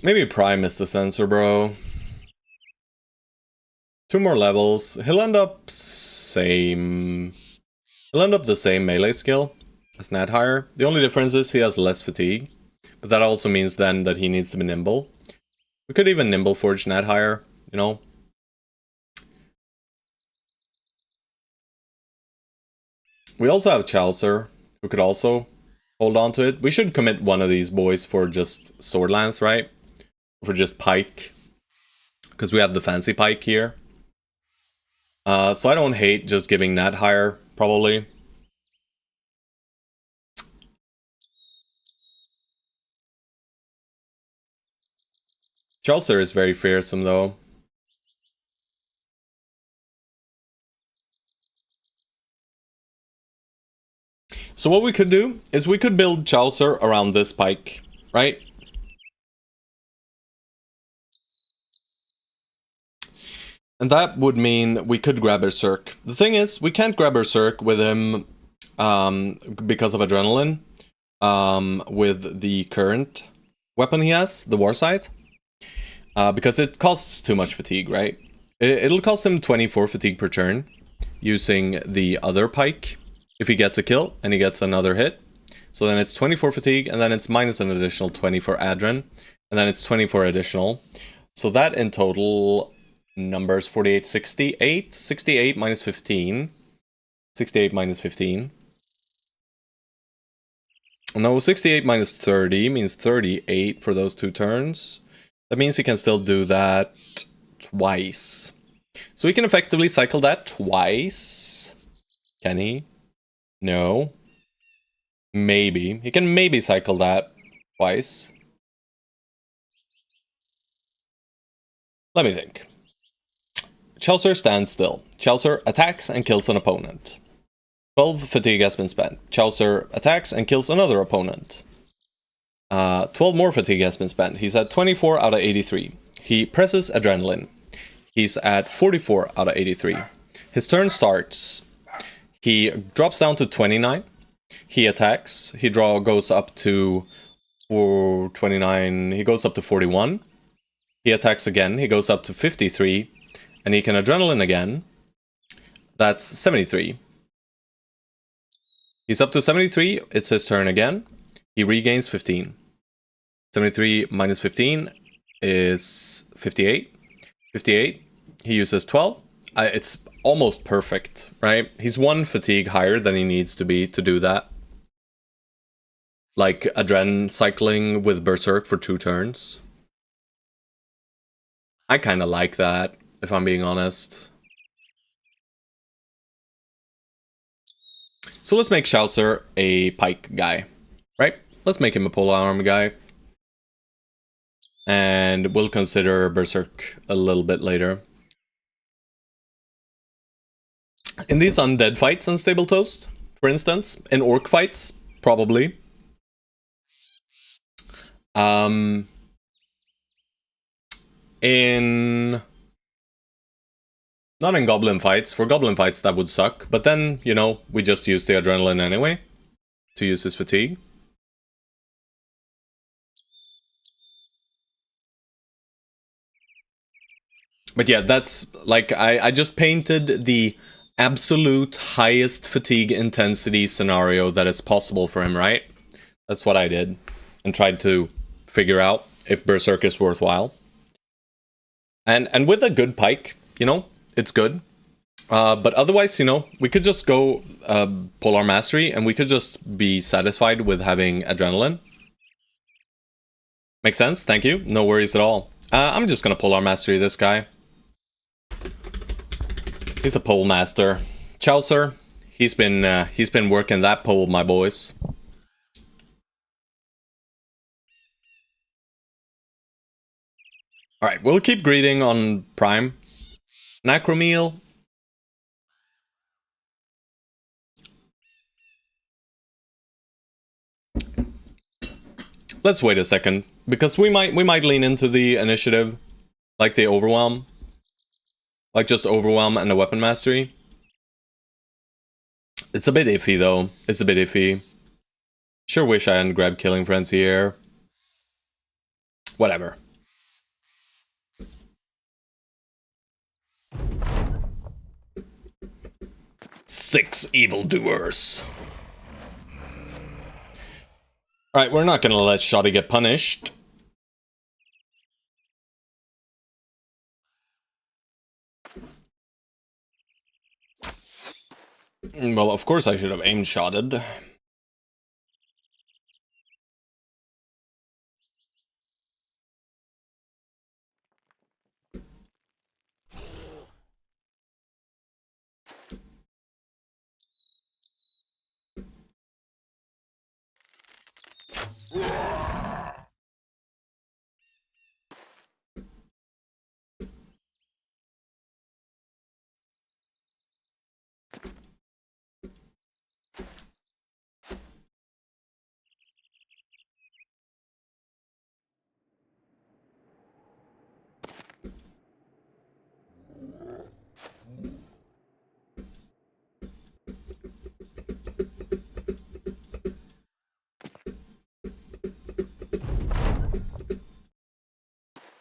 Maybe Prime is the sensor, bro. 2 more levels. He'll end up the same melee skill as Nat higher. The only difference is he has less fatigue. But that also means then that he needs to be nimble. We could even nimble forge Nat higher, you know. We also have Chaucer, who could also hold on to it. We should commit one of these boys for just sword lance, right? For just pike. Because we have the fancy pike here. So I don't hate just giving Nat higher, probably. Chaucer is very fearsome, though. So what we could do is we could build Chaucer around this pike, right? And that would mean we could grab Berserk. The thing is, we can't grab Berserk with him because of Adrenaline, with the current weapon he has, the War Scythe. Because it costs too much fatigue, right? It'll cost him 24 fatigue per turn using the other pike if he gets a kill and he gets another hit. So then it's 24 fatigue, and then it's minus an additional 20 for Adren, and then it's 24 additional. So that in total numbers 48, 68, 68 minus 15, 68 minus 15. No, 68 minus 30 means 38 for those 2 turns. That means he can still do that twice. So he can effectively cycle that twice. Can he? No. Maybe. He can maybe cycle that twice. Let me think. Chaucer stands still. Chaucer attacks and kills an opponent. 12 fatigue has been spent. Chaucer attacks and kills another opponent. 12 more fatigue has been spent. He's at 24 out of 83. He presses Adrenaline. He's at 44 out of 83. His turn starts. He drops down to 29. He attacks. He goes up to 29. He goes up to 41. He attacks again. He goes up to 53. And he can Adrenaline again. That's 73. He's up to 73. It's his turn again. He regains 15. 73 minus 15 is 58. 58. He uses 12. It's almost perfect, right? He's 1 fatigue higher than he needs to be to do that. Like Adren cycling with Berserk for 2 turns. I kind of like that, if I'm being honest. So let's make Chaucer a pike guy, right? Let's make him a polearm guy. And we'll consider Berserk a little bit later. In these undead fights on Stable Toast, for instance, in orc fights, probably. Not in goblin fights. For goblin fights, that would suck. But then, you know, we just use the Adrenaline anyway to use his fatigue. But yeah, that's like, I just painted the absolute highest fatigue intensity scenario that is possible for him, right? That's what I did. And tried to figure out if Berserk is worthwhile. And with a good pike, you know, it's good. But otherwise, you know, we could just go Polar Mastery and we could just be satisfied with having Adrenaline. Makes sense? Thank you. No worries at all. I'm just gonna Polar Mastery this guy. He's a pole master. Chaucer, he's been working that pole, my boys. Alright, we'll keep greeting on Prime. Necromeal. Let's wait a second, because we might lean into the initiative, like the Overwhelm. Like just Overwhelm and the Weapon Mastery. It's a bit iffy though. It's a bit iffy. Sure wish I hadn't grabbed Killing Frenzy here. Whatever. Six evildoers. Alright, we're not gonna let Shoddy get punished. Well, of course I should have aim-shotted.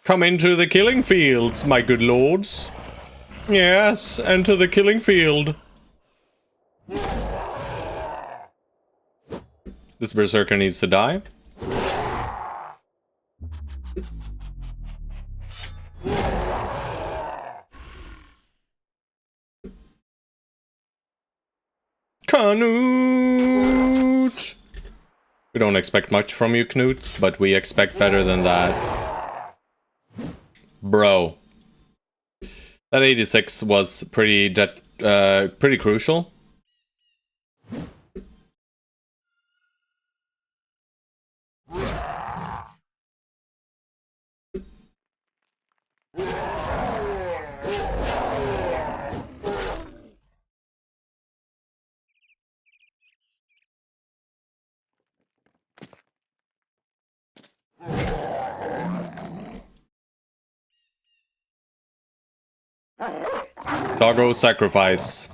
Come into the killing fields, my good lords. Yes, enter the killing field. This berserker needs to die. Knut! We don't expect much from you, Knut, but we expect better than that. Bro. That 86 was pretty crucial. Doggo sacrifice.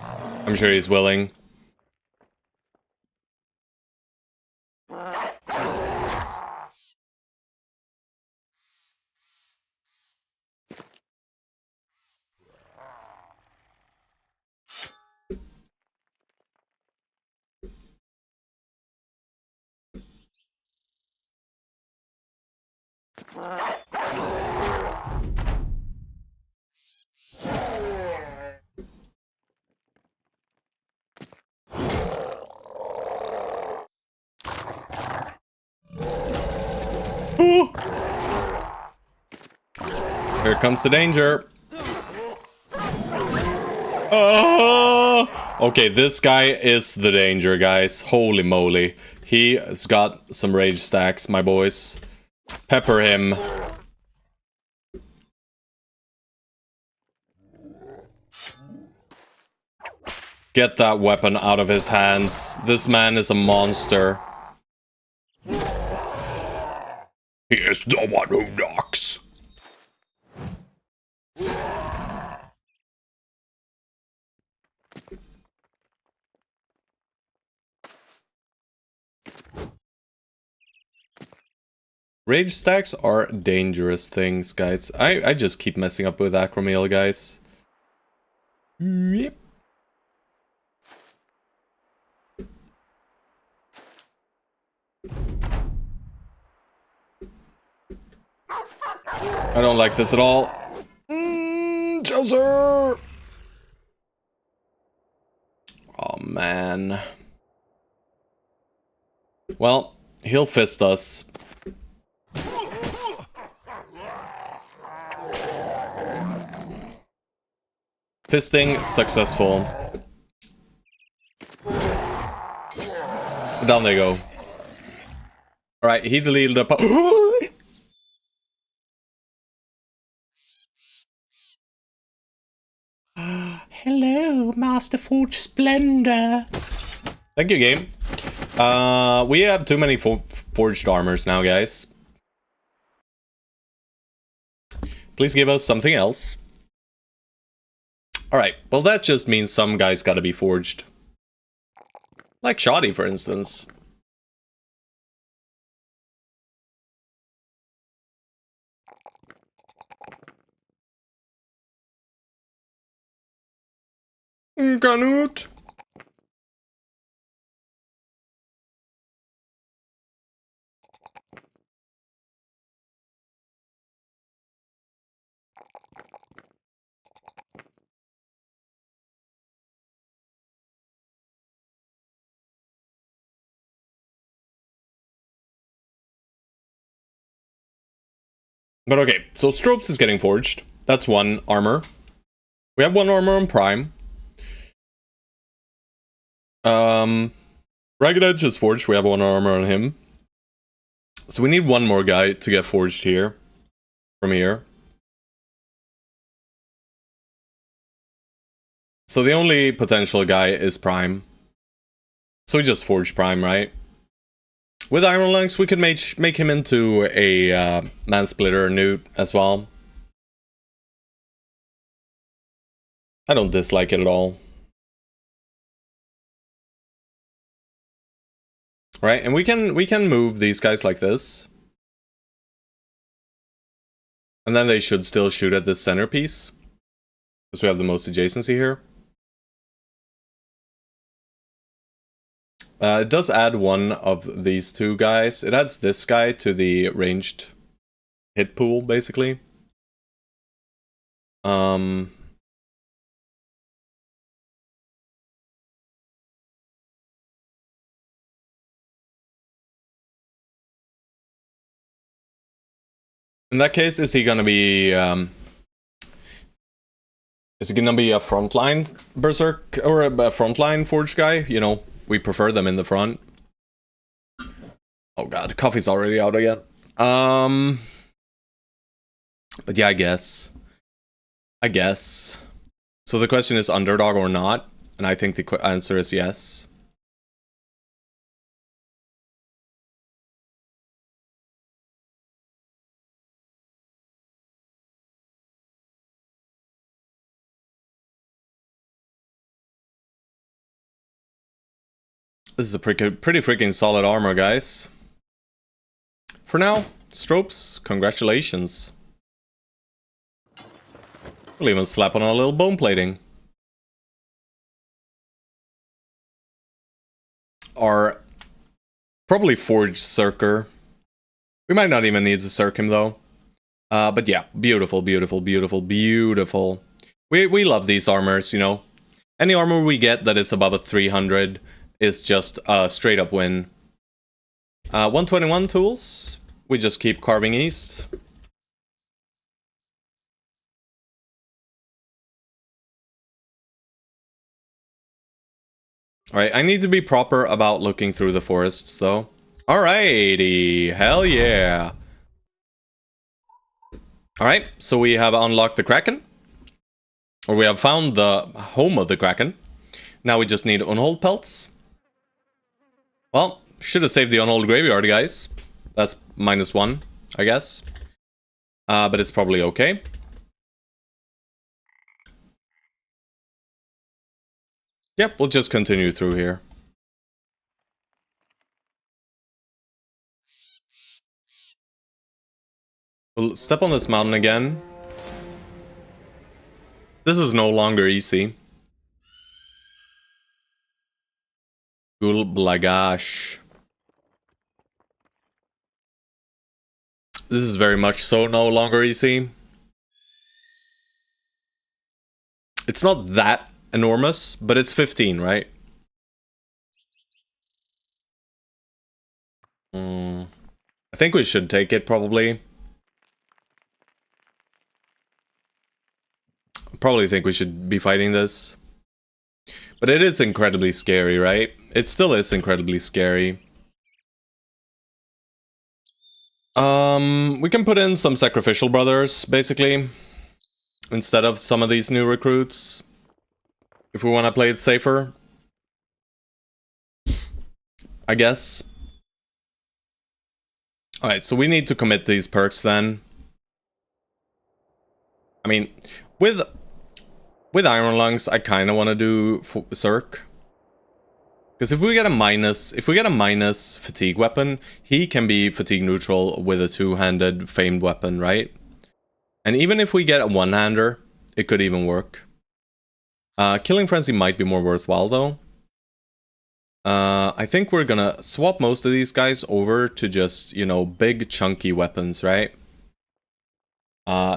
I'm sure he's willing. Here comes the danger. Okay, this guy is the danger, guys. Holy moly. He has got some rage stacks, my boys. Pepper him. Get that weapon out of his hands. This man is a monster. He is the one who knocks. Rage stacks are dangerous things, guys. I just keep messing up with acromeal, guys. Yep. I don't like this at all. Chaucer! Oh, man. Well, he'll fist us. Fisting successful. Down they go. Alright, he deleted up. Hello, Master Forge Splendor. Thank you, game. We have too many forged armors now, guys. Please give us something else. Alright, well that just means some guys gotta be forged. Like Shoddy, for instance. Knut. But okay, so Stropes is getting forged. That's one armor. We have one armor on Prime. Ragged Edge is forged. We have one armor on him. So we need one more guy to get forged here. From here. So the only potential guy is Prime. So we just forge Prime, right? With Iron Lungs, we could make him into a Man-Splitter Newt as well. I don't dislike it at all. Right, and we can move these guys like this. And then they should still shoot at this centerpiece, because we have the most adjacency here. It does add one of these two guys. It adds this guy to the ranged hit pool, basically. In that case, is he gonna be is it gonna be a frontline berserk or a frontline forge guy? You know, we prefer them in the front. Oh god, coffee's already out again. But yeah, I guess. So the question is underdog or not, and I think the answer is yes. This is a pretty freaking solid armor, guys. For now, Stropes, congratulations. We'll even slap on a little bone plating. Our probably forged Circer. We might not even need to Circ him though. But yeah, beautiful, beautiful, beautiful, beautiful. We love these armors, you know. Any armor we get that is above a 300 is just a straight up win. 121 tools. We just keep carving east. Alright, I need to be proper about looking through the forests though. Alrighty, hell yeah. Alright, so we have unlocked the Kraken. Or we have found the home of the Kraken. Now we just need unhold pelts. Well, should have saved the unhold graveyard, guys. That's -1, I guess. But it's probably okay. Yep, we'll just continue through here. We'll step on this mountain again. This is no longer easy. Gul Blagash. This is very much so no longer easy. It's not that enormous, but it's 15, right? I think we should take it, probably. Probably think we should be fighting this. But it is incredibly scary, right? It still is incredibly scary. We can put in some sacrificial brothers, basically. Instead of some of these new recruits. If we want to play it safer. I guess. Alright, so we need to commit these perks then. I mean, with Iron Lungs, I kind of want to do Circ. Because if we get a minus fatigue weapon, he can be fatigue neutral with a two-handed famed weapon, right? And even if we get a one-hander, it could even work. Killing Frenzy might be more worthwhile though. I think we're gonna swap most of these guys over to just, you know, big chunky weapons, right?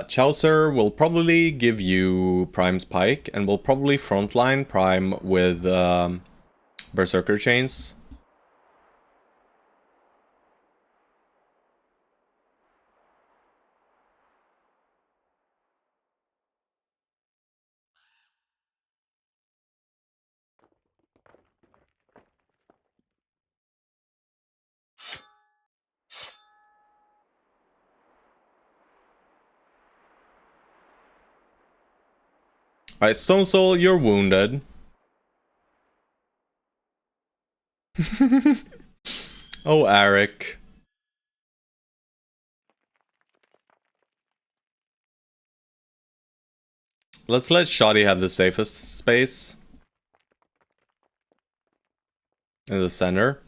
Chaucer will probably give you Prime's Pike, and we'll probably frontline Prime with Berserker Chains. Alright, Stone Soul, you're wounded. Oh, Eric. Let's let Shoddy have the safest space. In the center.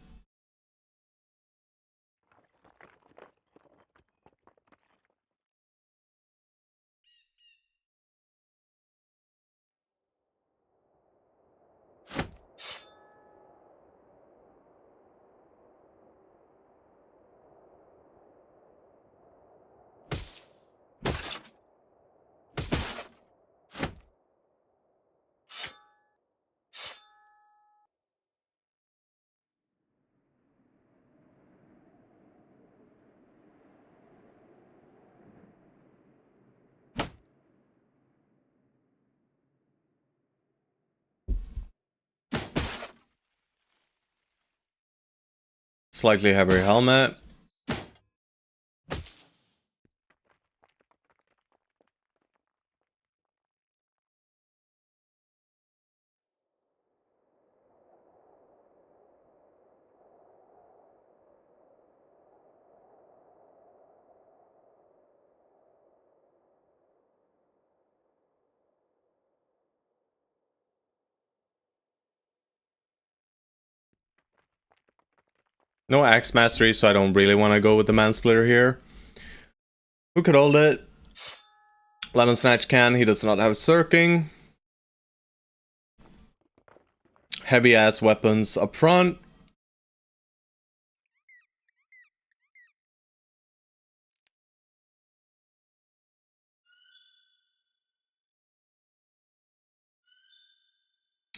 Slightly heavier helmet. No axe mastery, so I don't really want to go with the mansplitter here. Who could hold it? Lemon Snatch can, he does not have circing. Heavy ass weapons up front.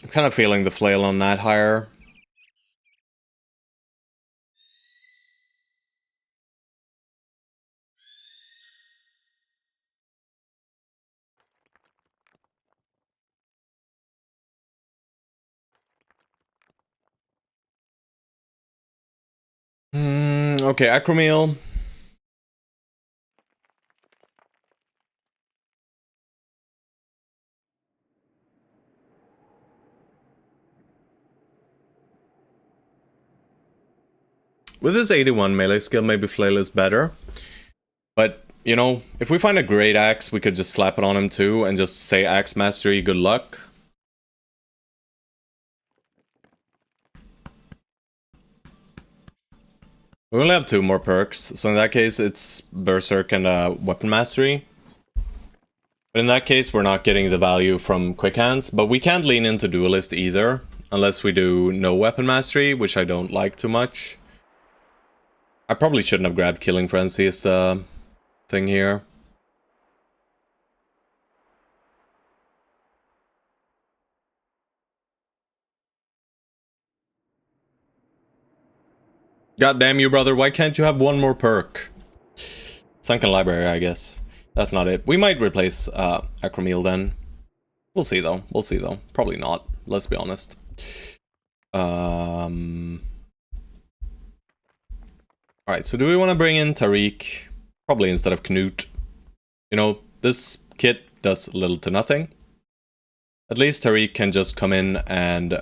I'm kind of feeling the flail on that higher. Okay, acromeal. With his 81 melee skill, maybe flail is better. But, you know, if we find a great axe, we could just slap it on him too and just say axe mastery, good luck. We only have 2 more perks, so in that case it's Berserk and Weapon Mastery. But in that case we're not getting the value from Quick Hands, but we can't lean into Duelist either, unless we do no Weapon Mastery, which I don't like too much. I probably shouldn't have grabbed Killing Frenzy as the thing here. God damn you, brother, why can't you have 1 more perk? Sunken Library, I guess. That's not it. We might replace Acromeal then. We'll see though. We'll see though. Probably not. Let's be honest. Alright, so do we want to bring in Tariq? Probably instead of Knut. You know, this kit does little to nothing. At least Tariq can just come in and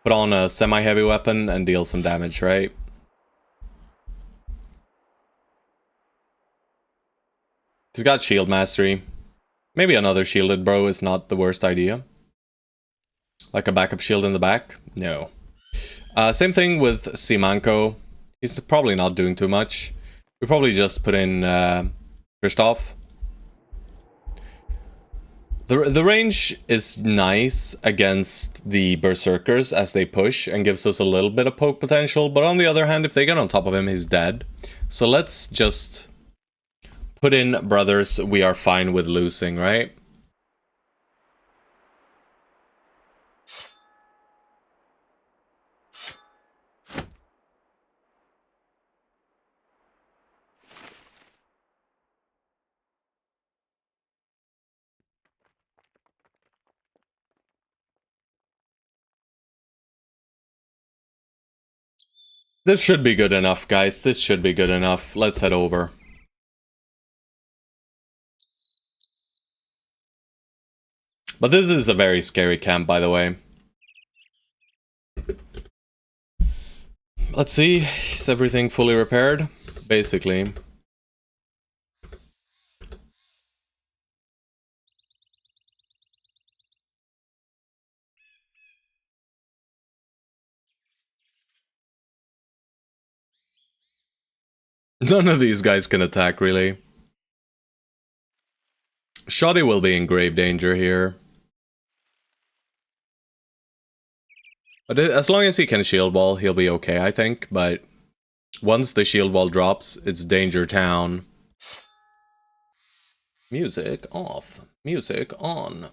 put on a semi-heavy weapon and deal some damage, right? He's got shield mastery. Maybe another shielded bro is not the worst idea. Like a backup shield in the back? No. Same thing with Simanko. He's probably not doing too much. We probably just put in Christoph. The range is nice against the Berserkers as they push and gives us a little bit of poke potential, but on the other hand, if they get on top of him, he's dead. So let's just put in brothers we are fine with losing, right? This should be good enough, guys. This should be good enough. Let's head over. But this is a very scary camp, by the way. Let's see. Is everything fully repaired? Basically. None of these guys can attack, really. Shoddy will be in grave danger here. But as long as he can shield wall, he'll be okay, I think. But once the shield wall drops, it's danger town. Music off. Music on.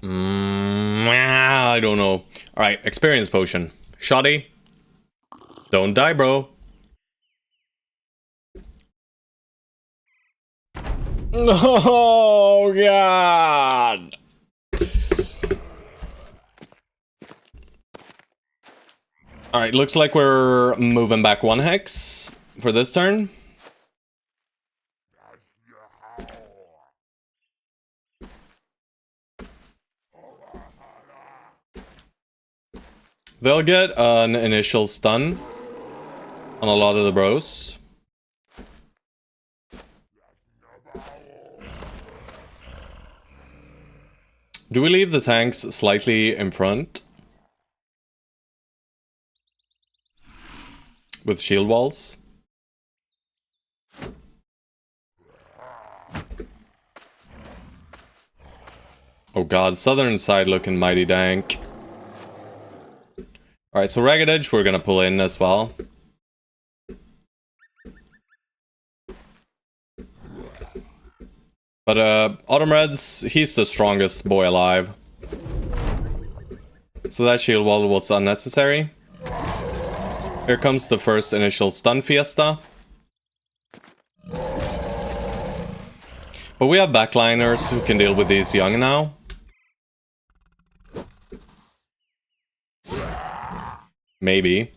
I don't know. Alright, experience potion. Shoddy. Don't die, bro. Oh, God. Alright, looks like we're moving back 1 hex for this turn. They'll get an initial stun on a lot of the bros. Do we leave the tanks slightly in front? With shield walls? Oh god, southern side looking mighty dank. Alright, so Ragged Edge we're gonna pull in as well. But Autumn Reds, he's the strongest boy alive. So that shield wall was unnecessary. Here comes the first initial stun fiesta. But we have backliners who can deal with these young now. Maybe.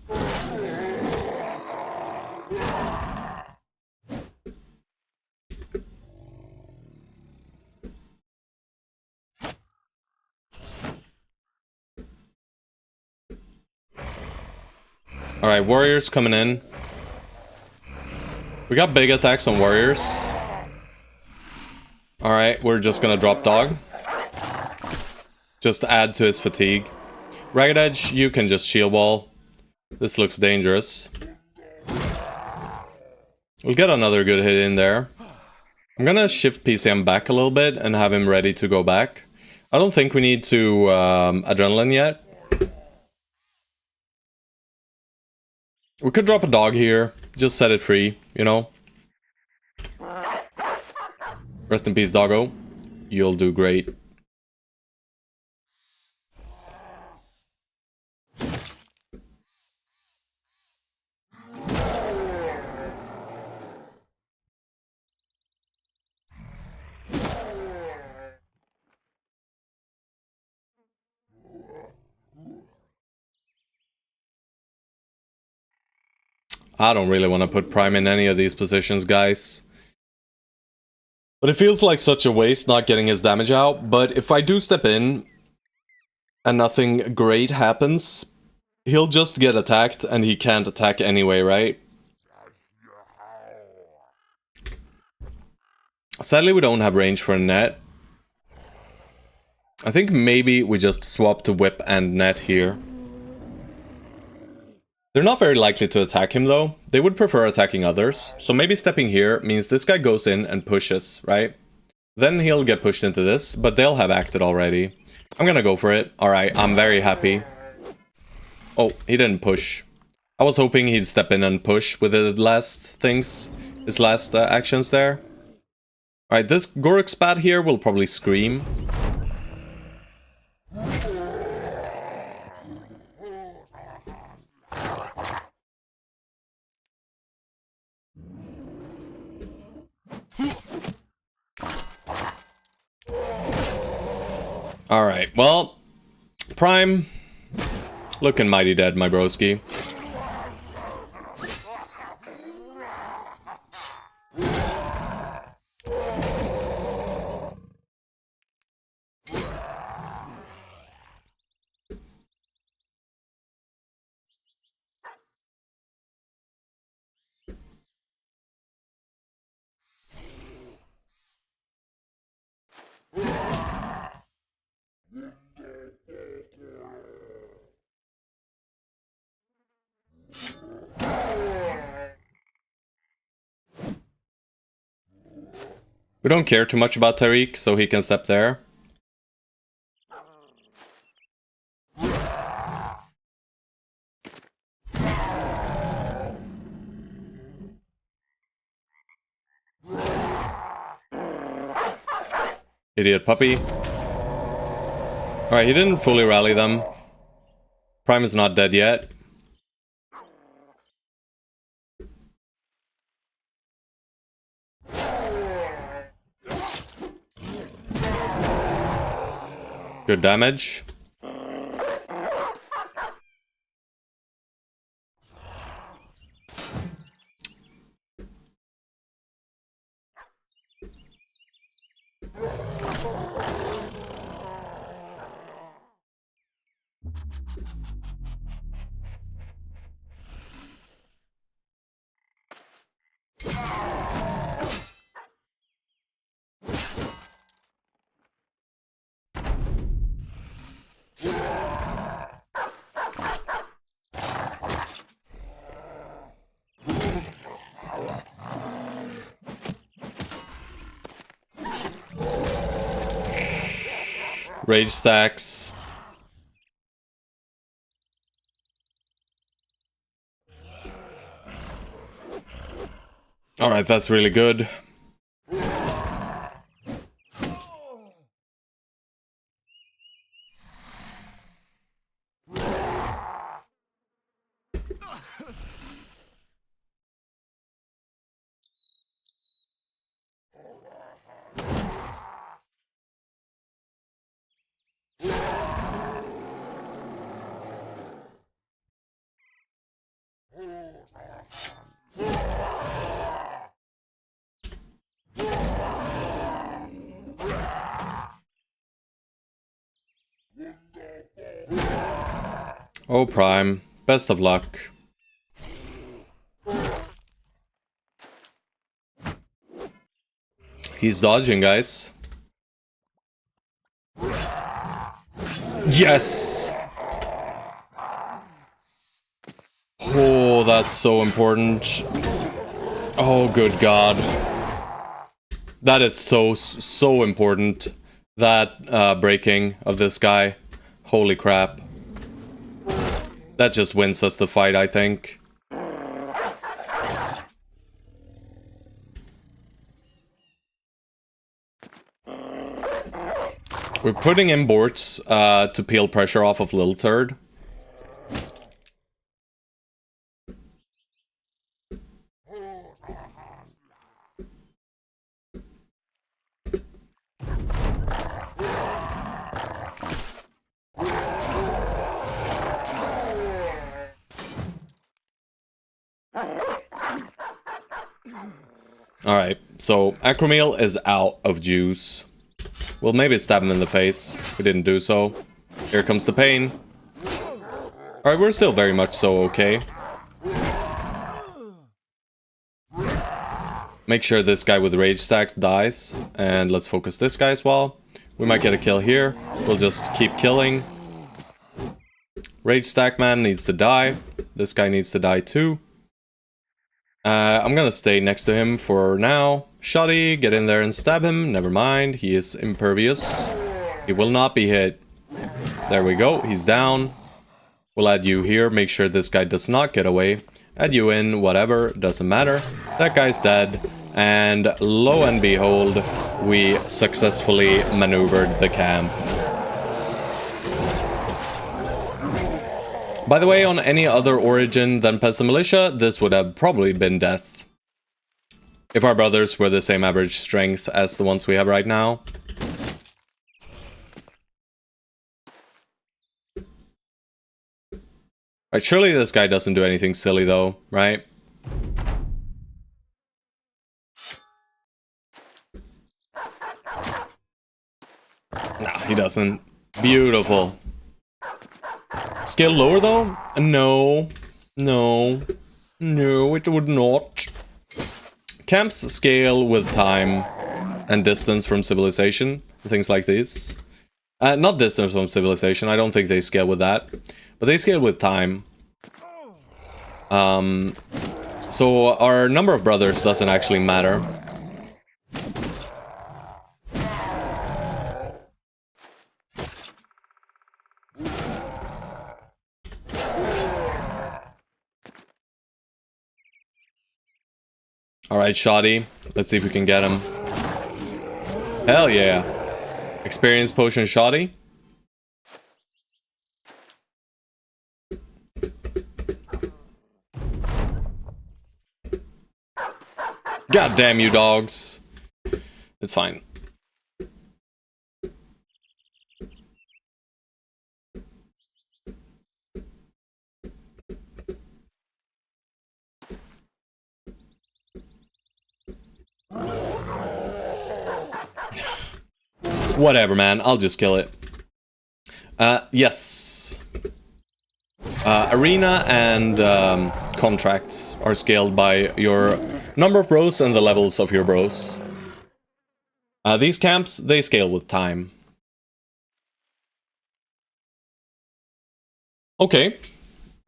Alright, warriors coming in. We got big attacks on warriors. Alright, we're just gonna drop dog. Just add to his fatigue. Ragged Edge, you can just shield wall. This looks dangerous. We'll get another good hit in there. I'm gonna shift PCM back a little bit and have him ready to go back. I don't think we need to adrenaline yet. We could drop a dog here. Just set it free, you know? Rest in peace, doggo. You'll do great. I don't really want to put Prime in any of these positions, guys. But it feels like such a waste not getting his damage out. But if I do step in and nothing great happens, he'll just get attacked and he can't attack anyway, right? Sadly, we don't have range for a net. I think maybe we just swap to whip and net here. They're not very likely to attack him though. They would prefer attacking others. So maybe stepping here means this guy goes in and pushes, right? Then he'll get pushed into this, but they'll have acted already. I'm gonna go for it. Alright, I'm very happy. Oh, he didn't push. I was hoping he'd step in and push with his last things. His last actions there. Alright, this Goruk spat here will probably scream. Alright, well, Prime, looking mighty dead, my broski. We don't care too much about Tariq, so he can step there. Idiot puppy. Alright, he didn't fully rally them. Prime is not dead yet. Good damage. Rage stacks. Alright, that's really good. Oh, Prime. Best of luck. He's dodging, guys. Yes! Oh, that's so important. Oh, good God. That is so important. That breaking of this guy. Holy crap. That just wins us the fight, I think. We're putting in boards to peel pressure off of Little Turd. Alright, so Acromel is out of juice. We'll maybe stab him in the face. We didn't do so. Here comes the pain. Alright, we're still very much so okay. Make sure this guy with rage stacks dies. And let's focus this guy as well. We might get a kill here. We'll just keep killing. Rage stack man needs to die. This guy needs to die too. I'm gonna stay next to him for now. Shoddy, get in there and stab him. Never mind, he is impervious. He will not be hit. There we go, he's down. We'll add you here, make sure this guy does not get away. Add you in, whatever, doesn't matter. That guy's dead. And lo and behold, we successfully maneuvered the camp. By the way, on any other origin than Peasant Militia, this would have probably been death. If our brothers were the same average strength as the ones we have right now. Right, surely this guy doesn't do anything silly though, right? Nah, he doesn't. Beautiful. Scale lower though? No. No. No, it would not. Camps scale with time and distance from civilization. Things like this. Not distance from civilization, I don't think they scale with that. But they scale with time. So our number of brothers doesn't actually matter. Alright, Shoddy. Let's see if we can get him. Hell yeah. Experience potion Shoddy. God damn you, dogs. It's fine. Whatever, man. I'll just kill it. Yes. Arena and contracts are scaled by your number of bros and the levels of your bros. These camps, they scale with time. Okay.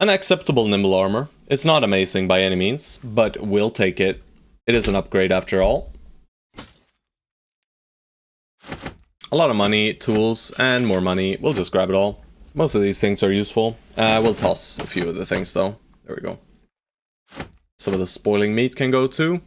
An acceptable nimble armor. It's not amazing by any means, but we'll take it. It is an upgrade after all. A lot of money, tools, and more money. We'll just grab it all. Most of these things are useful. We'll toss a few of the things though. There we go. Some of the spoiling meat can go too.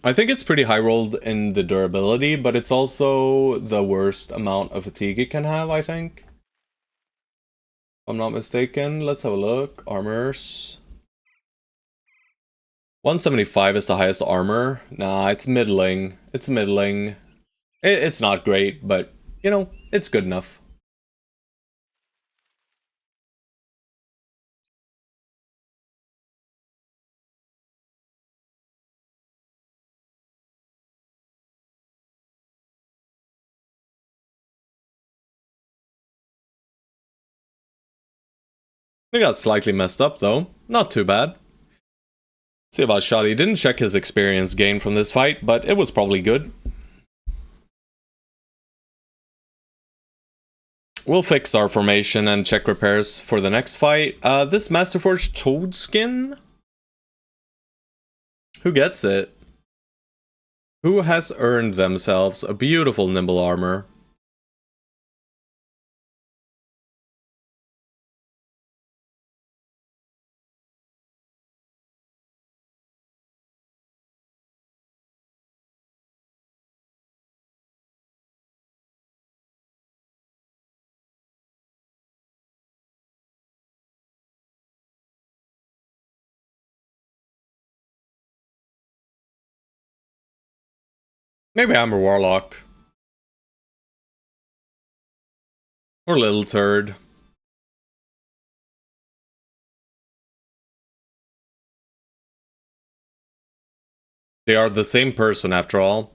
I think it's pretty high rolled in the durability, but it's also the worst amount of fatigue it can have, I think. If I'm not mistaken. Let's have a look. Armors. 175 is the highest armor. Nah, it's middling. It's middling. It's not great, but, you know, it's good enough. They got slightly messed up, though. Not too bad. See about Shoddy. Didn't check his experience gain from this fight, but it was probably good. We'll fix our formation and check repairs for the next fight. This Masterforged Toad skin? Who gets it? Who has earned themselves a beautiful nimble armor? Maybe I'm a warlock. Or Little Turd. They are the same person after all.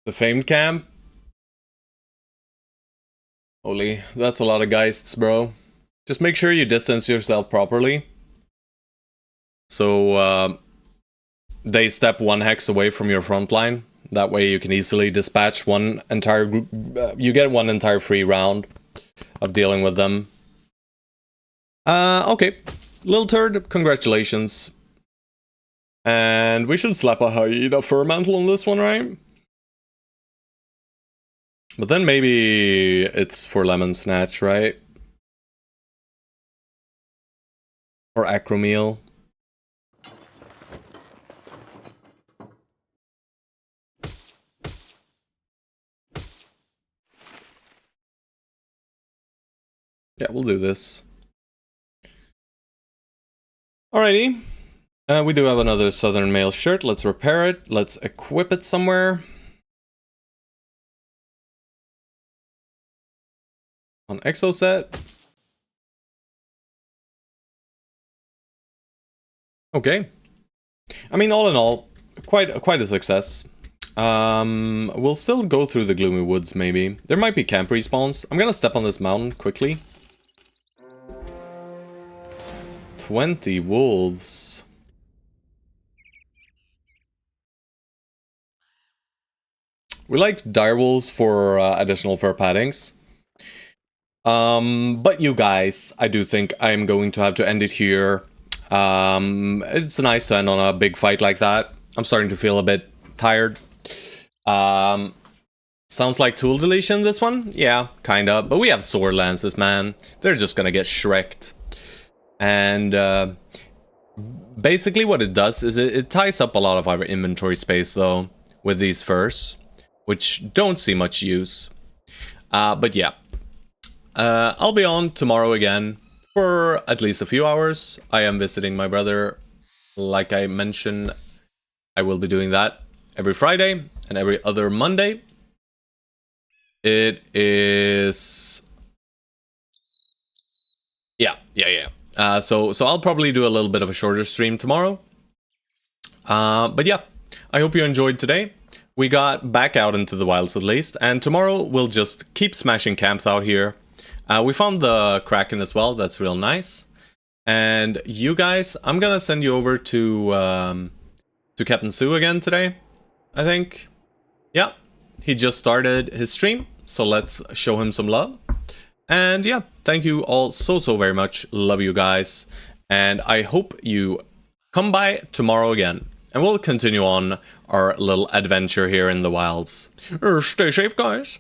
The famed camp? Holy, that's a lot of geists, bro. Just make sure you distance yourself properly. So, they step one hex away from your front line. That way you can easily dispatch one entire group. You get one entire free round of dealing with them. Okay. Little Turd, congratulations. And we should slap a hyena fur mantle on this one, right? But then maybe it's for Lemon Snatch, right? Or Acromeal. Yeah, we'll do this. Alrighty. We do have another Southern Mail shirt. Let's repair it. Let's equip it somewhere. On Exo set. Okay. I mean, all in all, quite a success. We'll still go through the Gloomy Woods, maybe. There might be camp respawns. I'm gonna step on this mountain quickly. 20 wolves. We like direwolves for additional fur paddings. But you guys, I do think I'm going to have to end it here. It's nice to end on a big fight like that. I'm starting to feel a bit tired. Sounds like tool deletion, this one? Yeah, kinda. But we have sword lances, man. They're just gonna get shreked. And basically what it does is it ties up a lot of our inventory space, though. with these furs, which don't see much use. But yeah, I'll be on tomorrow again for at least a few hours. I am visiting my brother. Like I mentioned, I will be doing that every Friday and every other Monday. It is... Yeah. So I'll probably do a little bit of a shorter stream tomorrow. But yeah, I hope you enjoyed today. We got back out into the wilds at least, and tomorrow we'll just keep smashing camps out here. We found the Kraken as well, that's real nice. And you guys, I'm gonna send you over to Captain Sue again today, I think. Yeah, he just started his stream, so let's show him some love. And yeah, thank you all so very much. Love you guys. And I hope you come by tomorrow again. And we'll continue on our little adventure here in the wilds. Stay safe, guys.